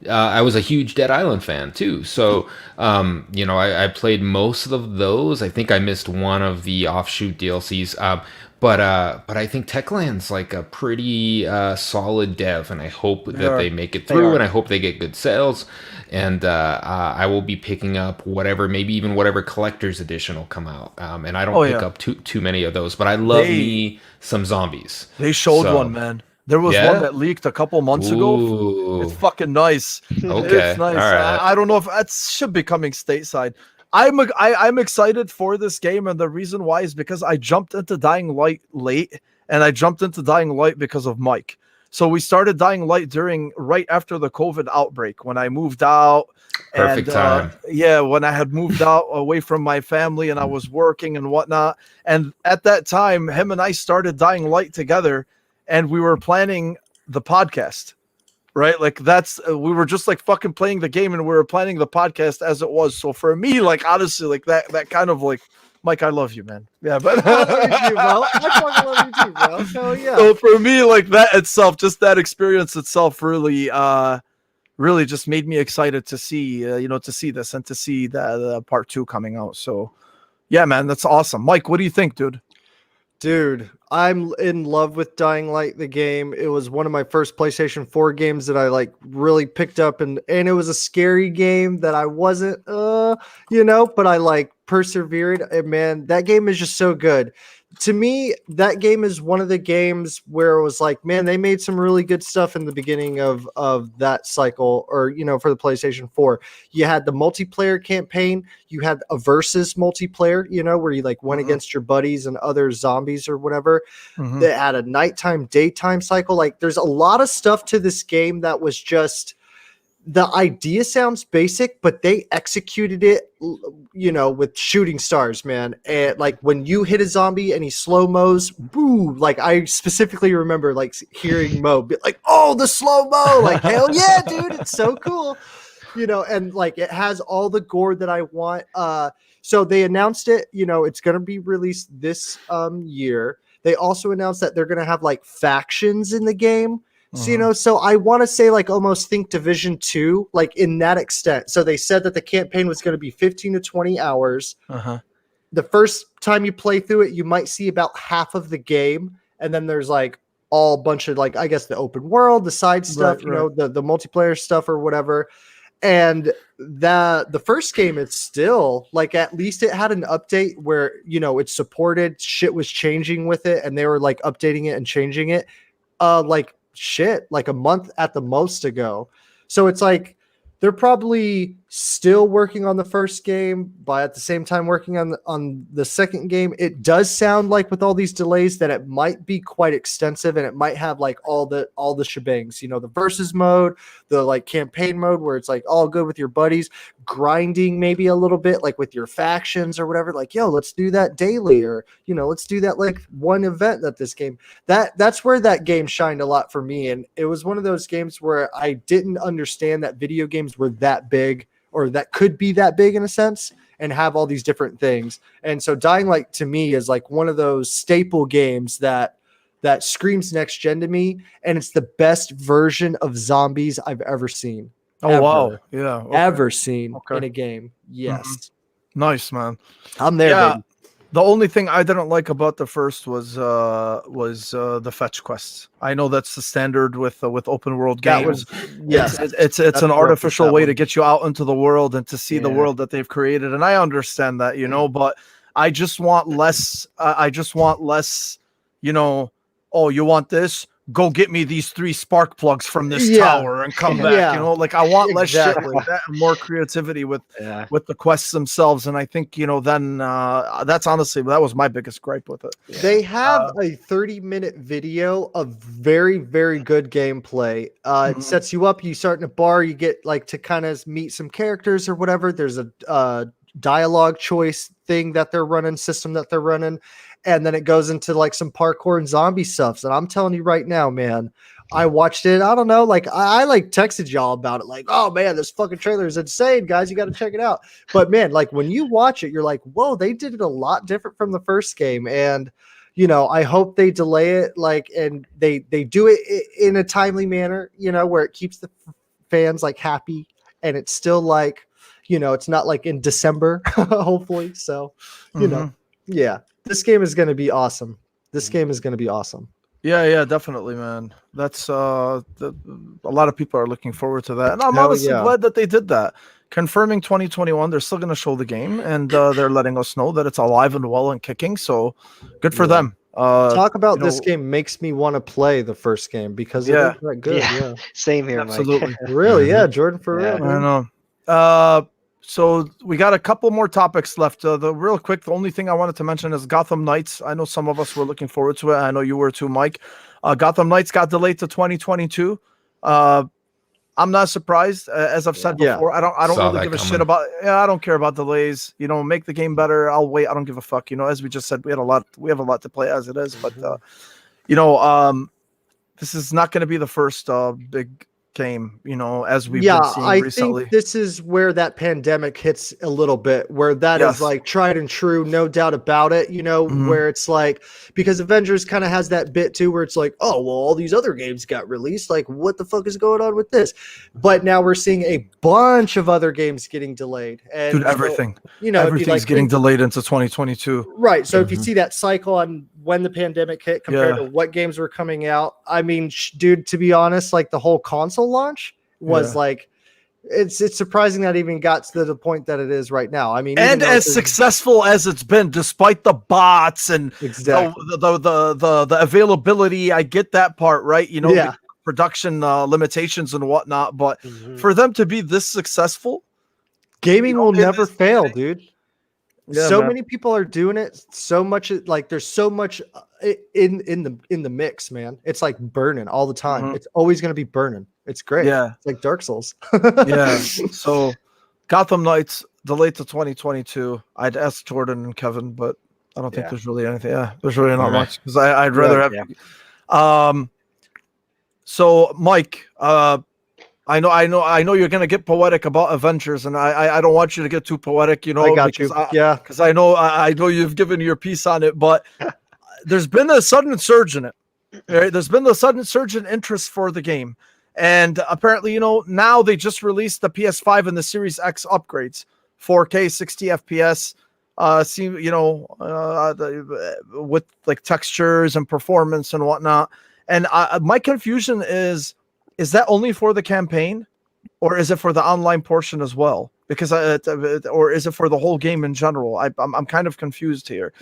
I was a huge Dead Island fan too, so I played most of those. I think I missed one of the offshoot DLCs. But I think Techland's like a pretty solid dev, and I hope that they make it through, and I hope they get good sales. And I will be picking up maybe even whatever collector's edition will come out. And I don't pick up too many of those, but I love me some zombies. They showed one, man. There was one that leaked a couple months ago. It's fucking nice. Okay, it's nice. All right. I don't know if it should be coming stateside. I'm excited for this game, and the reason why is because I jumped into Dying Light late, and I jumped into Dying Light because of Mike. So we started Dying Light right after the COVID outbreak when I moved out. Perfect time. Yeah, when I had moved out away from my family and I was working and whatnot. And at that time, him and I started Dying Light together, and we were planning the podcast. Right, like we were just like fucking playing the game, and we were planning the podcast as it was. So for me, like honestly, like that kind of like, Mike, I love you, man. Yeah, but I love you, bro. I fucking love you too, bro. So yeah. So for me, like that itself, just that experience itself, really just made me excited to see, to see this and to see the part 2 coming out. So yeah, man, that's awesome. Mike, what do you think, dude? Dude, I'm in love with Dying Light, the game. It was one of my first PlayStation 4 games that I like really picked up, and it was a scary game that I wasn't, but I like persevered. And man, that game is just so good. To me, that game is one of the games where it was like, man, they made some really good stuff in the beginning of that cycle, or, for the PlayStation 4. You had the multiplayer campaign. You had a versus multiplayer, where you like went against your buddies and other zombies or whatever. They had a nighttime, daytime cycle. Like there's a lot of stuff to this game that was just, the idea sounds basic, but they executed it, with shooting stars, man. And like when you hit a zombie and he slow-mos, boo! Like I specifically remember like hearing Mo be like, "Oh, the slow-mo!" Like hell yeah, dude, it's so cool. And like it has all the gore that I want. So they announced it. It's gonna be released this year. They also announced that they're gonna have like factions in the game. So, so I want to say like almost think Division 2, like in that extent. So they said that the campaign was going to be 15 to 20 hours. The first time you play through it, you might see about half of the game. And then there's like all bunch of like, I guess the open world, the side stuff, the multiplayer stuff or whatever. And the first game, it's still like, at least it had an update where, you know, it supported shit was changing with it, and they were like updating it and changing it like shit like a month at the most ago. So it's like they're probably still working on the first game, but at the same time working on the second game. It does sound like, with all these delays, that it might be quite extensive, and it might have like all the shebangs, you know, the versus mode, the like campaign mode where it's like all good with your buddies, grinding maybe a little bit like with your factions or whatever, like, yo, let's do that daily, or, you know, let's do that like one event that this game. That's where that game shined a lot for me. And it was one of those games where I didn't understand that video games were that big, or that could be that big in a sense, and have all these different things. And so Dying Light to me is like one of those staple games that screams next gen to me, and it's the best version of zombies I've ever seen. Oh, wow. Yeah. Okay. Ever seen in a game. Yes. Mm-hmm. Nice, man. I'm there, baby. The only thing I didn't like about the first was the fetch quests. I know that's the standard with open world games. It's an artificial way to get you out into the world and to see the world that they've created, and I understand that, you know, but I just want less. You know, oh, you want this? Go get me these 3 spark plugs from this tower and come back. You know, like, I want less shit like that and more creativity with the quests themselves. And I think, you know, then that's honestly, that was my biggest gripe with it. They have a 30-minute video of very, very good gameplay. It sets you up. You start in a bar, you get like to kind of meet some characters or whatever. There's a dialogue choice thing that they're running, system that they're running. And then it goes into like some parkour and zombie stuff. And I'm telling you right now, man, I watched it. I don't know. Like I like texted y'all about it. Like, oh man, this fucking trailer is insane, guys. You got to check it out. But man, like when you watch it, you're like, whoa, they did it a lot different from the first game. And, you know, I hope they delay it, like, and they do it in a timely manner, you know, where it keeps the fans like happy. And it's still like, you know, it's not like in December, hopefully. So, you know, yeah. This game is going to be awesome. This game is going to be awesome. Yeah, definitely, man. That's a lot of people are looking forward to that, and I'm honestly glad that they did that. Confirming 2021, they're still going to show the game, and they're letting us know that it's alive and well and kicking. So, good for them. Talk about this game makes me want to play the first game because it is that good. Yeah, same here, absolutely. Mike. Really, Jordan, for real. I know. So we got a couple more topics left. Real quick, the only thing I wanted to mention is Gotham Knights. I know some of us were looking forward to it. I know you were too, Mike. Gotham Knights got delayed to 2022. I'm not surprised. As I've said before, I don't really give a shit about. I don't care about delays. You know, make the game better. I'll wait. I don't give a fuck. You know, as we just said, we have a lot to play as it is. But you know, this is not going to be the first big game, you know, as we've been seeing recently. I think this is where that pandemic hits a little bit, where that is like tried and true, no doubt about it, you know, where it's like, because Avengers kind of has that bit too, where it's like, oh, well, all these other games got released, like what the fuck is going on with this? But now we're seeing a bunch of other games getting delayed. And dude, everything, you know, everything's getting delayed into 2022. Right. So if you see that cycle on when the pandemic hit compared to what games were coming out, I mean, dude, to be honest, like the whole console launch was like, it's surprising that it even got to the point that it is right now. I mean, and as successful as it's been, despite the bots and the availability, I get that part, right? You know, the production limitations and whatnot, but for them to be this successful, gaming will never fail, dude. Many people are doing it so much, like there's so much in the mix, man. It's like burning all the time. It's always going to be burning. It's great. It's like Dark Souls. So Gotham Knights delayed to 2022. I'd ask Jordan and Kevin, but I don't think there's really anything. There's really not much because I'd rather have. So Mike, I know you're gonna get poetic about Avengers, and I don't want you to get too poetic, you know. I got you. Because I know you've given your piece on it, but there's been a sudden surge in it. Right? There's been a sudden surge in interest for the game, and apparently, you know, now they just released the PS5 and the Series X upgrades, 4K, 60 FPS. With like textures and performance and whatnot. And my confusion is that only for the campaign? or is it for the online portion as well? Because or is it for the whole game in general? I'm kind of confused here.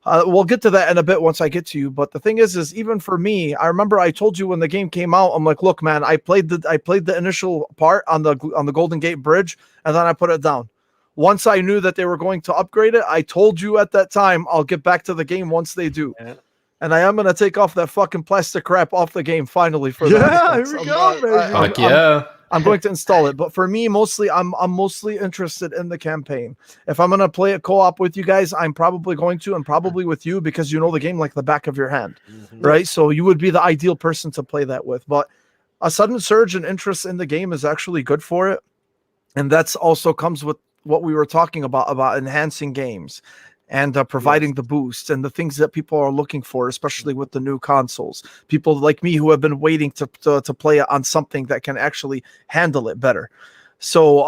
We'll get to that in a bit once I get to you. But the thing is even for me, I remember I told you when the game came out, I'm like, look, man, I played the initial part on the Golden Gate Bridge, and then I put it down. Once I knew that they were going to upgrade it, I told you at that time, I'll get back to the game once they do. Yeah. And I am going to take off that fucking plastic wrap off the game finally for that. Yeah, here we go, baby. I'm going to install it. But for me, mostly, I'm mostly interested in the campaign. If I'm going to play a co-op with you guys, I'm probably going to, and probably with you, because you know the game like the back of your hand, right? So you would be the ideal person to play that with. But a sudden surge in interest in the game is actually good for it. And that's also comes with what we were talking about enhancing games and providing the boost and the things that people are looking for, especially with the new consoles. People like me who have been waiting to play it on something that can actually handle it better. So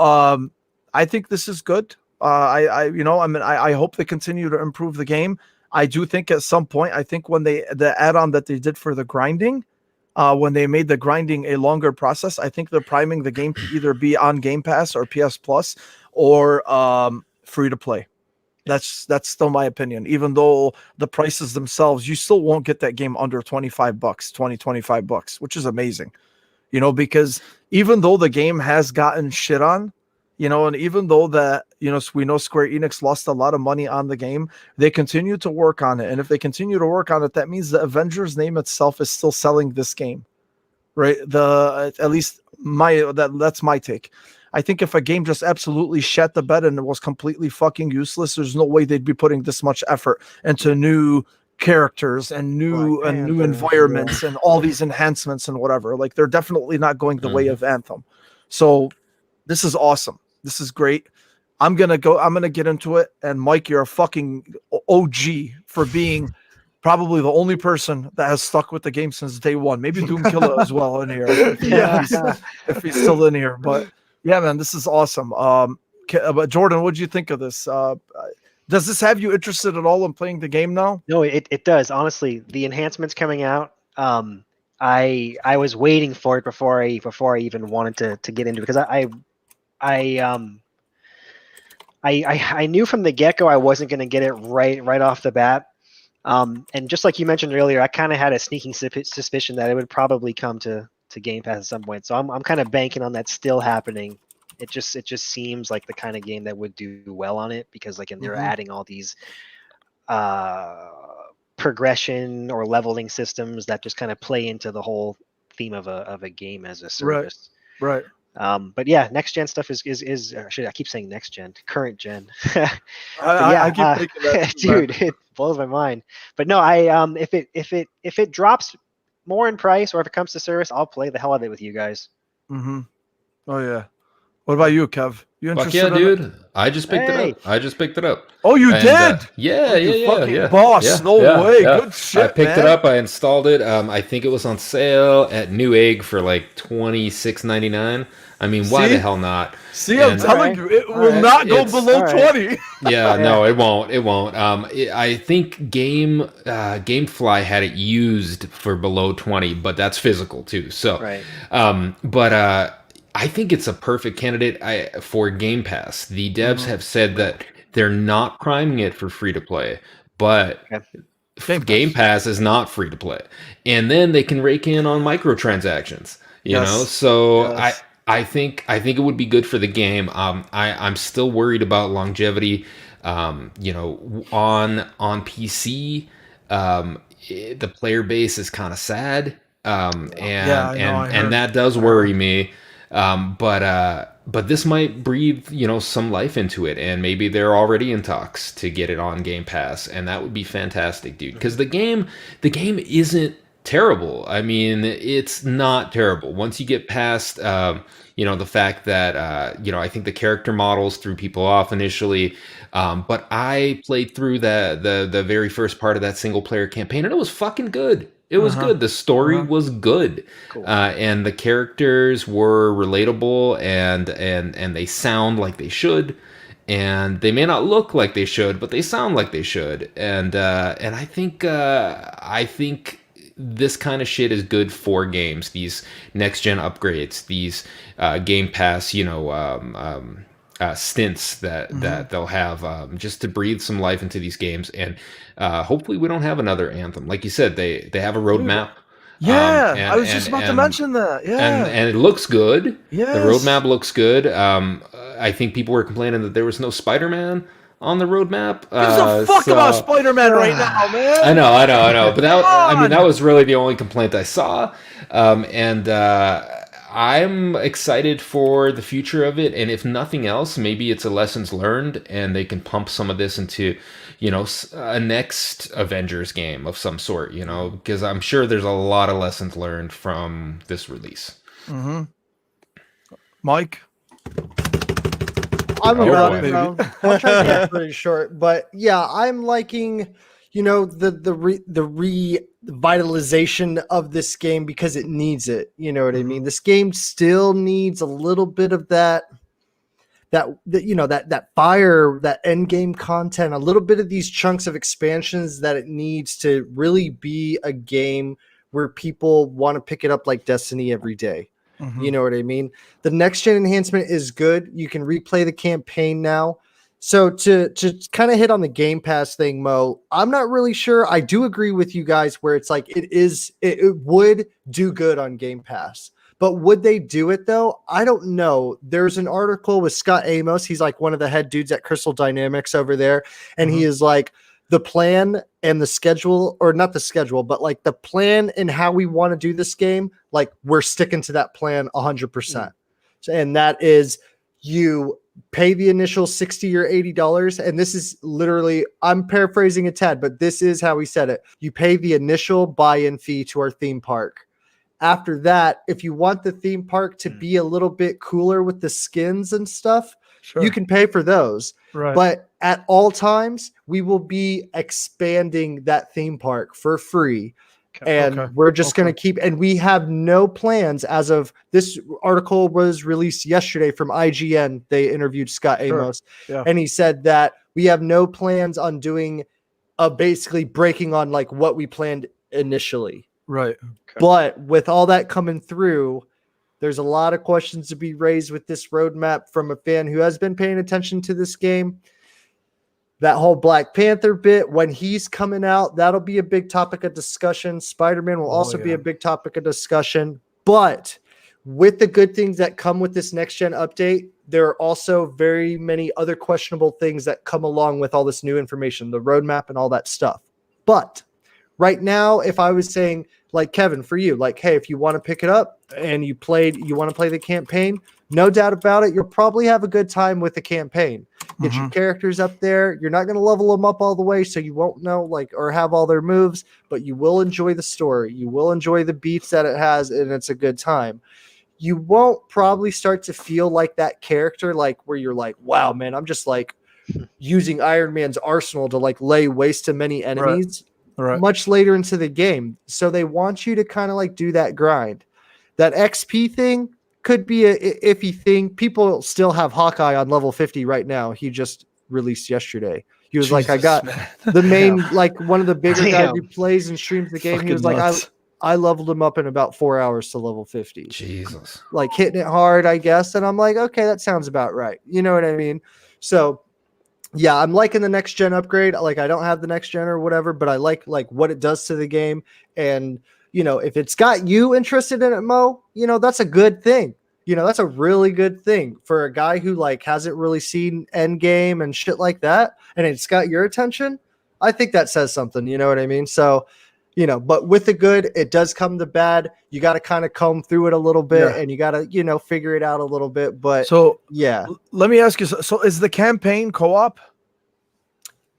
I think this is good. I hope they continue to improve the game. I do think at some point, I think when the add-on that they did for the grinding, when they made the grinding a longer process, I think they're priming the game to either be on Game Pass or PS Plus or free to play. That's still my opinion. Even though the prices themselves, you still won't get that game under $25, which is amazing. Because even though the game has gotten shit on, and even though that, we know Square Enix lost a lot of money on the game, they continue to work on it. And if they continue to work on it, that means the Avengers name itself is still selling this game, right? At least that's my take. I think if a game just absolutely shat the bed and it was completely fucking useless, there's no way they'd be putting this much effort into new characters and new environments and all these enhancements and whatever. Like, they're definitely not going the way of Anthem. So this is awesome. This is great. I'm gonna get into it. And Mike, you're a fucking OG for being probably the only person that has stuck with the game since day one. Maybe Doomkiller as well in here. If he's still in here, but. Yeah, man, this is awesome. But Jordan, what did you think of this? Does this have you interested at all in playing the game now? No, it does. Honestly, the enhancements coming out, I was waiting for it before I even wanted to get into it, because I knew from the get-go I wasn't going to get it right off the bat. And just like you mentioned earlier, I kind of had a sneaking suspicion that it would probably come to Game Pass at some point. So I'm kind of banking on that still happening. It just seems like the kind of game that would do well on it, because like they're adding all these progression or leveling systems that just kind of play into the whole theme of a game as a service. Right. But yeah, next gen stuff is I keep saying next gen, current gen. I keep thinking that, dude, it blows my mind. But no, if it drops more in price, or if it comes to service, I'll play the hell out of it with you guys. Oh yeah. What about you, Kev? You interested? Fuck yeah, dude! I just picked it up. Oh, you did? Yeah. Boss, yeah, no way. Yeah. Good shit. I picked it up. I installed it. I think it was on sale at Newegg for like $26.99. I mean, why the hell not? See, I'm telling you, it will not go below 20. Yeah, no, it won't. It won't. I think GameFly had it used for below 20, but that's physical too. So, I think it's a perfect candidate for Game Pass. The devs have said that they're not priming it for free to play, but Game Pass is not free to play, and then they can rake in on microtransactions. You know, so I think it would be good for the game. I'm still worried about longevity. On PC, the player base is kind of sad, and that does worry me. But this might breathe, some life into it, and maybe they're already in talks to get it on Game Pass, and that would be fantastic, dude. Because the game isn't terrible. I mean, it's not terrible. Once you get past, the fact that, I think the character models threw people off initially. But I played through the very first part of that single player campaign, and it was fucking good. It was good. The story was good. Cool. And the characters were relatable, and they sound like they should. And they may not look like they should, but they sound like they should. And I think this kind of shit is good for games. These next gen upgrades, these Game Pass, stints that they'll have just to breathe some life into these games, and hopefully we don't have another Anthem. Like you said, they have a roadmap. I was just about to mention that. Yeah, and it looks good. Yes. The roadmap looks good. I think people were complaining that there was no Spider-Man on the roadmap. Gives a fuck about Spider-Man right now, man. I know. But that was really the only complaint I saw. I'm excited for the future of it. And if nothing else, maybe it's a lessons learned, and they can pump some of this into, a next Avengers game of some sort. Because I'm sure there's a lot of lessons learned from this release. Mm-hmm. Mike. I'm about it, bro. I'll try to get it pretty short, but yeah, I'm liking, the revitalization of this game because it needs it. You know what I mean? This game still needs a little bit of that fire, that end game content, a little bit of these chunks of expansions that it needs to really be a game where people want to pick it up like Destiny every day. Mm-hmm. You know what I mean? The next gen enhancement is good. You can replay the campaign now. So to kind of hit on the Game Pass thing, Mo, I'm not really sure. I do agree with you guys where it's like it would do good on Game Pass. But would they do it though? I don't know. There's an article with Scott Amos. He's like one of the head dudes at Crystal Dynamics over there. And he is like, the plan and the schedule, or not the schedule, but like the plan and how we want to do this game, like we're sticking to that plan 100%. And that is, you pay the initial $60 or $80. And this is literally, I'm paraphrasing a tad, but this is how he said it. You pay the initial buy-in fee to our theme park. After that, if you want the theme park to be a little bit cooler with the skins and stuff, you can pay for those. Right. But at all times, we will be expanding that theme park for free. And we're just going to keep, and we have no plans as of this article was released yesterday from IGN. They interviewed Scott Amos, and he said that we have no plans on doing basically breaking on like what we planned initially. Right. But with all that coming through, there's a lot of questions to be raised with this roadmap from a fan who has been paying attention to this game. That whole Black Panther bit, when he's coming out, that'll be a big topic of discussion. Spider-Man will also be a big topic of discussion. But with the good things that come with this next-gen update, there are also very many other questionable things that come along with all this new information, the roadmap and all that stuff. But right now, if I was saying, like Kevin, for you, like, hey, if you want to pick it up and you want to play the campaign, no doubt about it, you'll probably have a good time with the campaign. Get your characters up there. You're not going to level them up all the way, so you won't know or have all their moves, but you will enjoy the story. You will enjoy the beats that it has, and it's a good time. You won't probably start to feel like that character, like where you're like, wow, man, I'm just like using Iron Man's arsenal to like lay waste to many enemies. Right. Much later into the game. So they want you to kind of like do that grind. That XP thing could be a iffy thing. People still have Hawkeye on level 50 right now. He just released yesterday. He was like, I got the main, like one of the bigger guys who plays and streams the game. Fucking he was nuts. Like, I leveled him up in about 4 hours to level 50. Jesus. Like hitting it hard, I guess. And I'm like, okay, that sounds about right. You know what I mean? So yeah, I'm liking the next gen upgrade. Like I don't have the next gen or whatever, but I like what it does to the game. And if it's got you interested in it, Mo, that's a good thing. That's a really good thing for a guy who like hasn't really seen Endgame and shit like that. And it's got your attention. I think that says something, you know what I mean? So, but with the good, it does come the bad. You got to kind of comb through it a little bit and you got to, figure it out a little bit. But so yeah, let me ask you. So is the campaign co-op?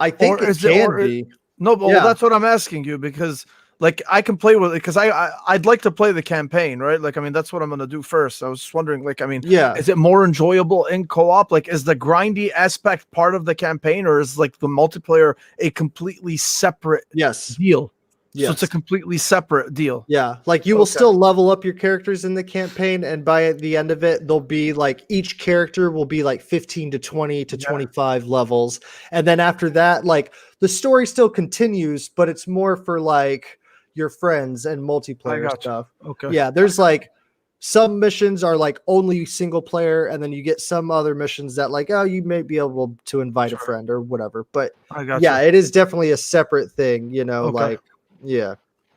I think it can be. No, but that's what I'm asking you because like I can play with it because I'd like to play the campaign, right? Like, I mean, that's what I'm going to do first. I was just wondering, like, I mean, is it more enjoyable in co-op? Like, is the grindy aspect part of the campaign or is like the multiplayer a completely separate deal? Yes. So it's a completely separate deal. Yeah. Like you will still level up your characters in the campaign. And by the end of it, they'll be like each character will be like 15 to 20 to 25 levels. And then after that, like the story still continues, but it's more for like, your friends and multiplayer gotcha. stuff. Okay. Yeah, there's like some missions are like only single player, and then you get some other missions that like, oh, you may be able to invite a friend or whatever. But I got yeah, you. it is definitely a separate thing, you know, Okay. like yeah.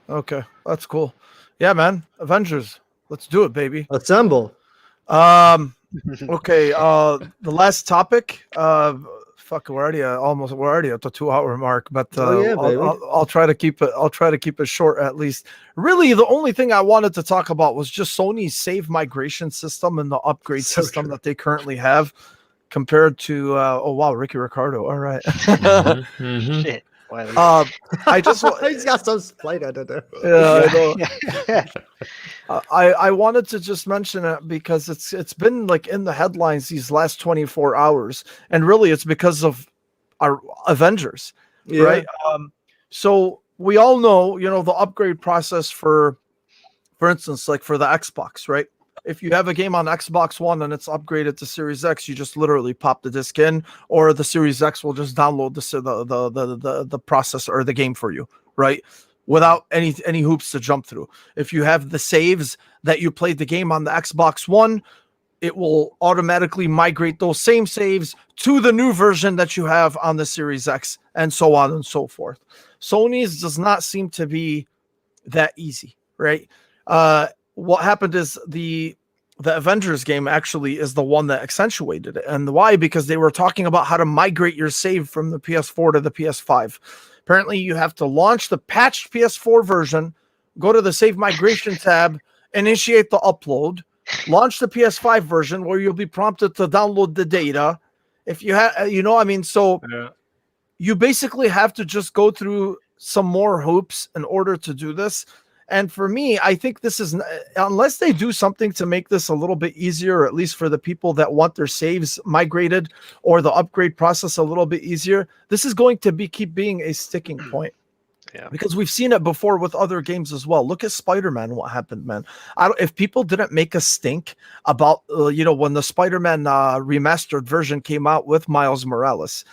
Okay, that's cool. Yeah, man. Avengers. Let's do it, baby. Assemble. Okay, the last topic. Fuck, we're already at the 2 hour mark, but Yeah, baby. I'll try to keep it short at least. Really, the only thing I wanted to talk about was just Sony's save migration system and the upgrade So system true. that they currently have compared to oh wow, Ricky Ricardo. All right. Shit. I just He's got some spite under there. yeah, I know. I wanted to just mention it because it's been like in the headlines these last 24 hours, and really it's because of our Avengers, Yeah. right? So we all know, you know, the upgrade process for instance, like for the Xbox, right? If you have a game on Xbox One and it's upgraded to Series X, you just literally pop the disc in, or the Series X will just download the processor or the game for you, right? Without any hoops to jump through. If you have the saves that you played the game on the Xbox One, it will automatically migrate those same saves to the new version that you have on the Series X, and so on and so forth. Sony's does not seem to be that easy, right? What happened is the Avengers game actually is the one that accentuated it. And why? Because they were talking about how to migrate your save from the PS4 to the PS5. Apparently, you have to launch the patched PS4 version, go to the save migration tab, initiate the upload, launch the PS5 version where you'll be prompted to download the data. If you have, you know, I mean, so you basically have to just go through some more hoops in order to do this. And for me, I think this is, unless they do something to make this a little bit easier, or at least for the people that want their saves migrated or the upgrade process a little bit easier, this is going to keep being a sticking point. Yeah, because we've seen it before with other games as well. Look at Spider-Man. What happened, man? If people didn't make a stink about, you know, when the Spider-Man remastered version came out with Miles Morales,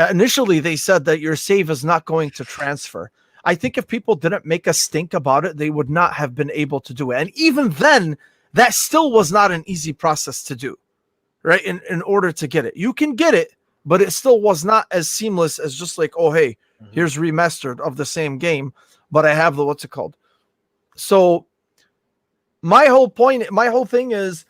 initially they said that your save is not going to transfer. I think if people didn't make a stink about it, they would not have been able to do it. And even then, that still was not an easy process to do, right? In order to get it. You can get it, but it still was not as seamless as just like, oh, hey, here's remastered of the same game, but I have the, what's it called? So my whole thing is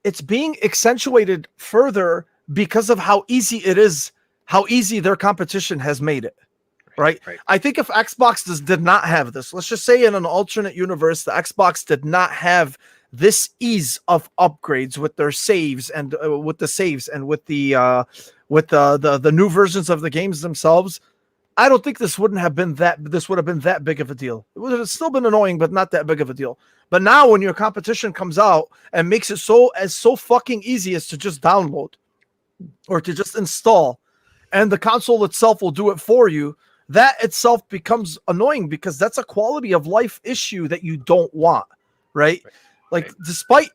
it's being accentuated further because of how easy it is, how easy their competition has made it. Right? I think if Xbox did not have this, let's just say in an alternate universe, the Xbox did not have this ease of upgrades with their saves and with the new versions of the games themselves, I don't think this would have been that big of a deal. It would have still been annoying, but not that big of a deal. But now when your competition comes out and makes it so fucking easy as to just download or to just install, and the console itself will do it for you, that itself becomes annoying because that's a quality of life issue that you don't want, right? Like, despite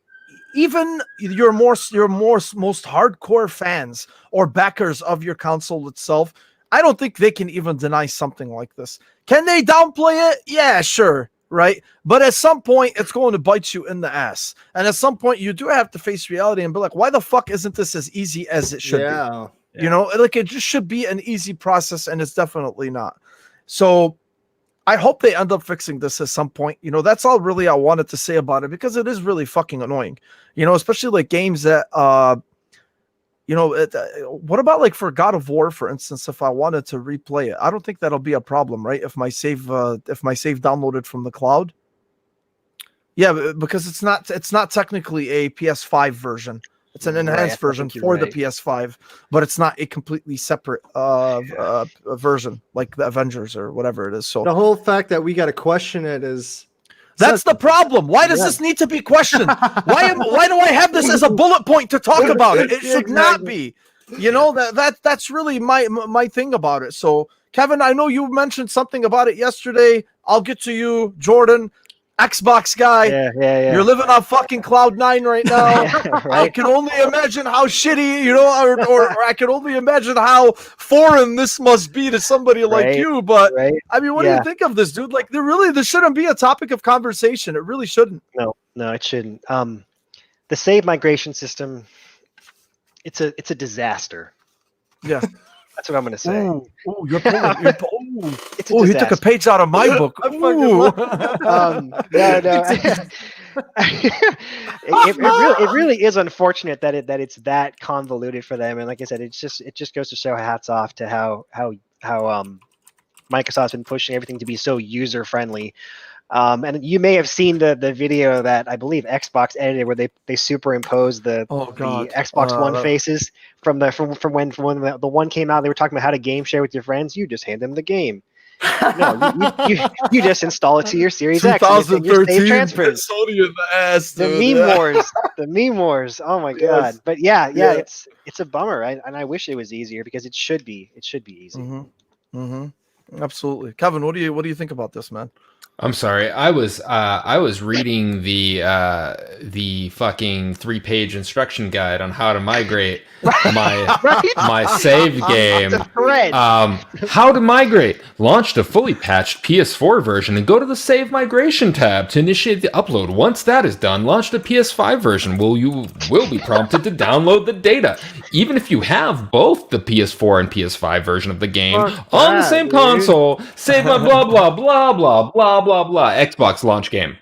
even your most hardcore fans or backers of your console itself, I don't think they can even deny something like this. Can they downplay it? Yeah, sure, right? But at some point, it's going to bite you in the ass. And at some point, you do have to face reality and be like, why the fuck isn't this as easy as it should be? Yeah. You know, like it just should be an easy process, and it's definitely not. So I hope they end up fixing this at some point. You know, that's all really I wanted to say about it, because it is really fucking annoying. You know, especially like games that, you know, what about like for God of War, for instance, if I wanted to replay it? I don't think that'll be a problem, right? If my save downloaded from the cloud. Yeah, because it's not technically a PS5 version. It's an enhanced version for the PS5, but it's not a completely separate version like the Avengers or whatever it is. So the whole fact that we got to question it is that's the problem. Why does this need to be questioned? Why do I have this as a bullet point to talk about it? It should not be. You know, that's really my thing about it. So Kevin, I know you mentioned something about it yesterday. I'll get to you, Jordan. Xbox guy. Yeah. You're living on fucking cloud 9 right now. I Right? can only imagine how shitty, or I can only imagine how foreign this must be to somebody like Right, you. But right. I mean, what do you think of this, dude? Like, this shouldn't be a topic of conversation. It really shouldn't. No, it shouldn't. The save migration system, it's a disaster. Yeah. That's what I'm going to say. You're pulling. It's a He took a page out of my book. No. It really is unfortunate that it's that convoluted for them. And like I said, it just goes to show hats off to how Microsoft's been pushing everything to be so user friendly. And you may have seen the video that I believe Xbox edited, where they superimposed the Xbox One faces from when the one came out. They were talking about how to game share with your friends. You just hand them the game. No, you just install it to your Series X. 2013 transfers. Sony in the ass, dude. The meme wars. Oh my god! But yeah. It's a bummer, and I wish it was easier because it should be easy. Absolutely, Kevin. What do you think about this, man? I'm sorry. I was reading the fucking 3-page instruction guide on how to migrate my save game. How to migrate. Launch the fully patched PS4 version and go to the Save Migration tab to initiate the upload. Once that is done, launch the PS5 version. You will be prompted to download the data. Even if you have both the PS4 and PS5 version of the game on the same console, save my blah blah blah blah blah blah blah Xbox launch game.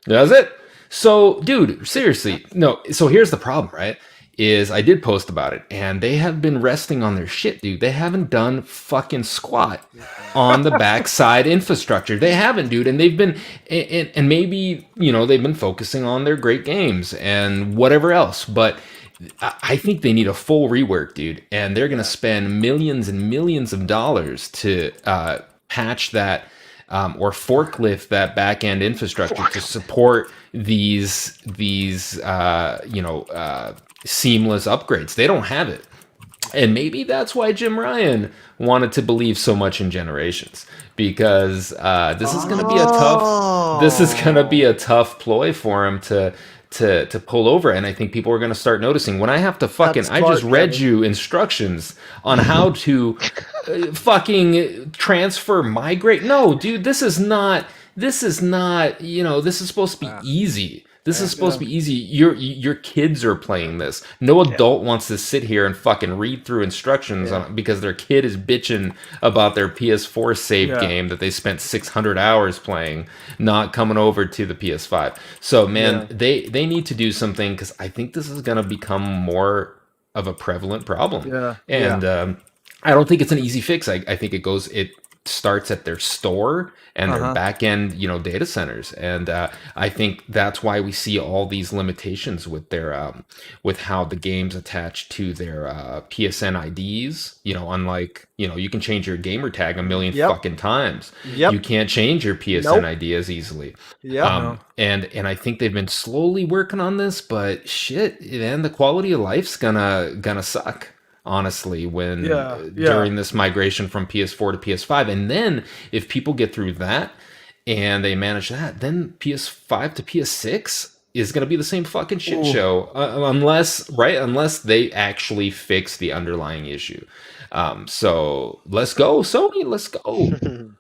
Does it? So, dude, seriously, no. So here's the problem, right? Is I did post about it, and they have been resting on their shit, dude. They haven't done fucking squat on the backside infrastructure. They haven't, dude. And they've been, and maybe, they've been focusing on their great games and whatever else. But I think they need a full rework, dude. And they're going to spend millions and millions of dollars to patch that or forklift that back end infrastructure to support these seamless upgrades. They don't have it. And maybe that's why Jim Ryan wanted to believe so much in Generations, because this is going to be a tough ploy for him to pull over. And I think people are going to start noticing when I have to I just read you instructions on how to fucking transfer, migrate. No, dude, this is supposed to be easy. This is supposed to be easy. Your kids are playing this. No adult wants to sit here and fucking read through instructions because their kid is bitching about their PS4 save game that they spent 600 hours playing, not coming over to the PS5. So, man, they need to do something, because I think this is going to become more of a prevalent problem. And I don't think it's an easy fix. I think it starts at their store and their back end, data centers. And I think that's why we see all these limitations with their with how the games attach to their PSN IDs. Unlike, you can change your gamer tag a million fucking times. You can't change your PSN ID as easily. And I think they've been slowly working on this, but shit, man, the quality of life's gonna suck, honestly, when during this migration from PS4 to PS5. And then if people get through that and they manage that, then PS5 to PS6 is going to be the same fucking shit show, unless they actually fix the underlying issue. So let's go, Sony. Let's go.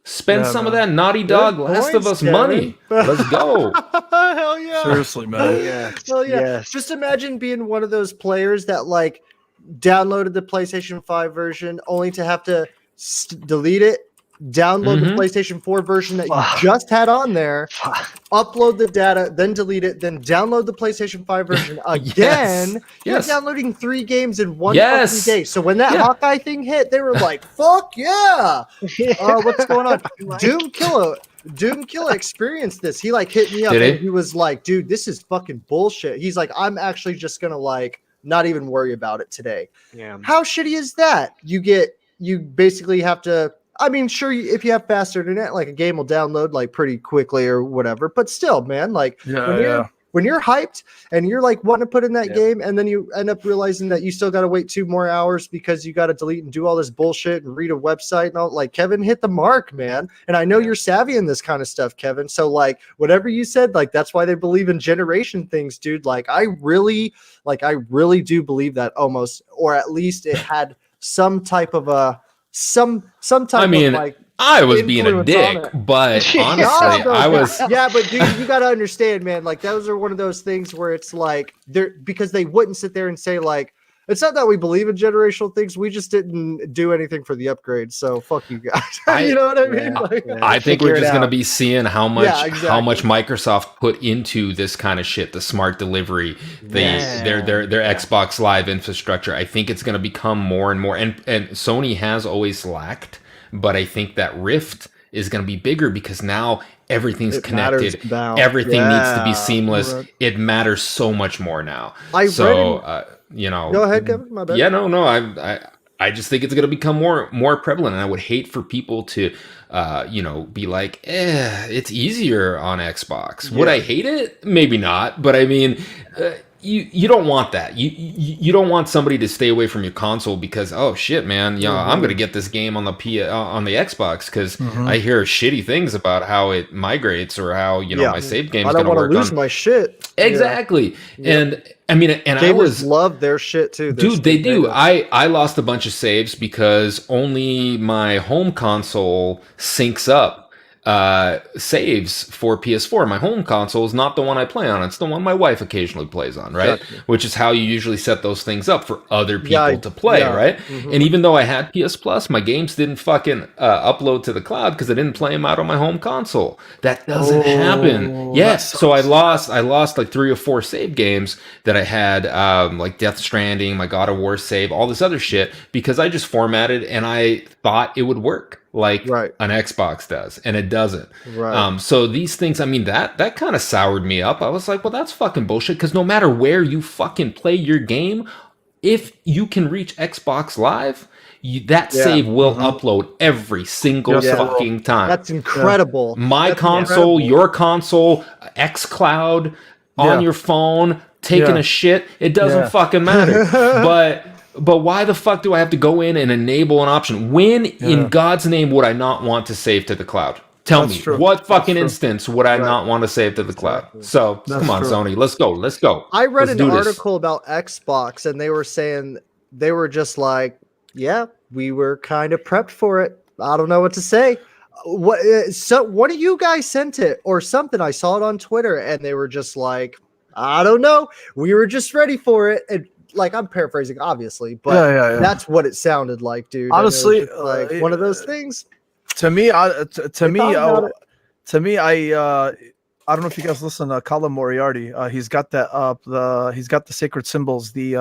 Spend some of that Naughty Dog Last of Us money. Let's go. Hell yeah. Seriously, man. Hell yeah. Yes. Just imagine being one of those players that downloaded the PlayStation 5 version only to have to delete it, download the PlayStation 4 version that you just had on there, upload the data, then delete it, then download the PlayStation 5 version again. You're downloading 3 games in one fucking day. So when that Hawkeye thing hit, they were like, fuck yeah. What's going on? Doom Killer experienced this. He hit me up and he was like, dude, this is fucking bullshit. He's like, I'm actually just gonna not even worry about it today. Yeah. How shitty is that? You basically have to, sure, if you have faster internet, a game will download pretty quickly or whatever, but still, man, when when you're hyped and you're like wanting to put in that game, and then you end up realizing that you still got to wait 2 more hours because you got to delete and do all this bullshit and read a website and all. Like, Kevin hit the mark, man. And I know you're savvy in this kind of stuff, Kevin. So like whatever you said, like that's why they believe in generation things, dude. Like I really do believe that almost, or at least it had some type of a some type of like. I was being a dick, but honestly, I was. Yeah, but dude, you got to understand, man. Like those are one of those things where it's like they're because they wouldn't sit there and say like, it's not that we believe in generational things. We just didn't do anything for the upgrade. So fuck you guys. You know what I mean? Like, I think we're just going to be seeing how much how much exactly. Microsoft put into this kind of shit, the smart delivery, their Xbox Live infrastructure. I think it's going to become more and more. And Sony has always lacked, but I think that Rift is going to be bigger because now everything's connected. Everything needs to be seamless. Right. It matters so much more now. You know, go ahead, Kevin. My bad. Yeah, no. I just think it's going to become more prevalent, and I would hate for people to, be like, it's easier on Xbox. Would I hate it? Maybe not, but I mean, you don't want that. You don't want somebody to stay away from your console because, oh shit, man, I'm going to get this game on the Xbox because I hear shitty things about how it migrates or how my save game is going to work. I don't want to lose my shit. Exactly, and. I mean, and gamers love their shit too. Dude, they do. I lost a bunch of saves because only my home console syncs up saves for PS4. My home console is not the one I play on. It's the one my wife occasionally plays on, right? Exactly. Which is how you usually set those things up for other people to play, right? And even though I had PS Plus, my games didn't fucking upload to the cloud because I didn't play them out on my home console. That doesn't happen. Yes. So I lost like 3 or 4 save games that I had, like Death Stranding, my God of War save, all this other shit, because I just formatted and I thought it would work like an Xbox does, and it doesn't. Right. So these things, I mean, that kind of soured me up. I was like, well, that's fucking bullshit, because no matter where you fucking play your game, if you can reach Xbox Live, that save will upload every single fucking time. That's incredible. My console, your console, xCloud, on your phone, taking a shit, it doesn't fucking matter. But why the fuck do I have to go in and enable an option? When in God's name would I not want to save to the cloud? Tell me, what fucking instance would I not want to save to the cloud? So come on, Sony, let's go. I read an article about Xbox, and they were saying they were just like, yeah, we were kind of prepped for it. I don't know what to say. What do you guys sent it or something? I saw it on Twitter, and they were just like, I don't know. We were just ready for it. And like, I'm paraphrasing, obviously, but that's what it sounded like, dude. Honestly, like one of those things. To me, I don't know if you guys listen to Colin Moriarty. He's got that he's got the Sacred Symbols, the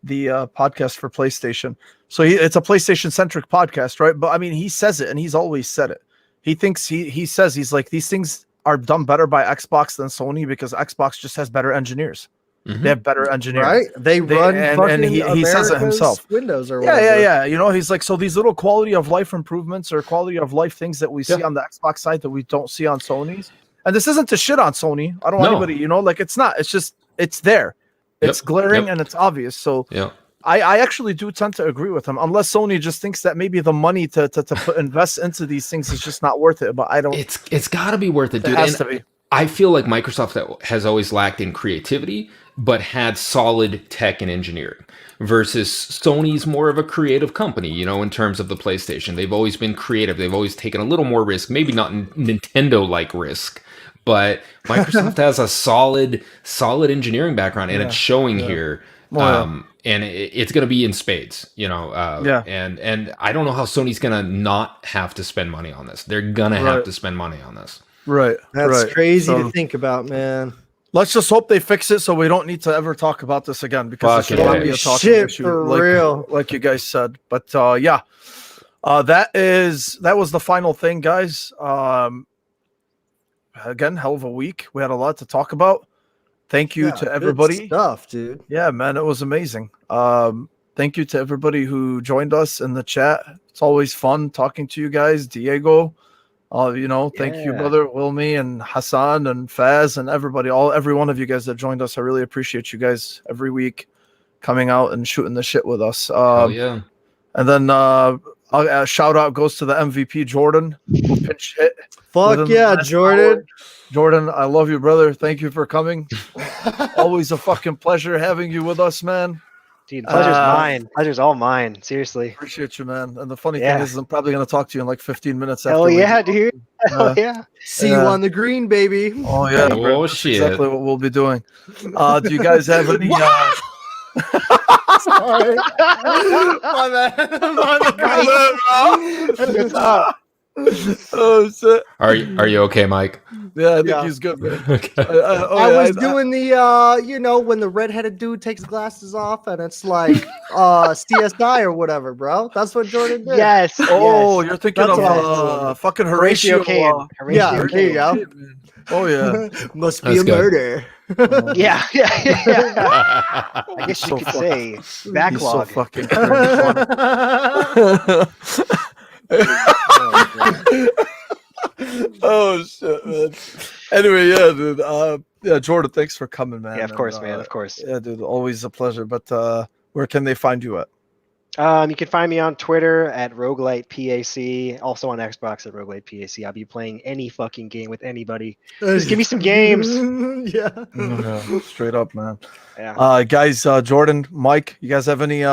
podcast for PlayStation. So it's a PlayStation centric podcast, right? But I mean, he says it, and he's always said it. He thinks he's like, these things are done better by Xbox than Sony because Xbox just has better engineers. They have better engineers, right? They run and he says it himself. Windows or whatever. Yeah. You know, he's like, so these little quality of life improvements or quality of life things that we see on the Xbox side that we don't see on Sony's. And this isn't to shit on Sony. I don't want anybody, like, it's not. It's just, it's there. It's glaring and it's obvious. So I actually do tend to agree with him, unless Sony just thinks that maybe the money to invest into these things is just not worth it. But I don't. It's got to be worth it, dude. It has to be. I feel like Microsoft has always lacked in creativity, but had solid tech and engineering, versus Sony's more of a creative company, in terms of the PlayStation. They've always been creative. They've always taken a little more risk, maybe not Nintendo-like risk, but Microsoft has a solid engineering background, and it's showing here. And it's going to be in spades, and I don't know how Sony's going to not have to spend money on this. They're going to have to spend money on this. Right. That's crazy to think about, man. Let's just hope they fix it so we don't need to ever talk about this again, because it should not be a talking issue, for real, like you guys said. But that was the final thing, guys. Again, hell of a week. We had a lot to talk about. Thank you to everybody. Good stuff, dude. Yeah, man, it was amazing. Thank you to everybody who joined us in the chat. It's always fun talking to you guys, Diego. Thank you, brother Wilmy and Hassan and Faz and every one of you guys that joined us. I really appreciate you guys every week coming out and shooting the shit with us. Yeah. And then a shout out goes to the MVP Jordan, who pinch hit. Fuck yeah, Jordan. Hour. Jordan, I love you, brother. Thank you for coming. Always a fucking pleasure having you with us, man. Dude, pleasure's mine. Pleasure's all mine. Seriously. Appreciate you, man. And the funny thing is, I'm probably going to talk to you in like 15 minutes after. Hell yeah, dude. Hell yeah. See you on the green, baby. Oh, yeah. Oh, shit. Exactly what we'll be doing. Do you guys have any... Sorry. My bad. What's up? Oh, shit. Are you okay, Mike? Yeah, I think he's good, man. Okay. I was doing the, when the redheaded dude takes his glasses off and it's like CSI or whatever, bro. That's what Jordan did. Yes. Oh, yes. you're thinking That's of fucking Horatio Kane. Yeah, there you go. Oh, yeah. Must be That's a good. murder. Yeah. I guess you could say backlog. He's so fucking Oh shit, man. Anyway, yeah, dude. Jordan, thanks for coming, man. Yeah, of course, man. Of course. Yeah, dude, always a pleasure. But where can they find you at? You can find me on Twitter at roguelitepac, also on Xbox at roguelitepac. I'll be playing any fucking game with anybody. Just give me some games. Yeah. Straight up, man. Yeah. Guys, Jordan, Mike, you guys have any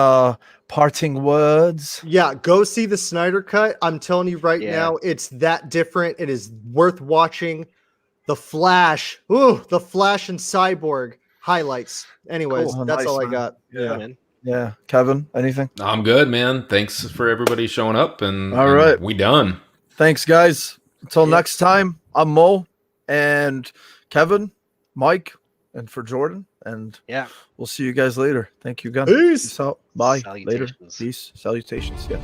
parting words? Yeah, go see the Snyder Cut. I'm telling you right now, it's that different. It is worth watching. The Flash and Cyborg highlights. Anyways, Cool. that's Nice, all I man. got. Yeah. Man. Yeah. Kevin, anything? I'm good, man. Thanks for everybody showing up, and All right. and we done. Thanks, guys. Until next time, I'm Mo and Kevin, Mike, and for Jordan. And we'll see you guys later. Thank you again. Peace. Peace out. Bye. Later. Salutations. Peace. Salutations. Yeah.